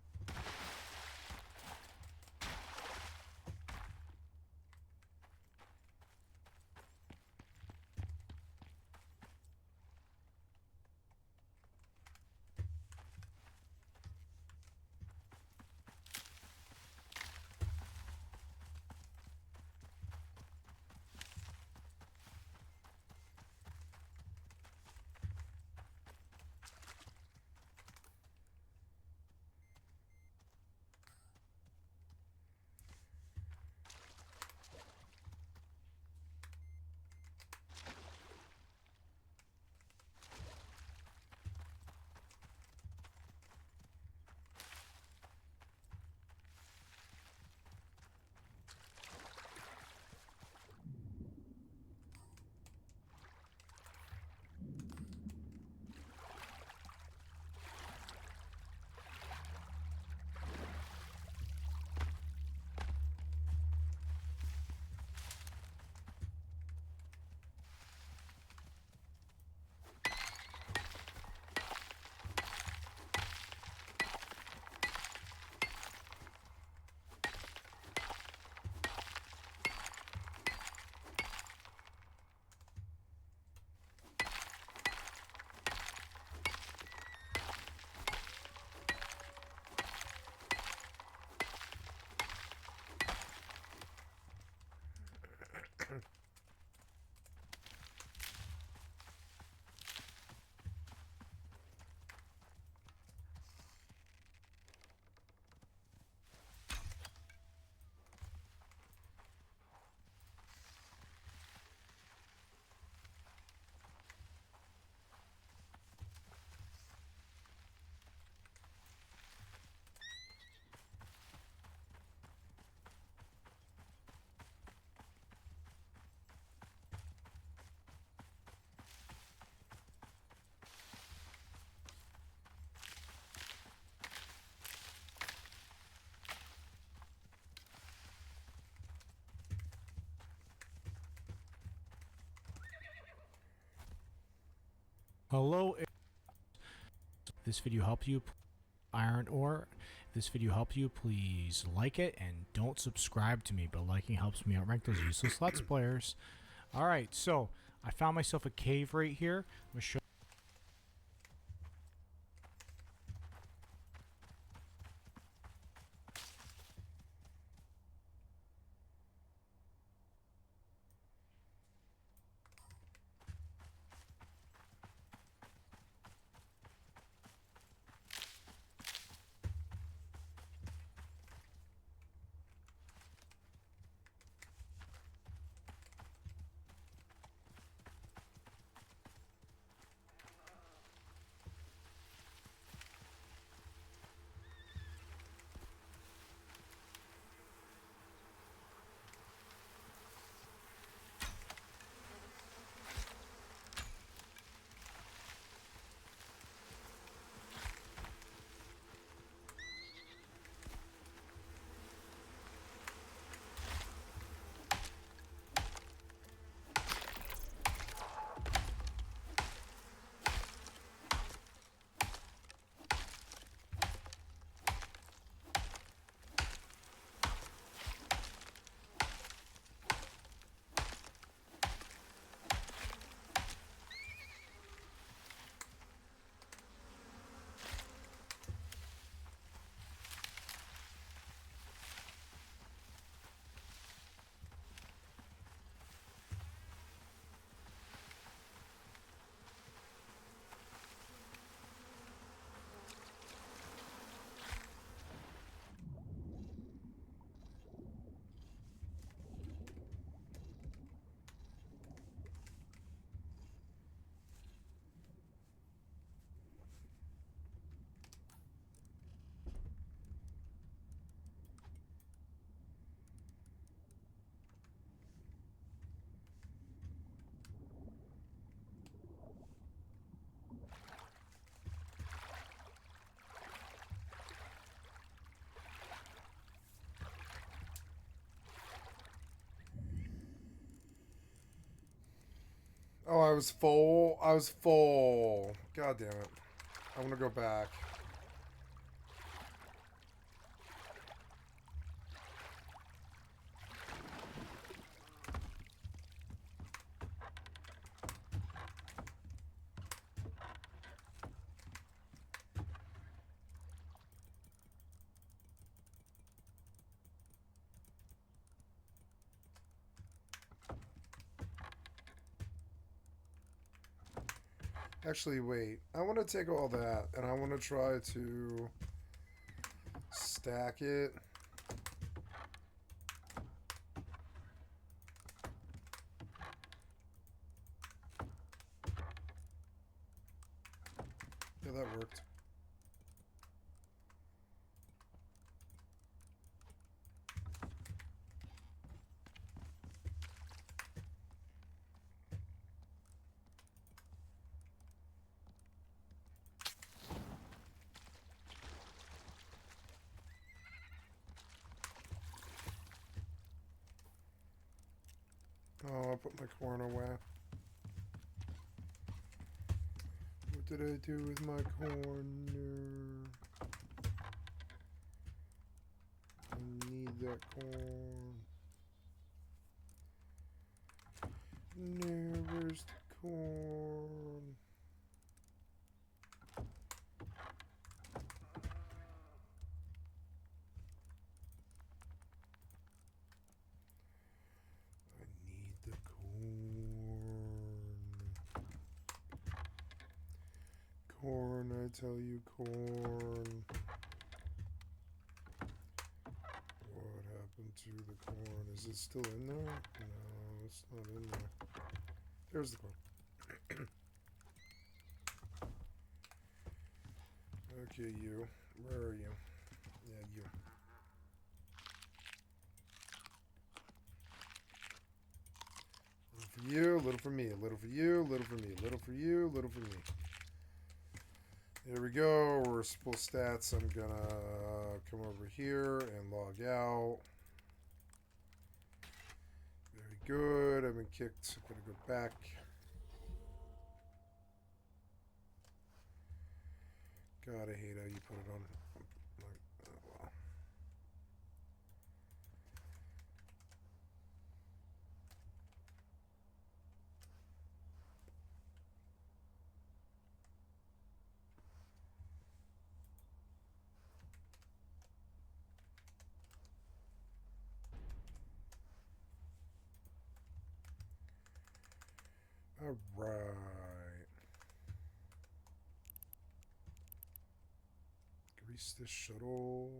Hello. If this video helped you, Iron Ore. If this video helped you, please like it and don't subscribe to me. But liking helps me outrank those useless Let's Players. Alright, so I found myself a cave right here. I'm going to show Oh, I was full. I was full. God damn it. I'm gonna go back. Actually, wait. I want to take all that, and I want to try to stack it. Yeah, that worked. Oh, I put my corn away. What did I do with my corn? I need that corn. No, where's the corn? The corn, I tell you, corn. What happened to the corn? Is it still in there? No, it's not in there. There's the corn. Okay, you. Where are you? Yeah, you. For you, a little for me, a little for you, a little for me, a little for you, a little for me. There we go. We're full stats. I'm gonna come over here and log out. Very good. I've been kicked. I'm gonna go back. God, I hate how you put it on. Oh, well. All right. Grease this shuttle.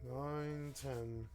Nine, 10.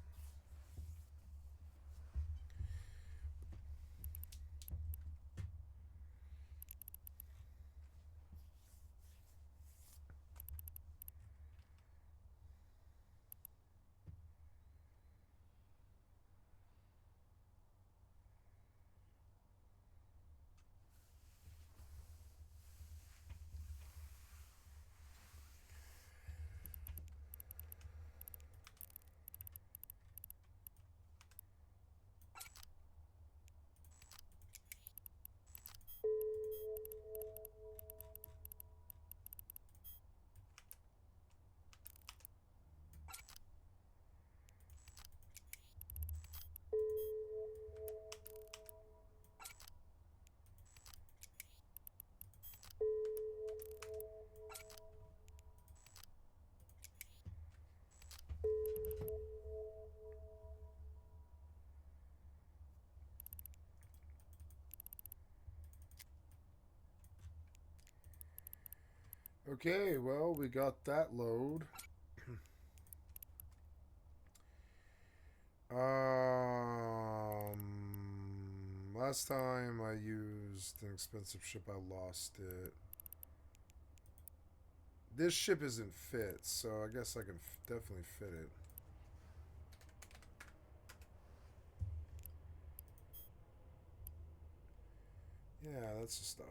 Okay, well, we got that load. Last time I used an expensive ship, I lost it. This ship isn't fit, so I guess I can definitely fit it. Yeah, that's the stuff.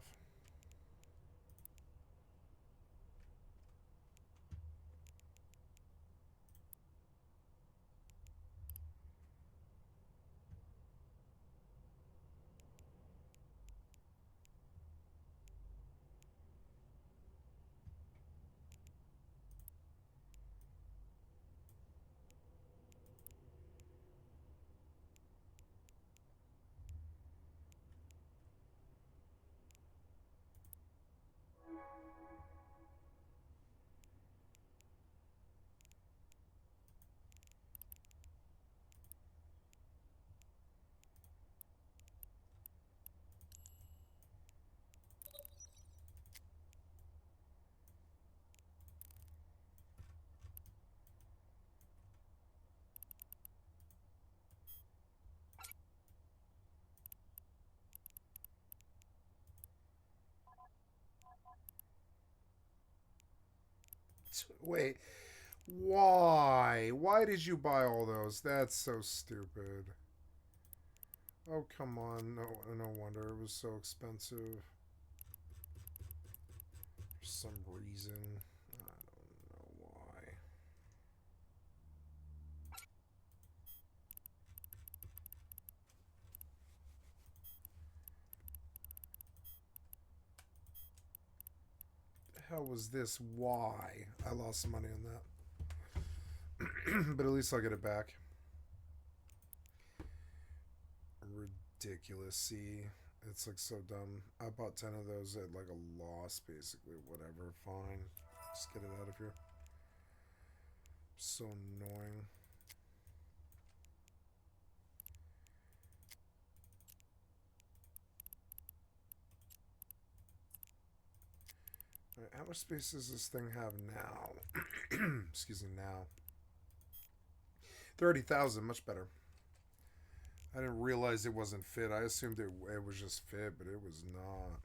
Wait. Why? Why did you buy all those? That's so stupid. Oh, come on. No wonder it was so expensive. For some reason. I don't know why. The hell was this? Why? I lost some money on that. But at least I'll get it back. Ridiculous. See, it's like so dumb. I bought 10 of those at like a loss, basically. Whatever, fine. Just get it out of here. So annoying. Alright, how much space does this thing have now? Excuse me, now. 30,000, much better. I didn't realize it wasn't fit. I assumed it was just fit, but it was not.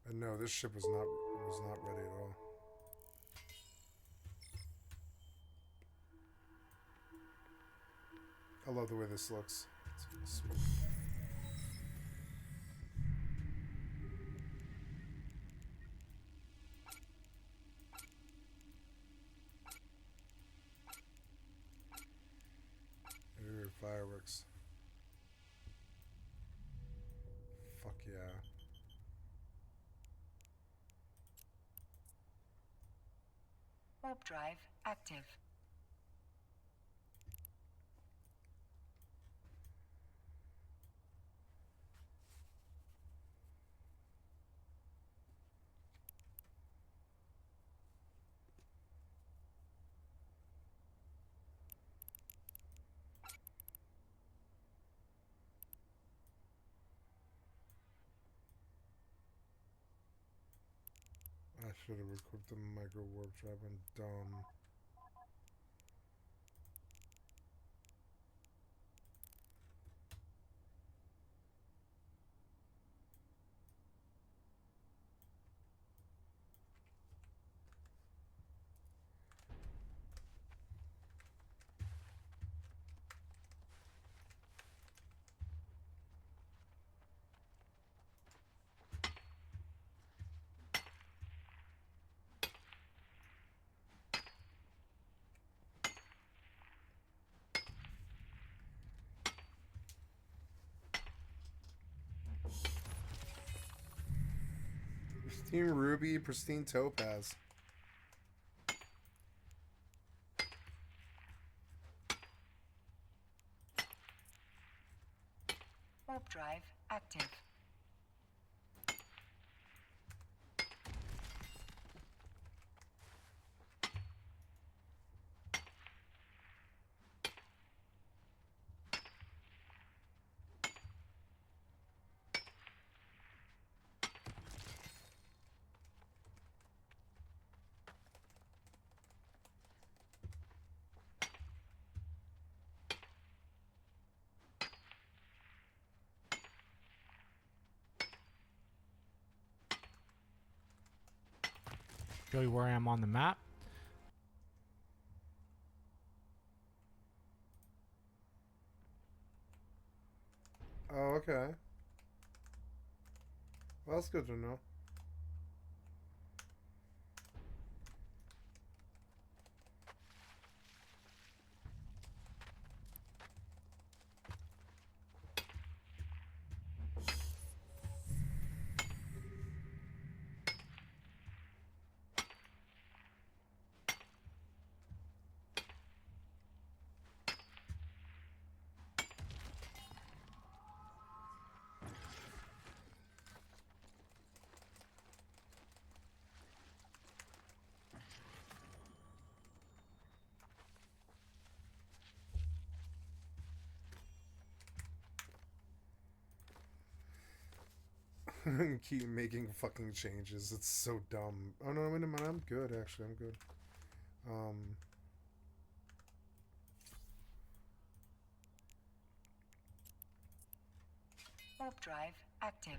And no, this ship was not ready at all. I love the way this looks. It's sweet. Ooh, fireworks. Fuck yeah. Warp drive active. I should have equipped the micro warp drive. I'm dumb. Pristine ruby, pristine topaz. Warp drive active. Show you where I am on the map. Oh, okay. Well, that's good to know. Keep making fucking changes. It's so dumb. Oh no, wait a minute. I'm good actually. I'm good. Warp drive active.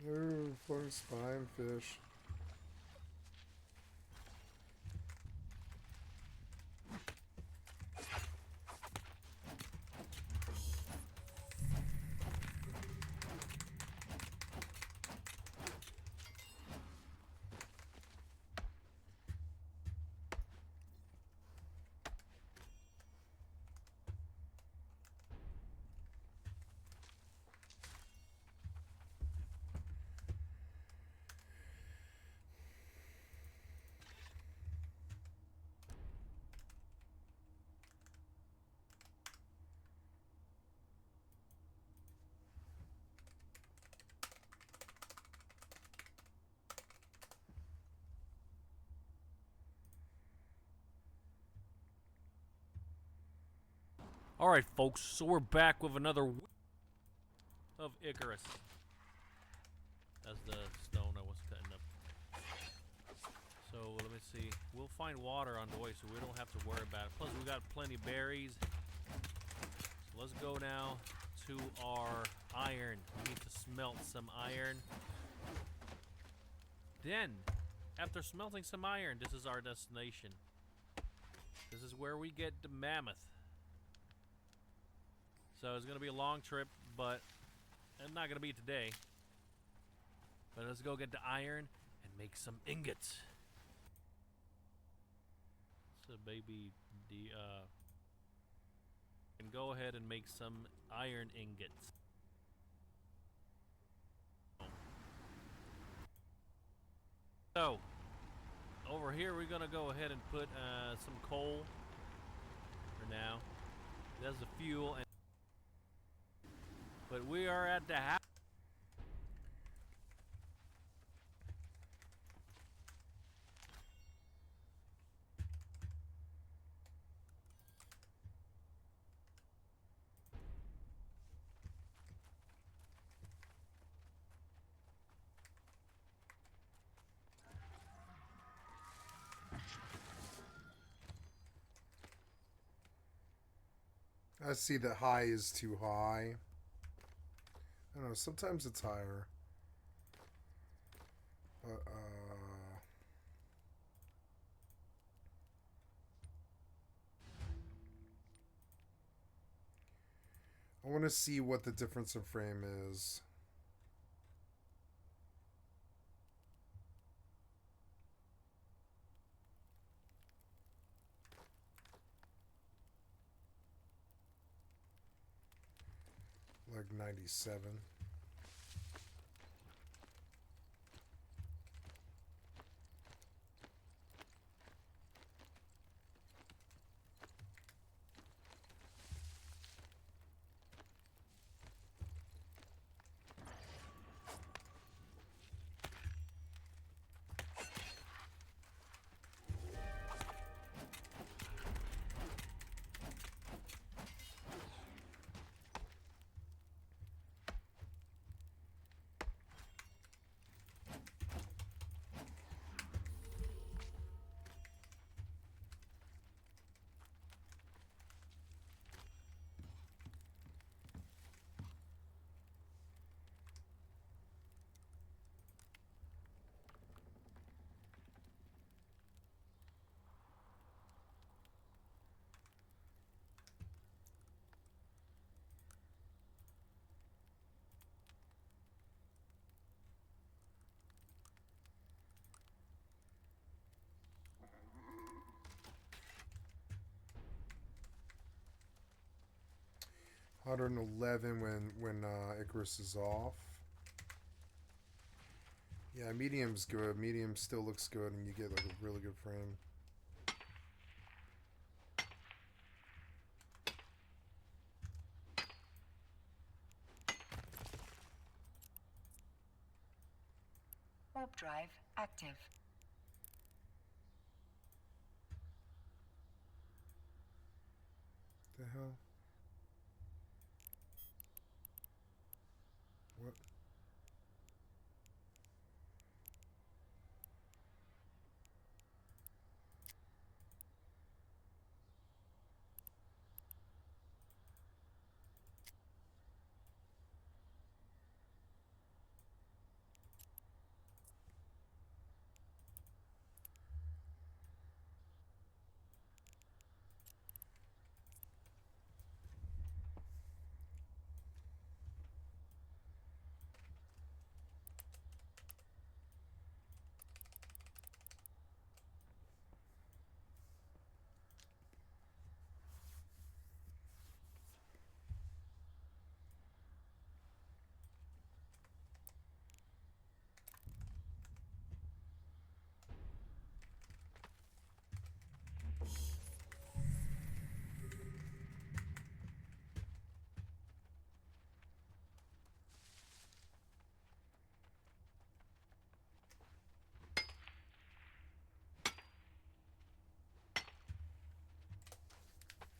Ooh, floating spine fish. Alright, folks, so we're back with another of Icarus. That's the stone I was cutting up. So, let me see. We'll find water on the way so we don't have to worry about it. Plus, we got plenty of berries. So, let's go now to our iron. We need to smelt some iron. Then, after smelting some iron, this is our destination. This is where we get the mammoth. So it's going to be a long trip, but it's not going to be today. But let's go get the iron and make some ingots. So baby, and go ahead and make some iron ingots. So, over here we're going to go ahead and put some coal for now. There's the fuel. But we are at the house. I see that high is too high. I don't know, sometimes it's higher. But, I want to see what the difference in frame is. Like 97. $111 when Icarus is off. Yeah, medium's good. Medium still looks good, and you get like a really good frame. Warp drive active. The hell? What?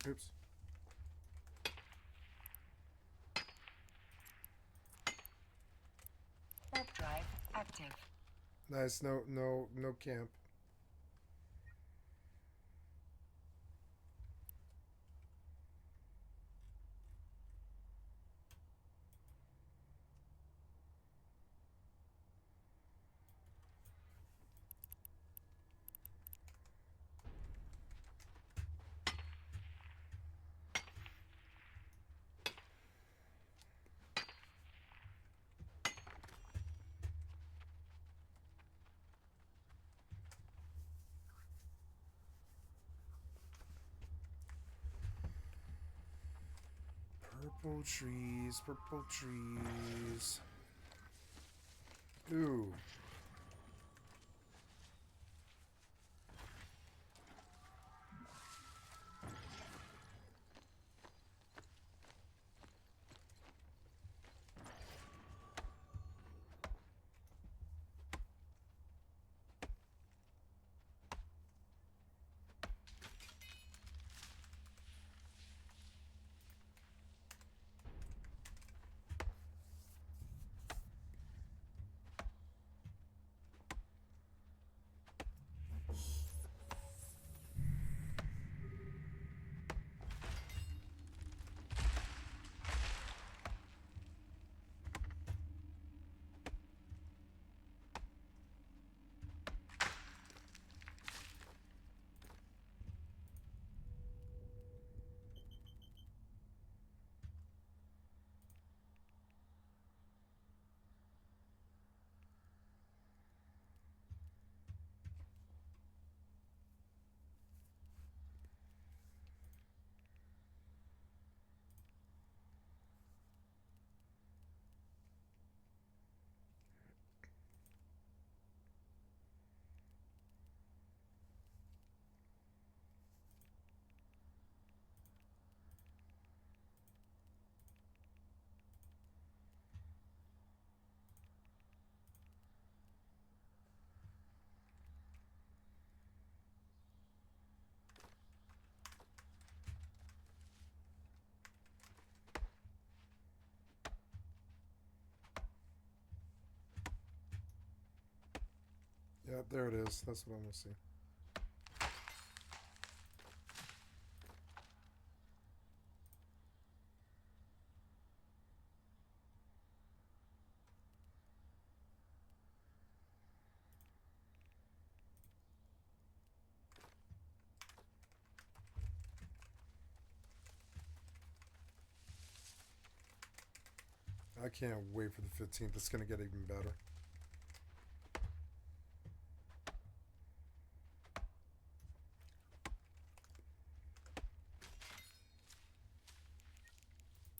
Oops. Warp drive active. Nice. No camp. Purple trees, purple trees. Ooh. Yep, there it is. That's what I'm gonna see. I can't wait for the 15th. It's gonna get even better.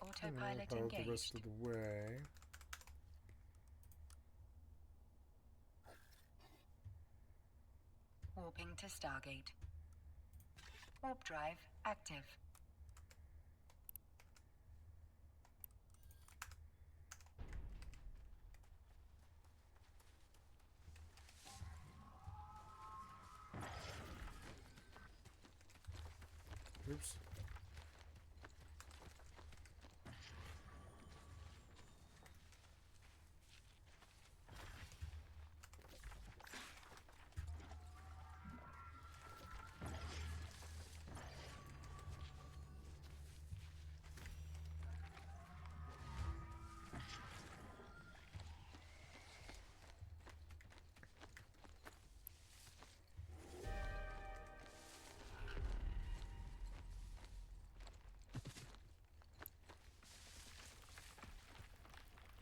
Autopilot The engaged. rest of the way. Warping to Stargate. Warp drive active. Oops.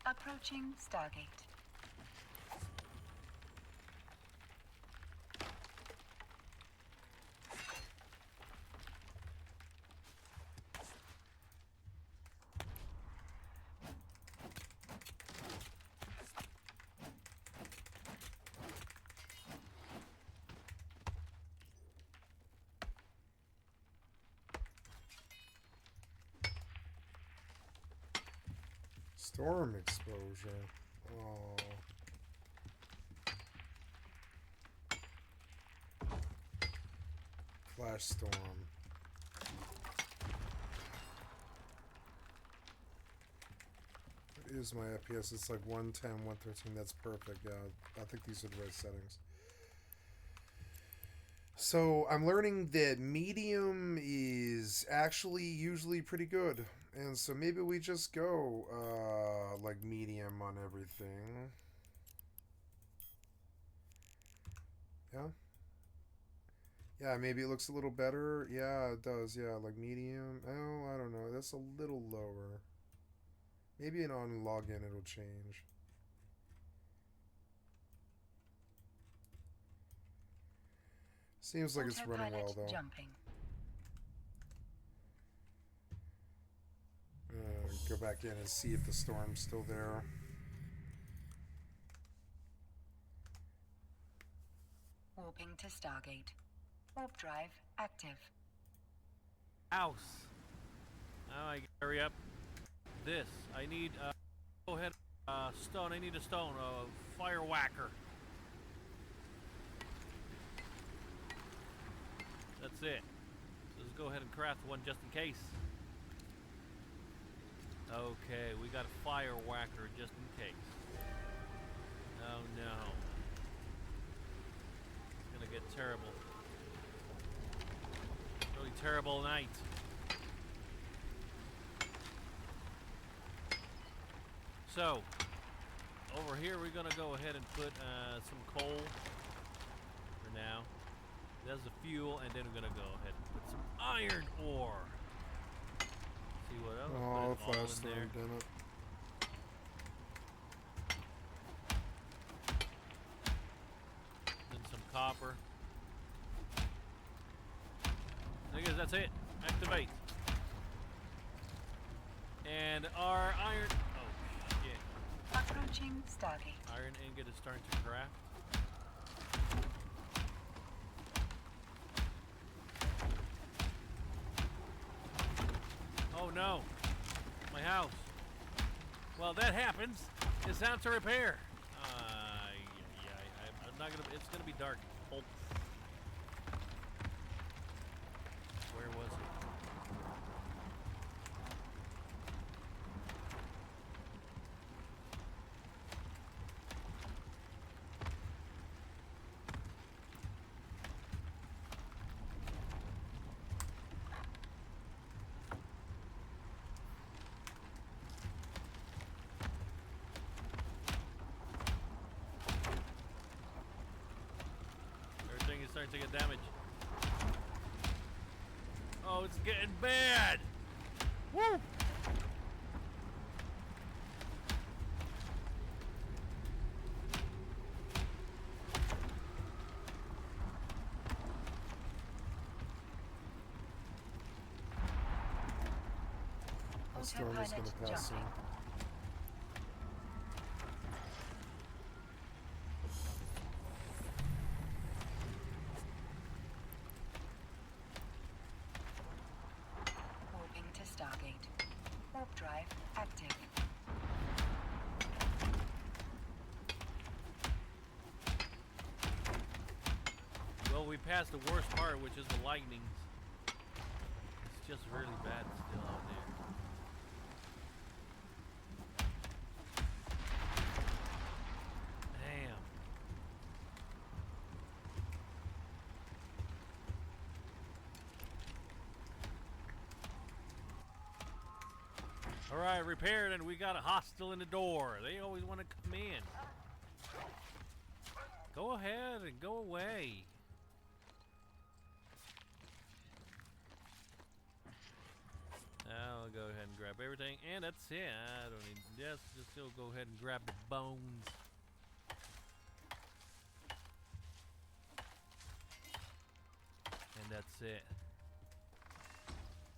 Approaching Stargate. Storm exposure. Oh. Flash storm. What is my FPS? It's like 110, 113. That's perfect. Yeah, I think these are the right settings. So I'm learning that medium is actually usually pretty good. And so maybe we just go like medium on everything. Yeah. Yeah, maybe it looks a little better. Yeah, it does. Yeah, like medium. Oh, I don't know. That's a little lower. Maybe on login it'll change. Seems like it's running well though. Jumping. Go back in and see if the storm's still there. Warping to Stargate. Warp drive active. House. Now I hurry up. This. I need, go ahead, stone. I need a stone. Fire whacker. That's it. So let's go ahead and craft one just in case. Okay, we got a fire whacker just in case. Oh no. It's gonna get terrible. Really terrible night. So, over here we're gonna go ahead and put some coal for now. There's the fuel, and then we're gonna go ahead and put some iron ore. See what else? Oh, Put it all fast in there. done it. Then some copper. Niggas, that's it. Activate. And our iron. Oh shit. Approaching Stargate. Iron ingot is starting to craft. Oh no, my house. Well, that happens. It's time to repair. I'm not gonna. It's gonna be dark. Hold. Where was it? Everything is starting to get damaged. Oh, it's getting bad. Woo! The storm is going to pass soon. past the worst part, which is the lightnings. It's just really bad still out there. Damn. All right, repaired, and we got a hostile in the door. They always want to come in. Go ahead and go away. I'll go ahead and grab everything, and that's it. I don't need just still go ahead and grab the bones. And that's it.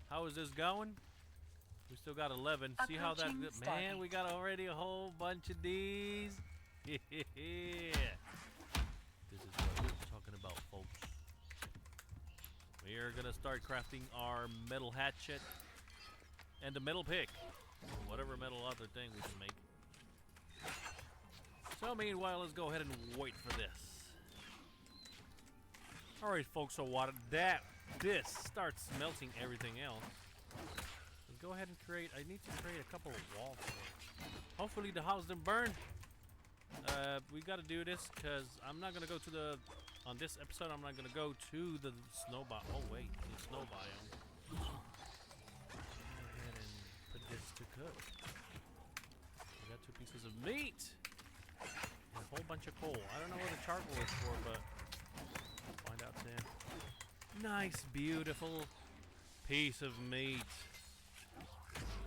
How is this going? We still got 11. See how that good? Man, we got already a whole bunch of these. Yeah. This is what we're talking about, folks. We are gonna start crafting our metal hatchet and the metal pick, whatever metal other thing we can make. So meanwhile, let's go ahead and wait for this. All right, folks. So what this starts melting everything else. Let's go ahead and create. I need to create a couple of walls here. Hopefully the house didn't burn. We got to do this because I'm not gonna go to the. On this episode, I'm not gonna go to the snow biome. Oh wait, the snow biome. Go ahead and put this to cook. We got 2 pieces of meat and a whole bunch of coal. I don't know what the charcoal is for, but we'll find out soon. Nice, beautiful piece of meat.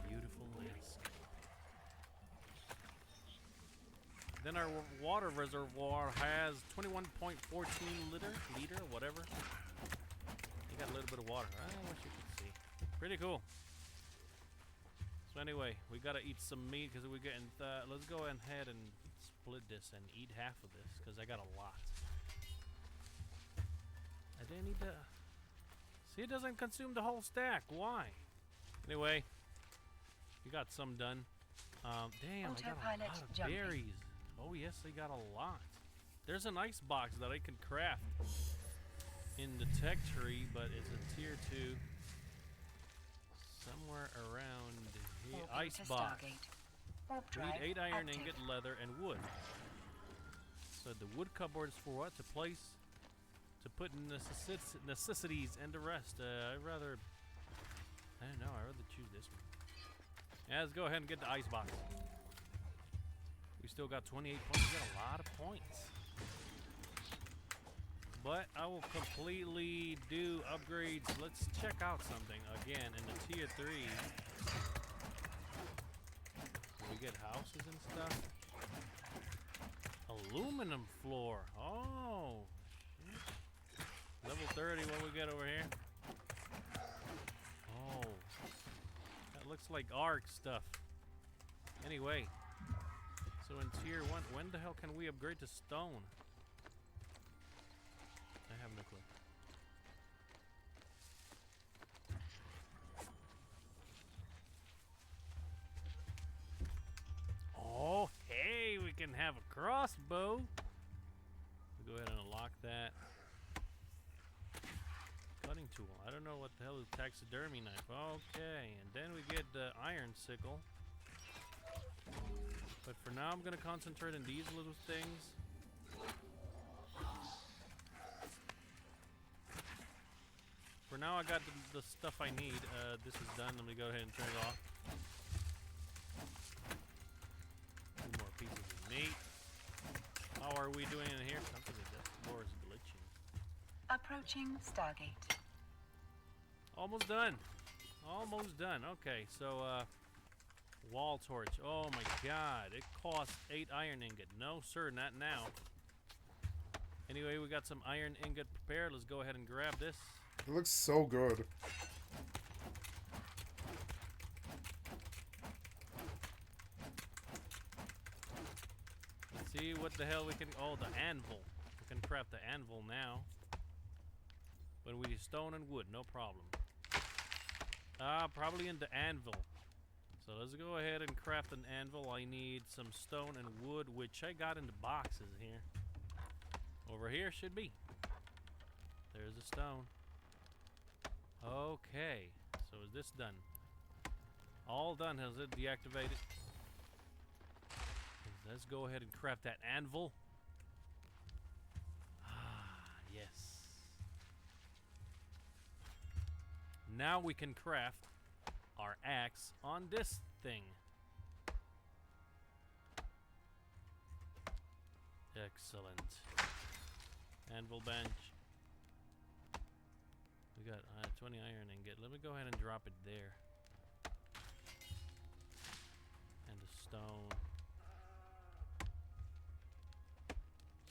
Beautiful landscape. Then our water reservoir has 21.14 liter, whatever. You got a little bit of water. I wish you could see. Pretty cool. So anyway, we gotta eat some meat because we're getting. Let's go ahead and split this and eat half of this because I got a lot. I didn't need to. See, it doesn't consume the whole stack. Why? Anyway, we got some done. Damn, I got a lot of berries. Oh yes, I got a lot. There's an ice box that I can craft in the tech tree, but it's a tier 2. Somewhere around here. Ice box. Need 8 iron ingot, leather, and wood. So the wood cupboard is for what? To place, to put necessities and the rest. I don't know. I'd rather choose this one. Yeah, let's go ahead and get the ice box. We still got 28 points. We got a lot of points. But I will completely do upgrades. Let's check out something again in the tier 3. We get houses and stuff. Aluminum floor. Oh. Shit. Level 30. What we get over here? Oh. That looks like ARC stuff. Anyway. So in tier 1, when the hell can we upgrade to stone? I have no clue. Oh, hey, we can have a crossbow. We'll go ahead and unlock that. Cutting tool. I don't know what the hell is taxidermy knife. Okay, and then we get the iron sickle. But for now, I'm gonna concentrate on these little things. For now, I got the stuff I need. This is done. Let me go ahead and turn it off. 2 more pieces of meat. How are we doing in here? Something the door is glitching. Approaching Stargate. Almost done. Almost done. Okay, so wall torch. Oh my god, it costs 8 iron ingot. No sir, not now. Anyway, we got some iron ingot prepared. Let's go ahead and grab this. It looks so good. Let's see what the hell we can. Oh, the anvil. We can craft the anvil now. But we need stone and wood, no problem. Probably in the anvil. So let's go ahead and craft an anvil. I need some stone and wood, which I got in the boxes here. Over here should be. There's a stone. Okay, so is this done? All done. Has it deactivated? Let's go ahead and craft that anvil. Ah, yes. Now we can craft our axe on this thing. Excellent. Anvil bench. We got 20 iron ingot. Let me go ahead and drop it there. And a stone.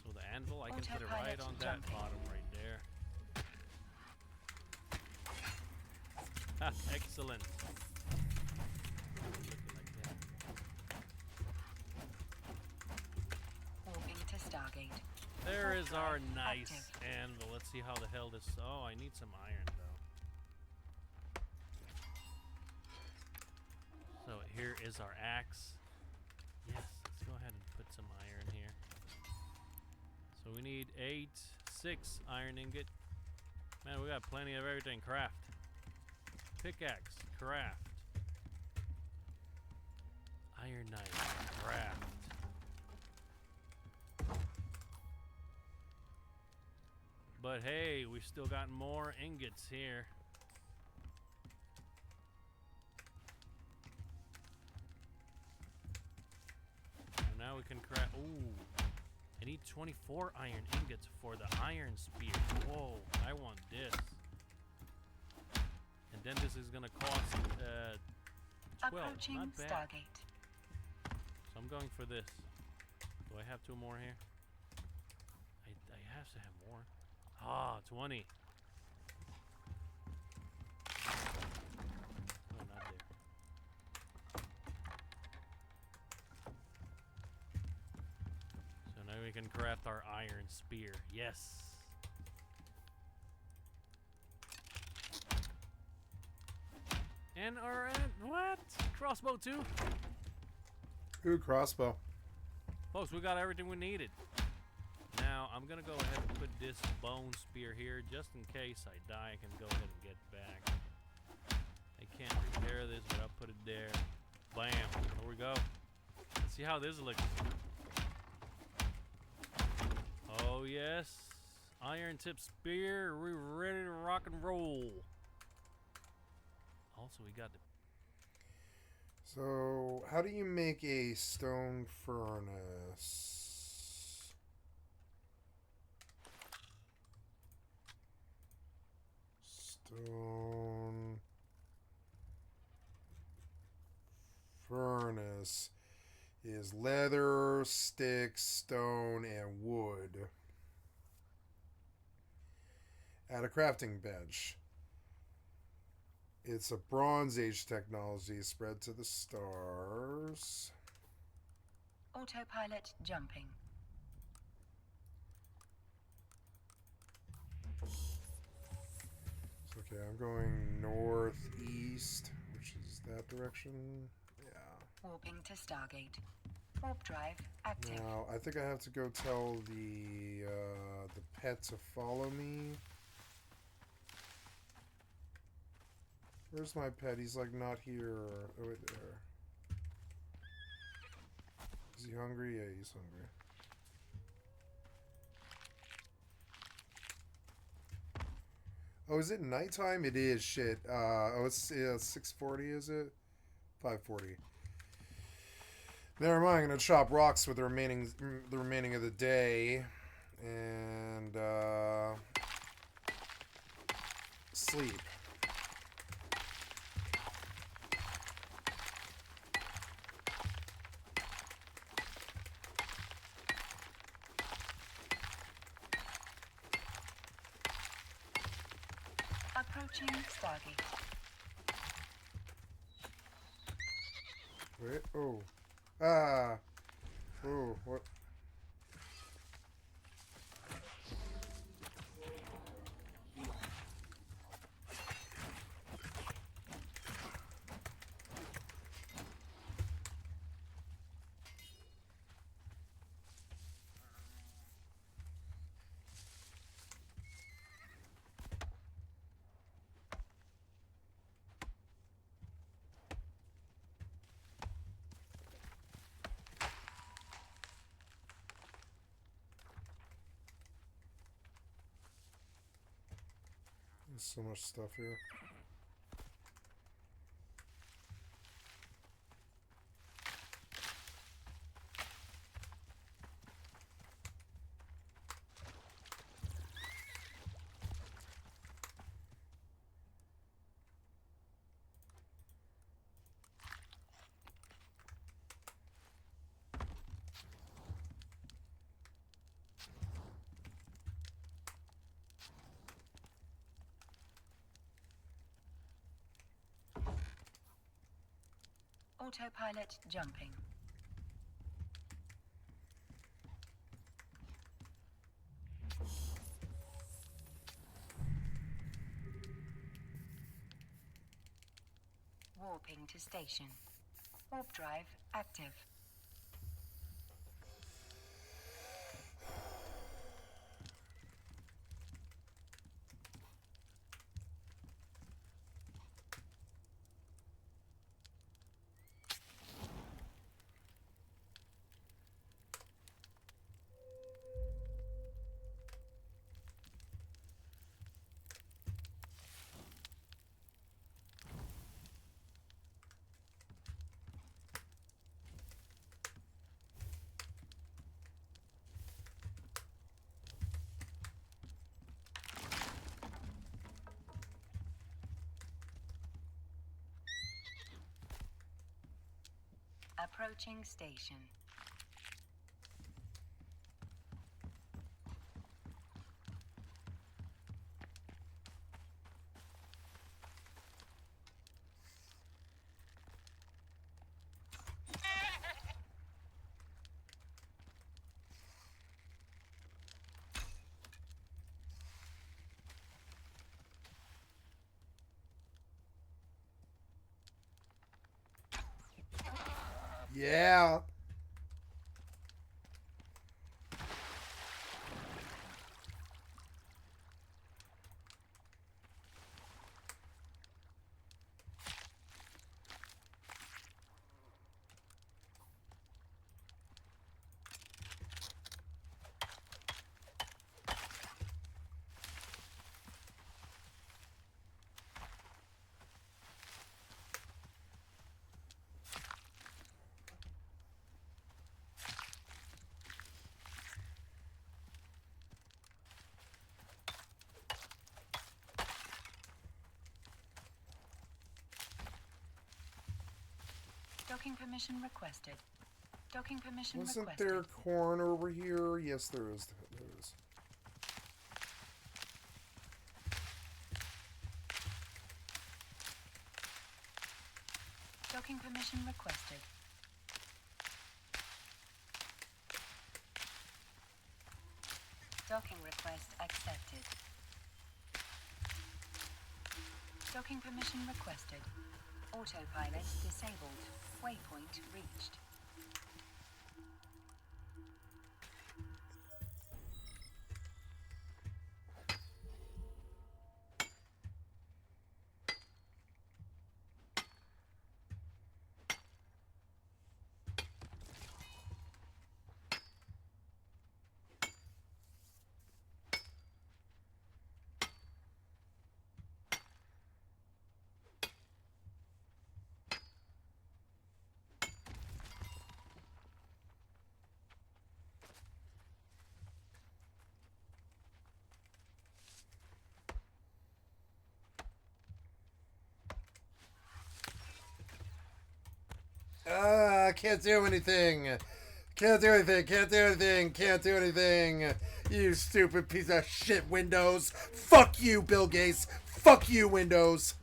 So the anvil, I can put it right on that bottom right there. Ha, excellent. Warping to Stargate. There is our nice anvil. Let's see how the hell this... Oh, I need some iron, though. So here is our axe. Yes, let's go ahead and put some iron here. So we need 6 iron ingot. Man, we got plenty of everything. Craft. Pickaxe. Craft. Iron knife. Craft. But hey, we've still got more ingots here. And now we can craft. Ooh, I need 24 iron ingots for the iron spear. Whoa, I want this. And then this is gonna cost 12. Approaching Not bad. Stargate. So I'm going for this. Do I have 2 more here? I have to have more. Ah, 20. Oh, not there. So now we can craft our iron spear. Yes. And our what? Crossbow too? Ooh, crossbow. Folks, we got everything we needed. Now, I'm going to go ahead and put this bone spear here just in case I die. I can go ahead and get back. I can't repair this, but I'll put it there. Bam. There we go. Let's see how this looks. Oh, yes. Iron tip spear. We're ready to rock and roll. Also, we got the... So, how do you make a stone furnace? Stone furnace is leather, sticks, stone, and wood. Add a crafting bench. It's a Bronze Age technology spread to the stars. Autopilot jumping. Okay, I'm going northeast, which is that direction. Yeah. Warping to Stargate. Warp drive active. Now, I think I have to go tell the pet to follow me. Where's my pet? He's like not here. Oh, wait, there. Is he hungry? Yeah, he's hungry. Oh, is it nighttime? It is. Shit. Oh, it's 6:40. Is it? 5:40. Never mind. I'm gonna chop rocks with the remaining of the day, and sleep. Approaching Stargate. Wait. Oh. Ah. Oh. What? There's so much stuff here. Autopilot jumping. Warping to station. Warp drive active. Approaching station. Yeah. Docking permission requested. Docking permission Wasn't requested. there corn over here? Yes, there is. There is. Docking permission requested. Docking request accepted. Docking permission requested. Autopilot disabled. Waypoint reached. Can't do anything. Can't do anything. Can't do anything. Can't do anything. You stupid piece of shit, Windows. Fuck you, Bill Gates. Fuck you, Windows.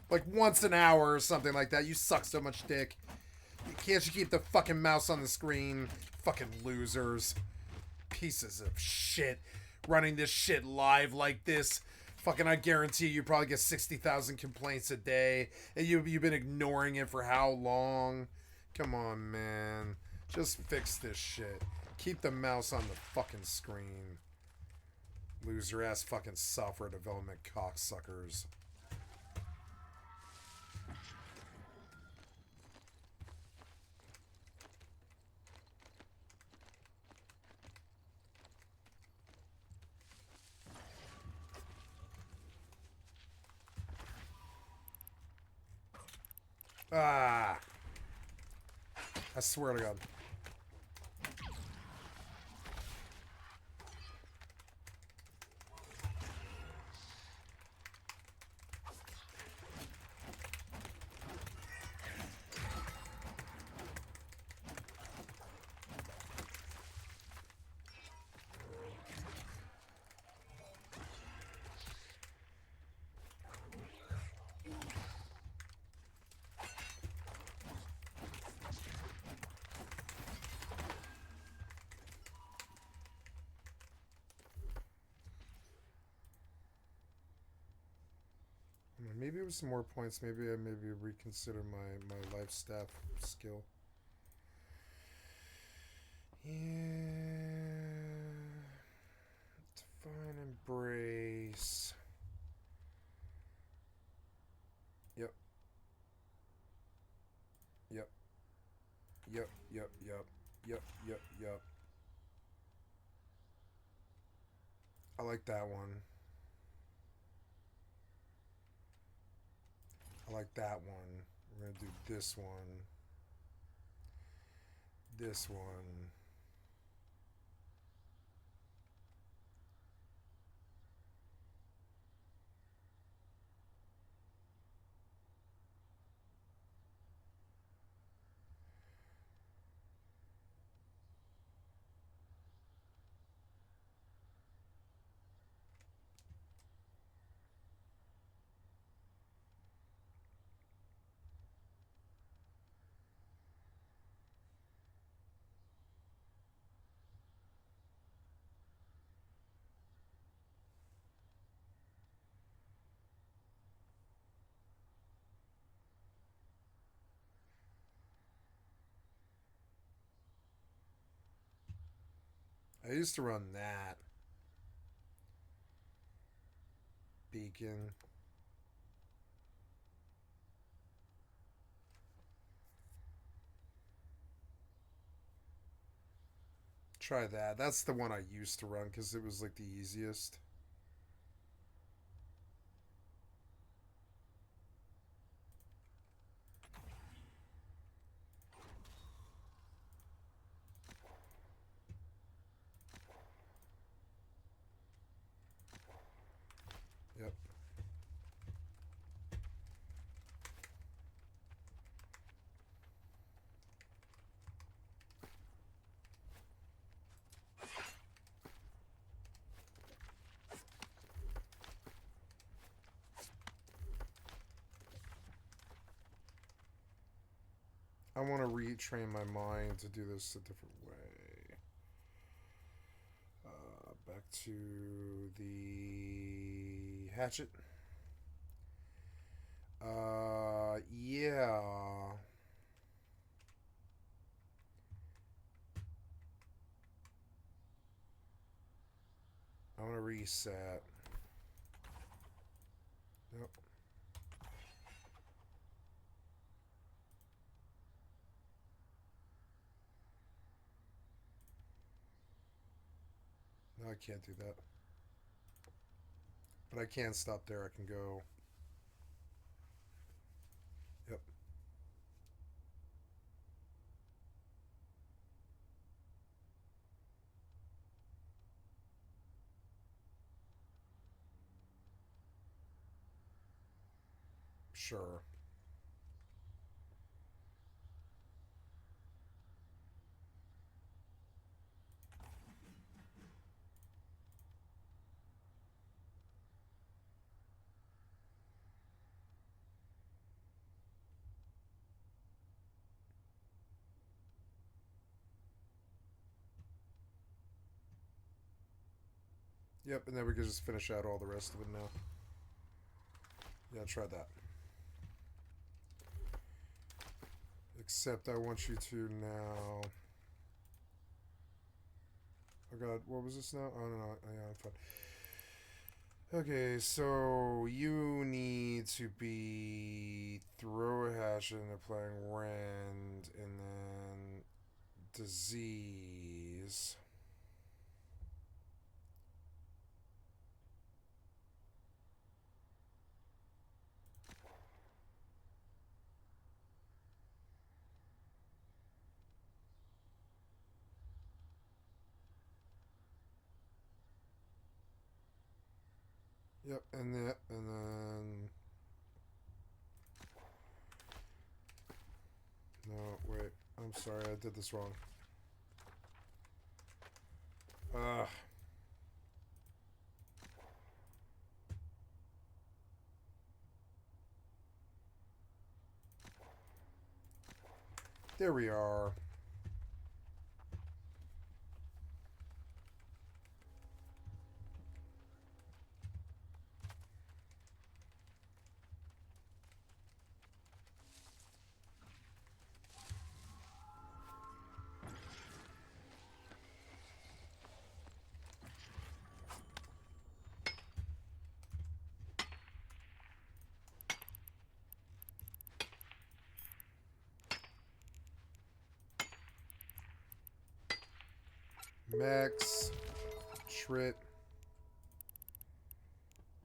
Like once an hour or something like that. You suck so much dick. Can't you keep the fucking mouse on the screen? Fucking losers. Pieces of shit. Running this shit live like this. Fucking, I guarantee you probably get 60,000 complaints a day. And you've been ignoring it for how long? Come on, man. Just fix this shit. Keep the mouse on the fucking screen. Loser ass fucking software development cocksuckers. Ah! I swear to God. Maybe with some more points, maybe I reconsider my life staff skill. Yeah. Divine Embrace. Yep. Yep. Yep, yep, yep. Yep, yep, yep. I like that one. I like that one. We're gonna do this one. This one. I used to run that. Beacon. Try that. That's the one I used to run because it was like the easiest. Yep. I want to retrain my mind to do this a different way. Back to the hatchet. Yeah. I want to reset. Yep. No, I can't do that. But I can't stop there. I can go. Yep. Sure. Yep, and then we can just finish out all the rest of it now. Yeah, try that. Except I want you to now... Oh god, what was this now? Oh no, yeah, I'm fine. Okay, so you need to be throw a hatchet and applying rend and then disease. Yep, and then no, wait. I'm sorry, I did this wrong. There we are. Max, Shrit,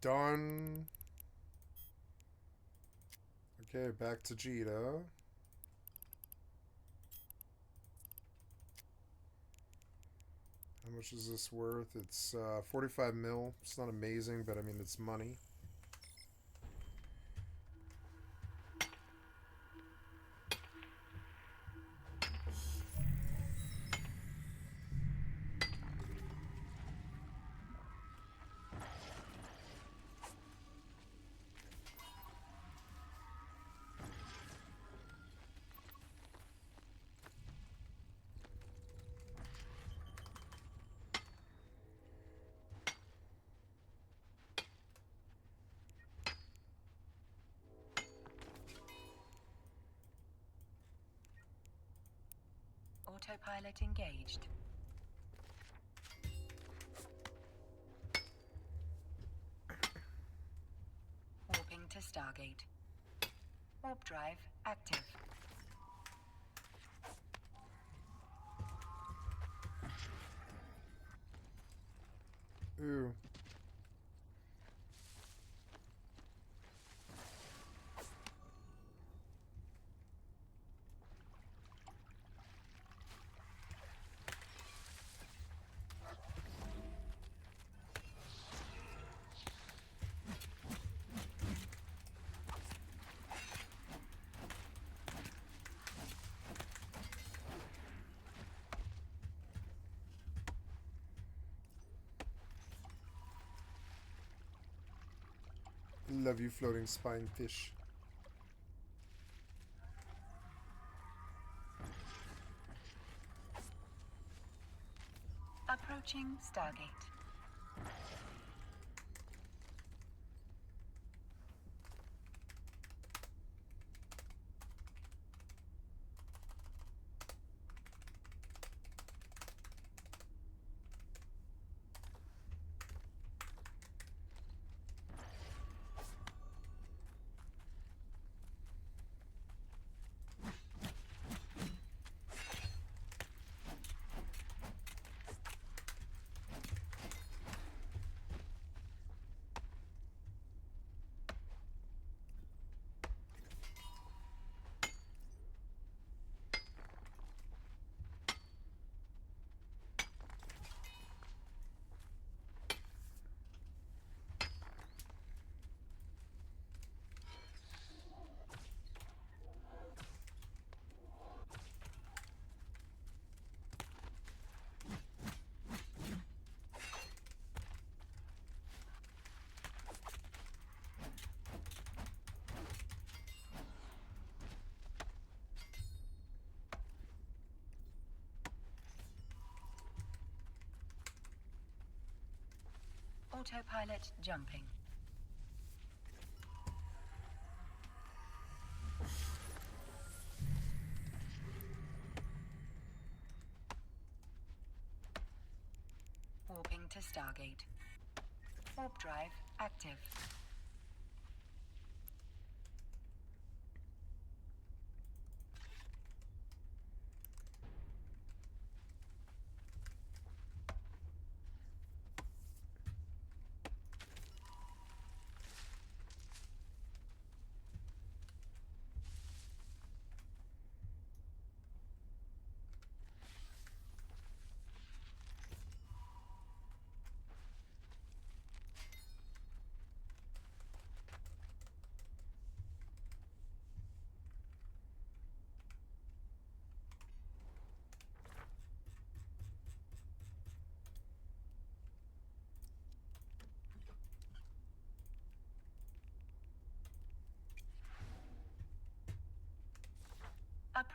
done. Okay, back to Jita. How much is this worth? It's 45 mil. It's not amazing, but I mean, it's money. Autopilot engaged. Warping to Stargate. Warp drive active. Ooh. Love you, floating spine fish. Approaching Stargate. Autopilot jumping. Warping to Stargate. Warp drive active.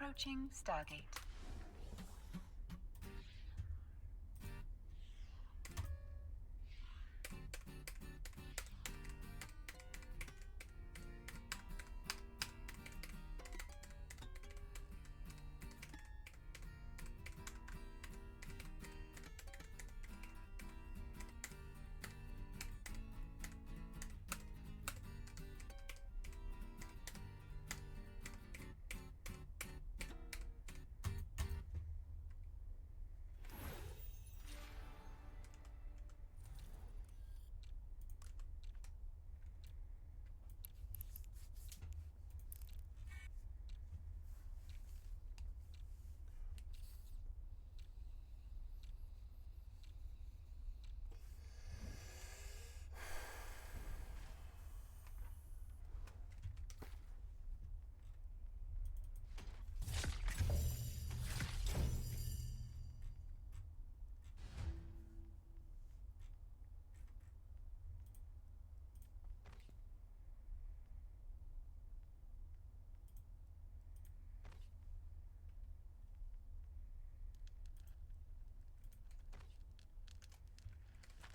Approaching Stargate.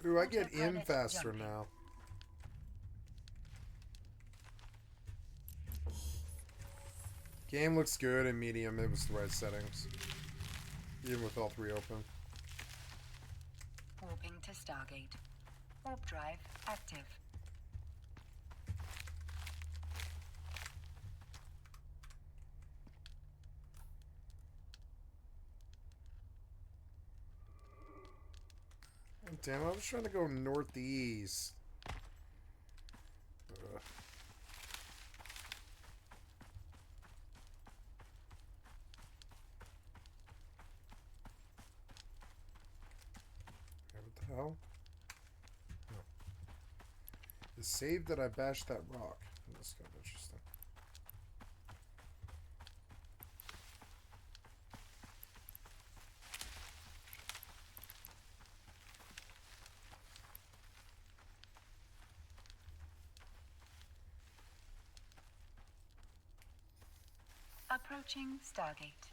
Ooh, I get in faster now. Game looks good in medium. It was the right settings. Even with all three open. Warping to Stargate. Warp drive active. Oh, damn, I was trying to go northeast. Ugh. What the hell? No. It saved that I bashed that rock. That's kind of interesting. Approaching Stargate.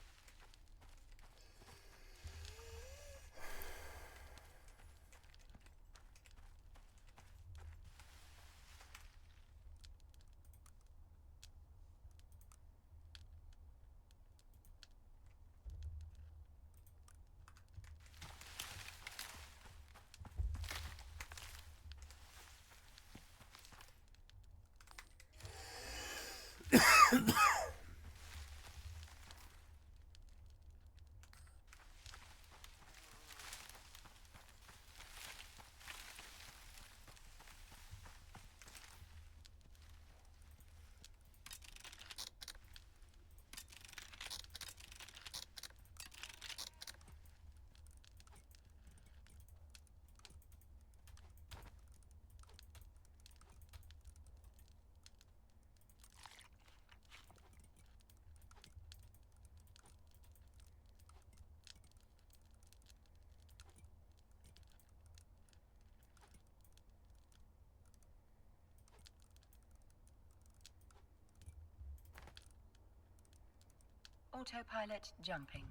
Autopilot jumping.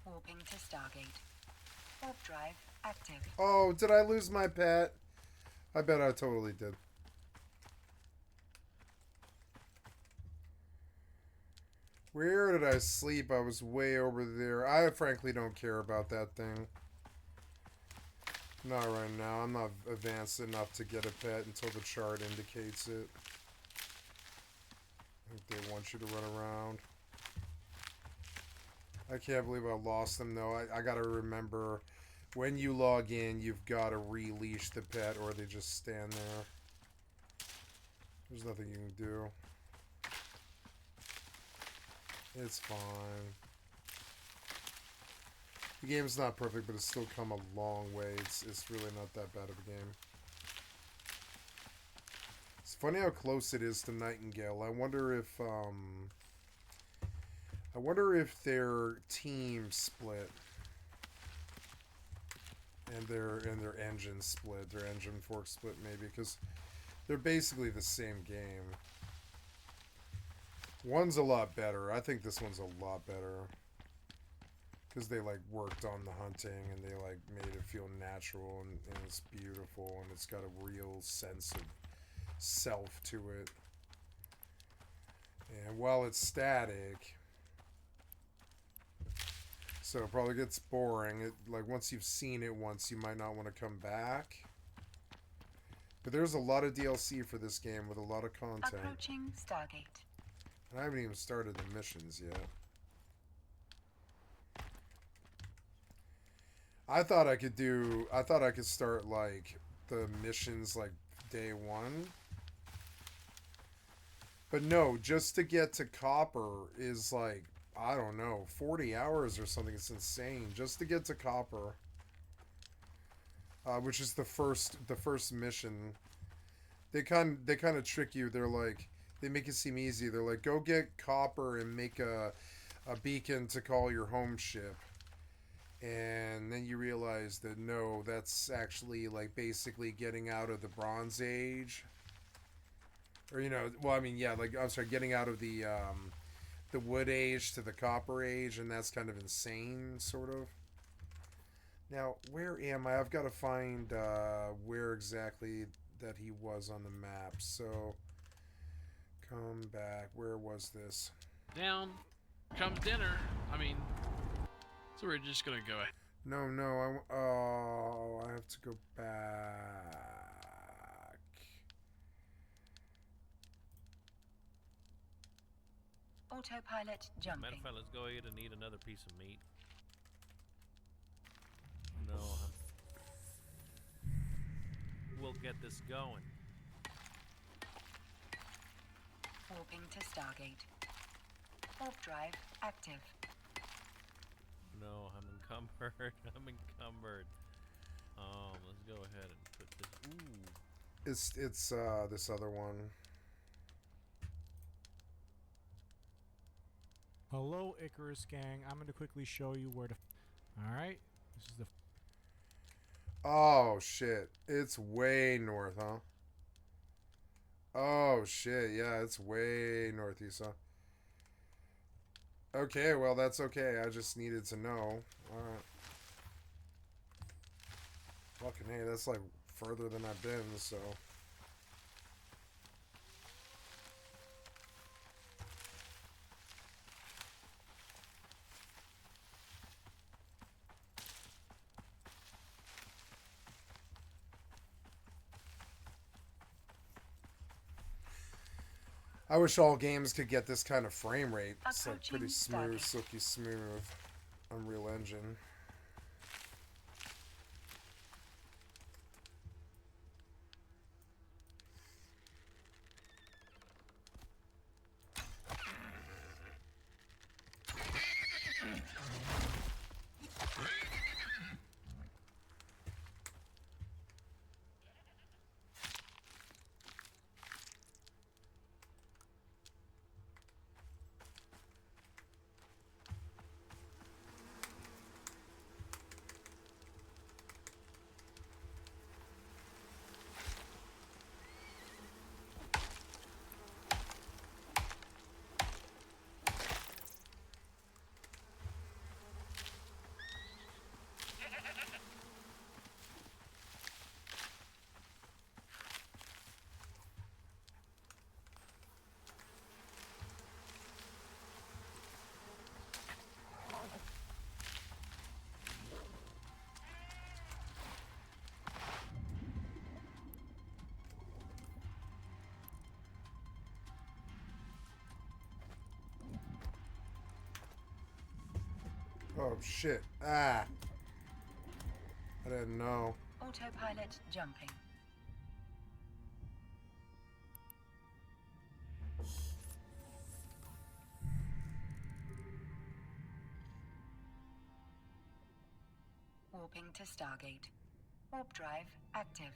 Warping to Stargate. Warp drive active. Oh, did I lose my pet? I bet I totally did. Where did I sleep? I was way over there. I frankly don't care about that thing. Not right now. I'm not advanced enough to get a pet until the chart indicates it. I think they want you to run around. I can't believe I lost them though. I gotta remember, when you log in, you've gotta releash the pet or they just stand there. There's nothing you can do. It's fine. The game's not perfect, but it's still come a long way. It's really not that bad of a game. It's funny how close it is to Nightingale. I wonder if their team split. and their engine split, their engine fork split maybe, because they're basically the same game. One's a lot better. I think this one's a lot better. Because they like worked on the hunting and they like made it feel natural and it's beautiful and it's got a real sense of self to it. And while it's static, so it probably gets boring. It, like once you've seen it once, you might not want to come back. But there's a lot of DLC for this game with a lot of content. Approaching Stargate. And I haven't even started the missions yet. I thought I could start like the missions like day one. But no, just to get to Copper is like, I don't know, 40 hours or something. It's insane just to get to Copper. Which is the first mission. They kind of trick you. They're like, they make it seem easy. They're like, go get Copper and make a beacon to call your home ship. And then you realize that no, that's actually like basically getting out of the Bronze Age. Or, you know, well, I mean, yeah, like, I'm sorry, getting out of the Wood Age to the Copper Age, and that's kind of insane, sort of. Now, where am I? I've got to find where exactly that he was on the map. So, come back. Where was this? Down comes dinner. I mean, so we're just gonna go ahead. No, I have to go back. Autopilot jumping. Matter of fact, let's go ahead and eat another piece of meat. No, we'll get this going. Warping to Stargate. Warp drive active. No, I'm encumbered. I'm encumbered. Let's go ahead and put this. Ooh. It's this other one. Hello, Icarus gang. I'm going to quickly show you where to... Alright. This is the... Oh, shit. It's way north, huh? Oh, shit. Yeah, it's way northeast, huh? Okay, well, that's okay. I just needed to know. Alright. Fucking hey, that's like further than I've been, so... I wish all games could get this kind of frame rate. It's like pretty smooth, silky smooth Unreal Engine. Oh shit. Ah. I didn't know. Autopilot jumping. Warping to Stargate. Warp drive active.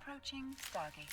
Approaching Stargate.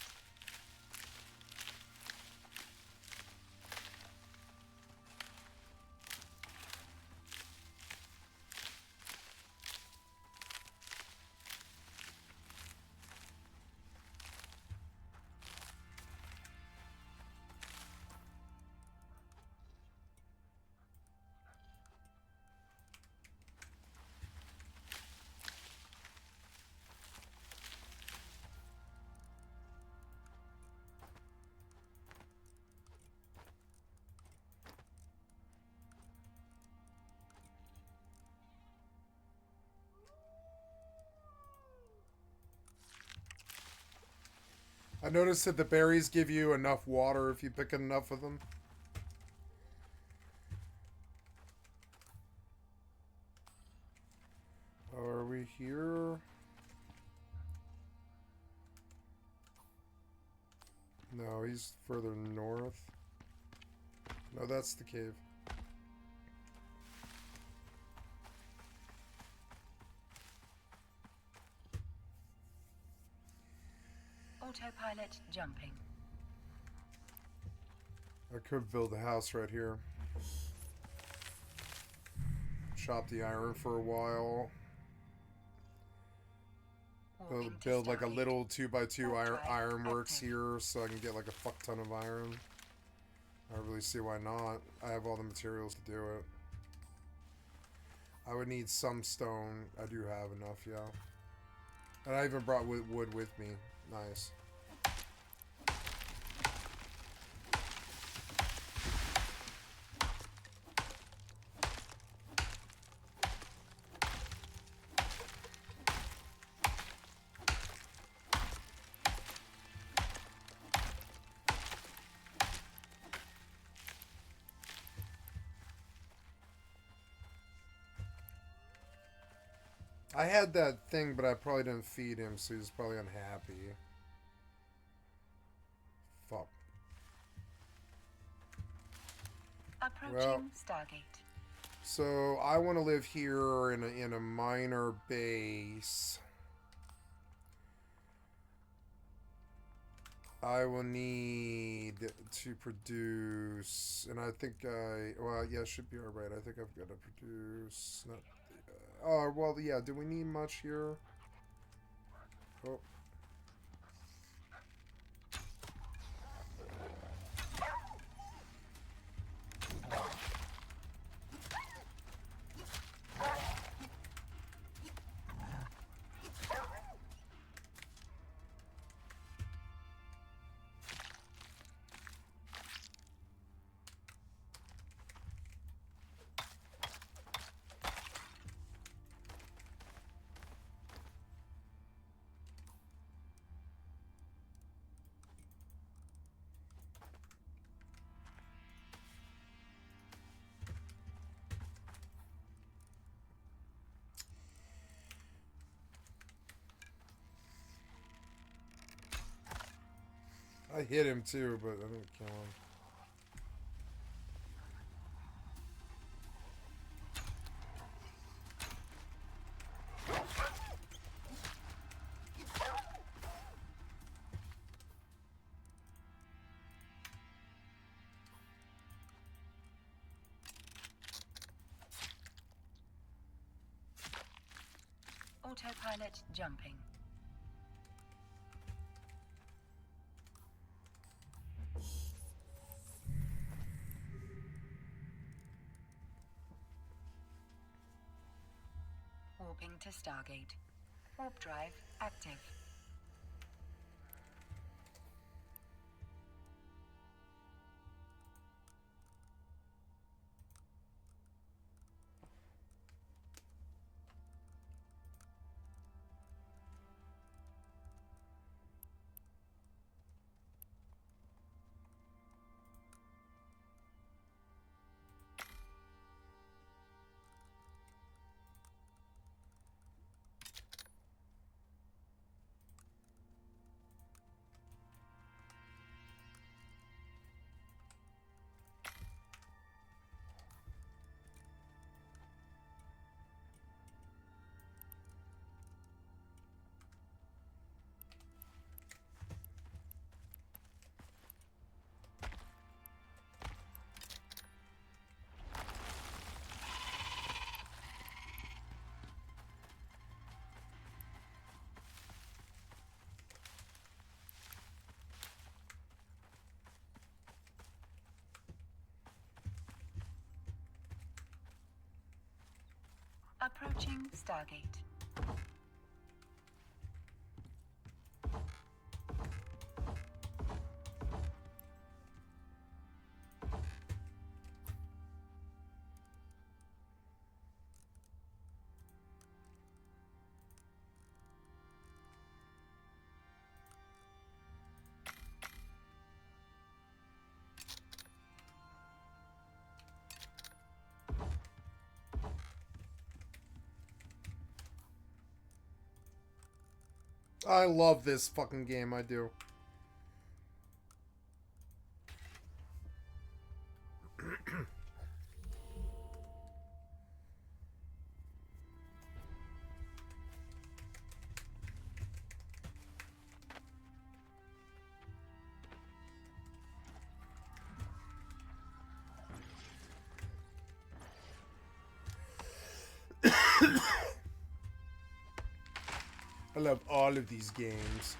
I noticed that the berries give you enough water if you pick enough of them. Are we here? No, he's further north. No, that's the cave. Autopilot jumping. I could build a house right here. Chop the iron for a while. Build like a little 2x2 ironworks here so I can get like a fuck ton of iron. I don't really see why not. I have all the materials to do it. I would need some stone. I do have enough, yeah. And I even brought wood with me. Nice. I had that thing, but I probably didn't feed him, so he's probably unhappy. Fuck. Approaching Stargate. So I want to live here in a minor base. I will need to produce, and I think well, yeah, should be alright. I think I've got to produce. Not, oh well, yeah. Do we need much here? Oh. I hit him too, but I didn't kill him. Autopilot jumping. Warping to Stargate. Warp drive active. Approaching Stargate. I love this fucking game, I do. I love all of these games.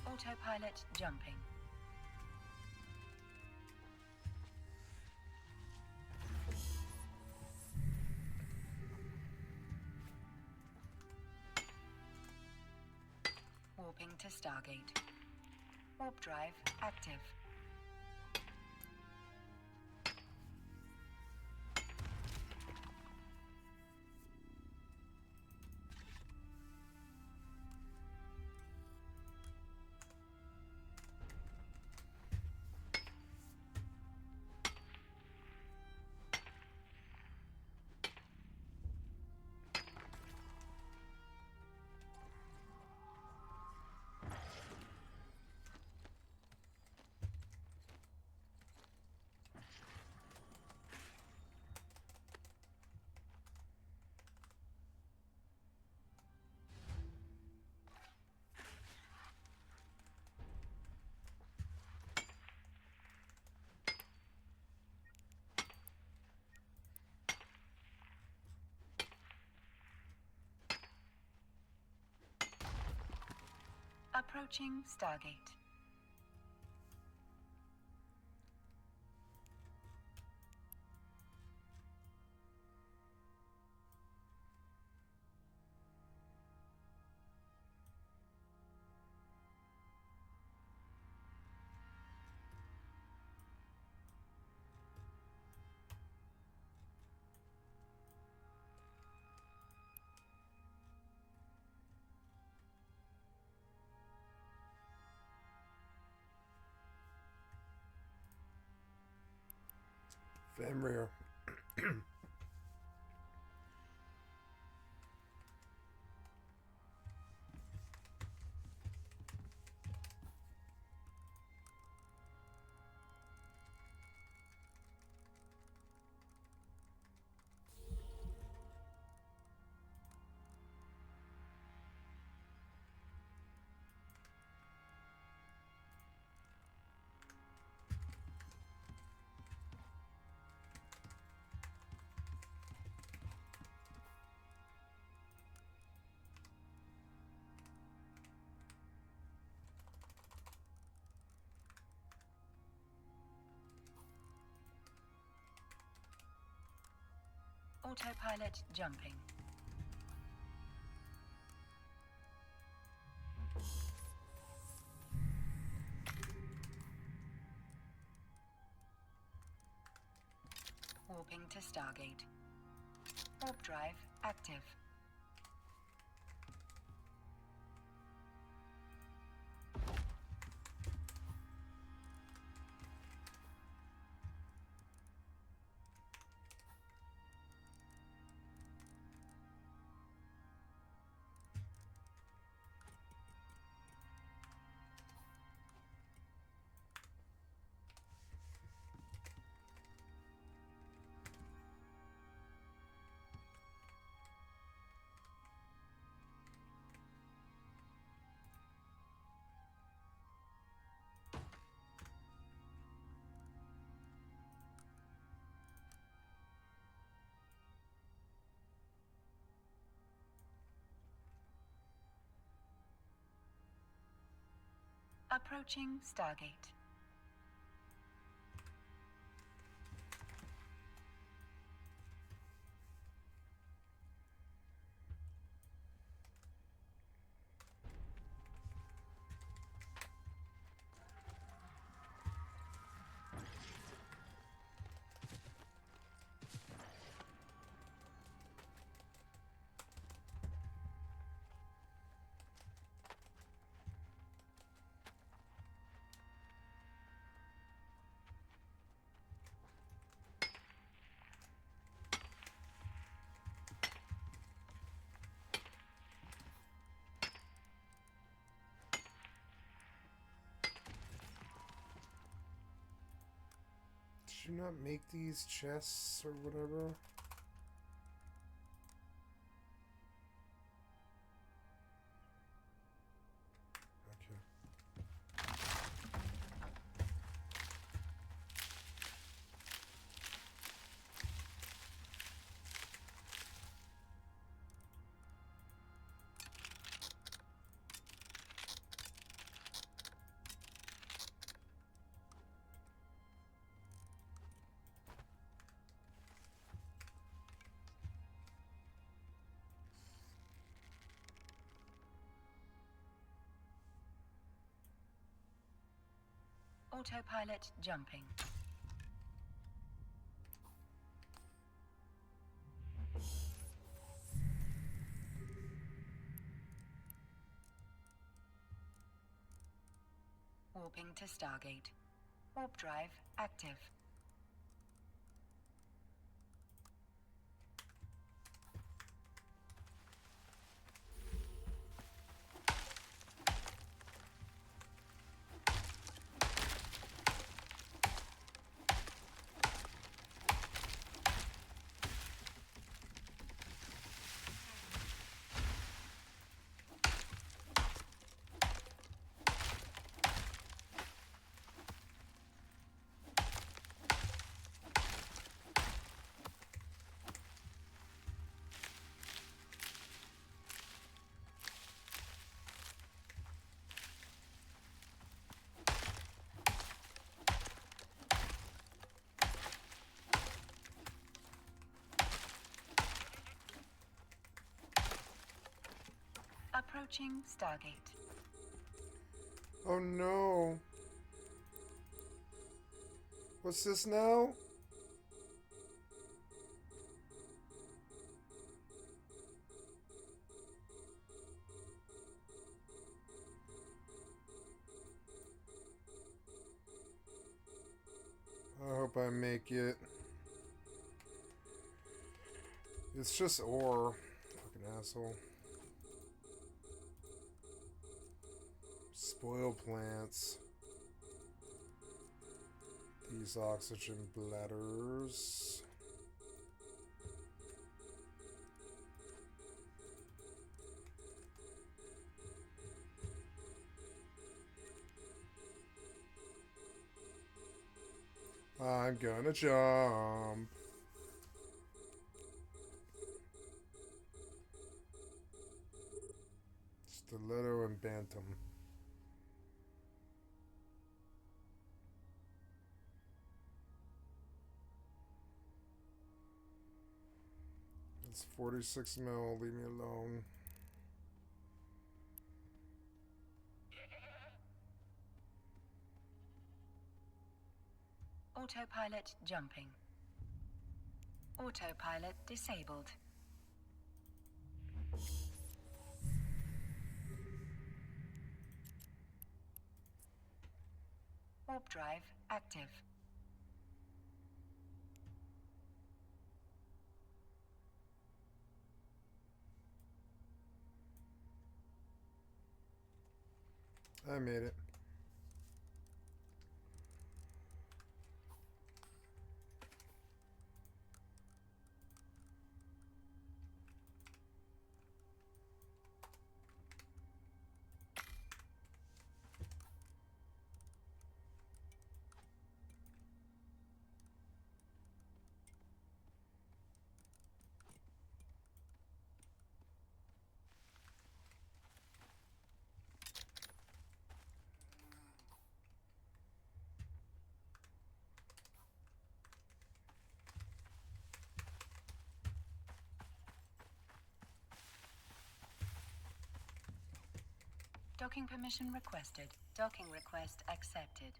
Autopilot jumping. Warping to Stargate. Warp drive active. Approaching Stargate. Fenrir. Autopilot jumping. Warping to Stargate. Warp drive active. Approaching Stargate. Did you not make these chests or whatever? Autopilot jumping. Warping to Stargate. Warp drive active. Approaching Stargate. Oh no. What's this now? I hope I make it. It's just ore. Fucking asshole. Spoil plants. These oxygen bladders. I'm gonna jump. Stiletto and Bantam. It's 46 mil, leave me alone. Autopilot jumping. Autopilot disabled. Warp drive active. I made it. Docking permission requested. Docking request accepted.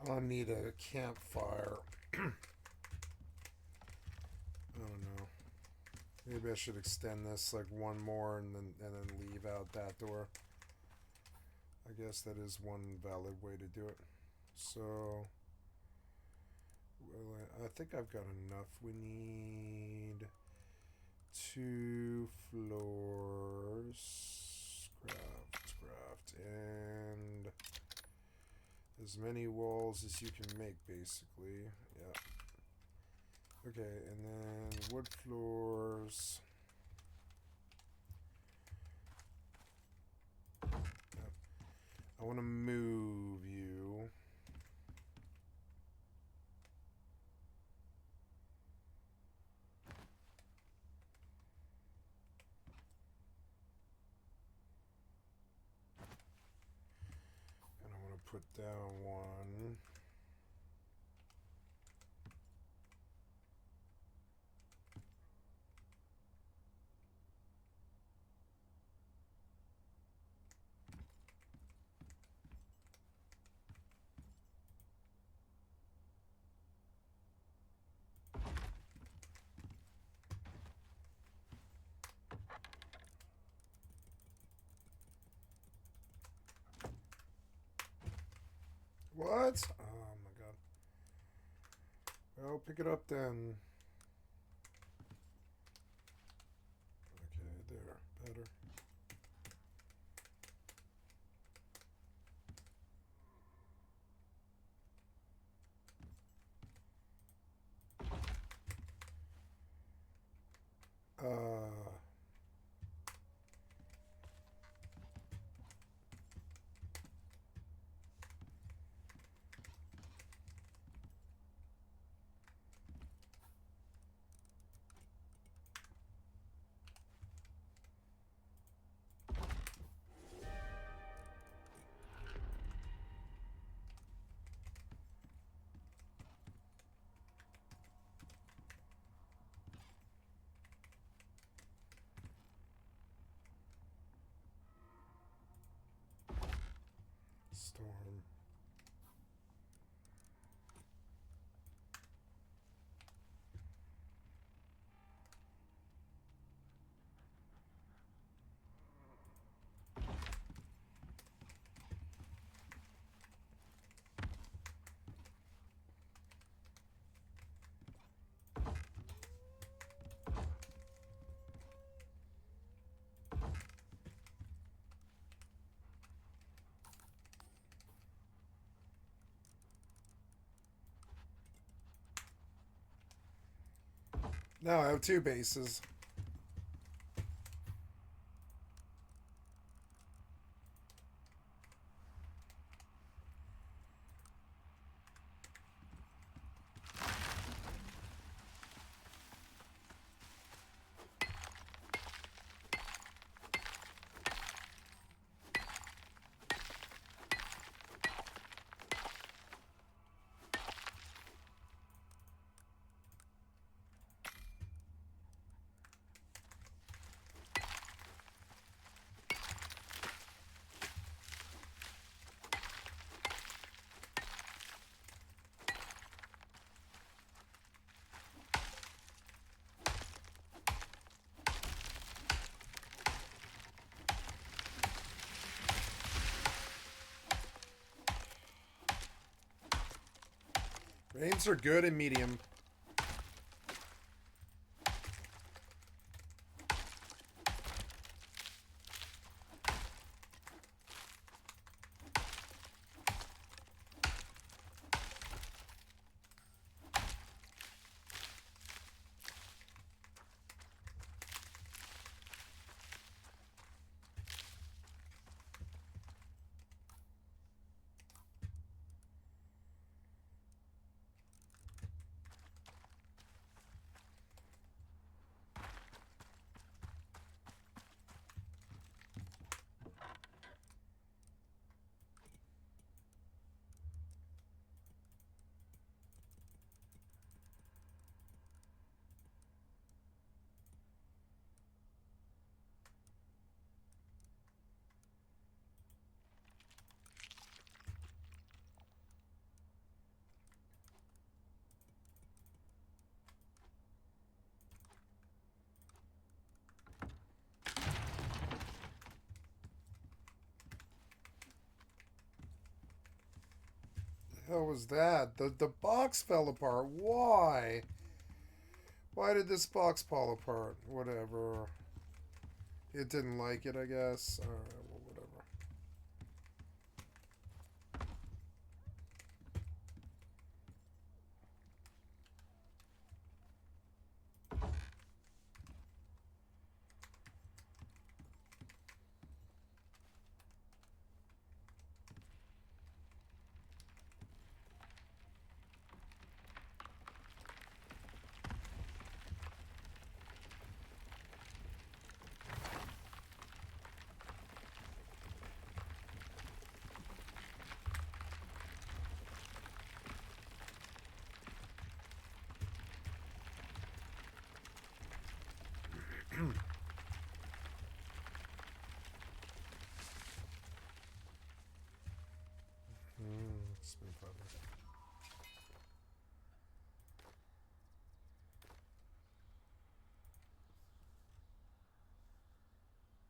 I'll need a campfire. Oh no. Maybe I should extend this like one more and then leave out that door. I guess that is one valid way to do it. So well, I think I've got enough. We need 2 floors. Craft, and as many walls as you can make, basically. Yeah. Okay, and then wood floors. Yep. I want to move you. And I want to put down one. What? Oh my god. Well, pick it up then. Okay, there. Better. Storm. Now I have 2 bases. Rains are good and medium. hell was that? The box fell apart. Why? Why did this box fall apart? Whatever. It didn't like it, I guess. Alright, well, whatever. Spin feather.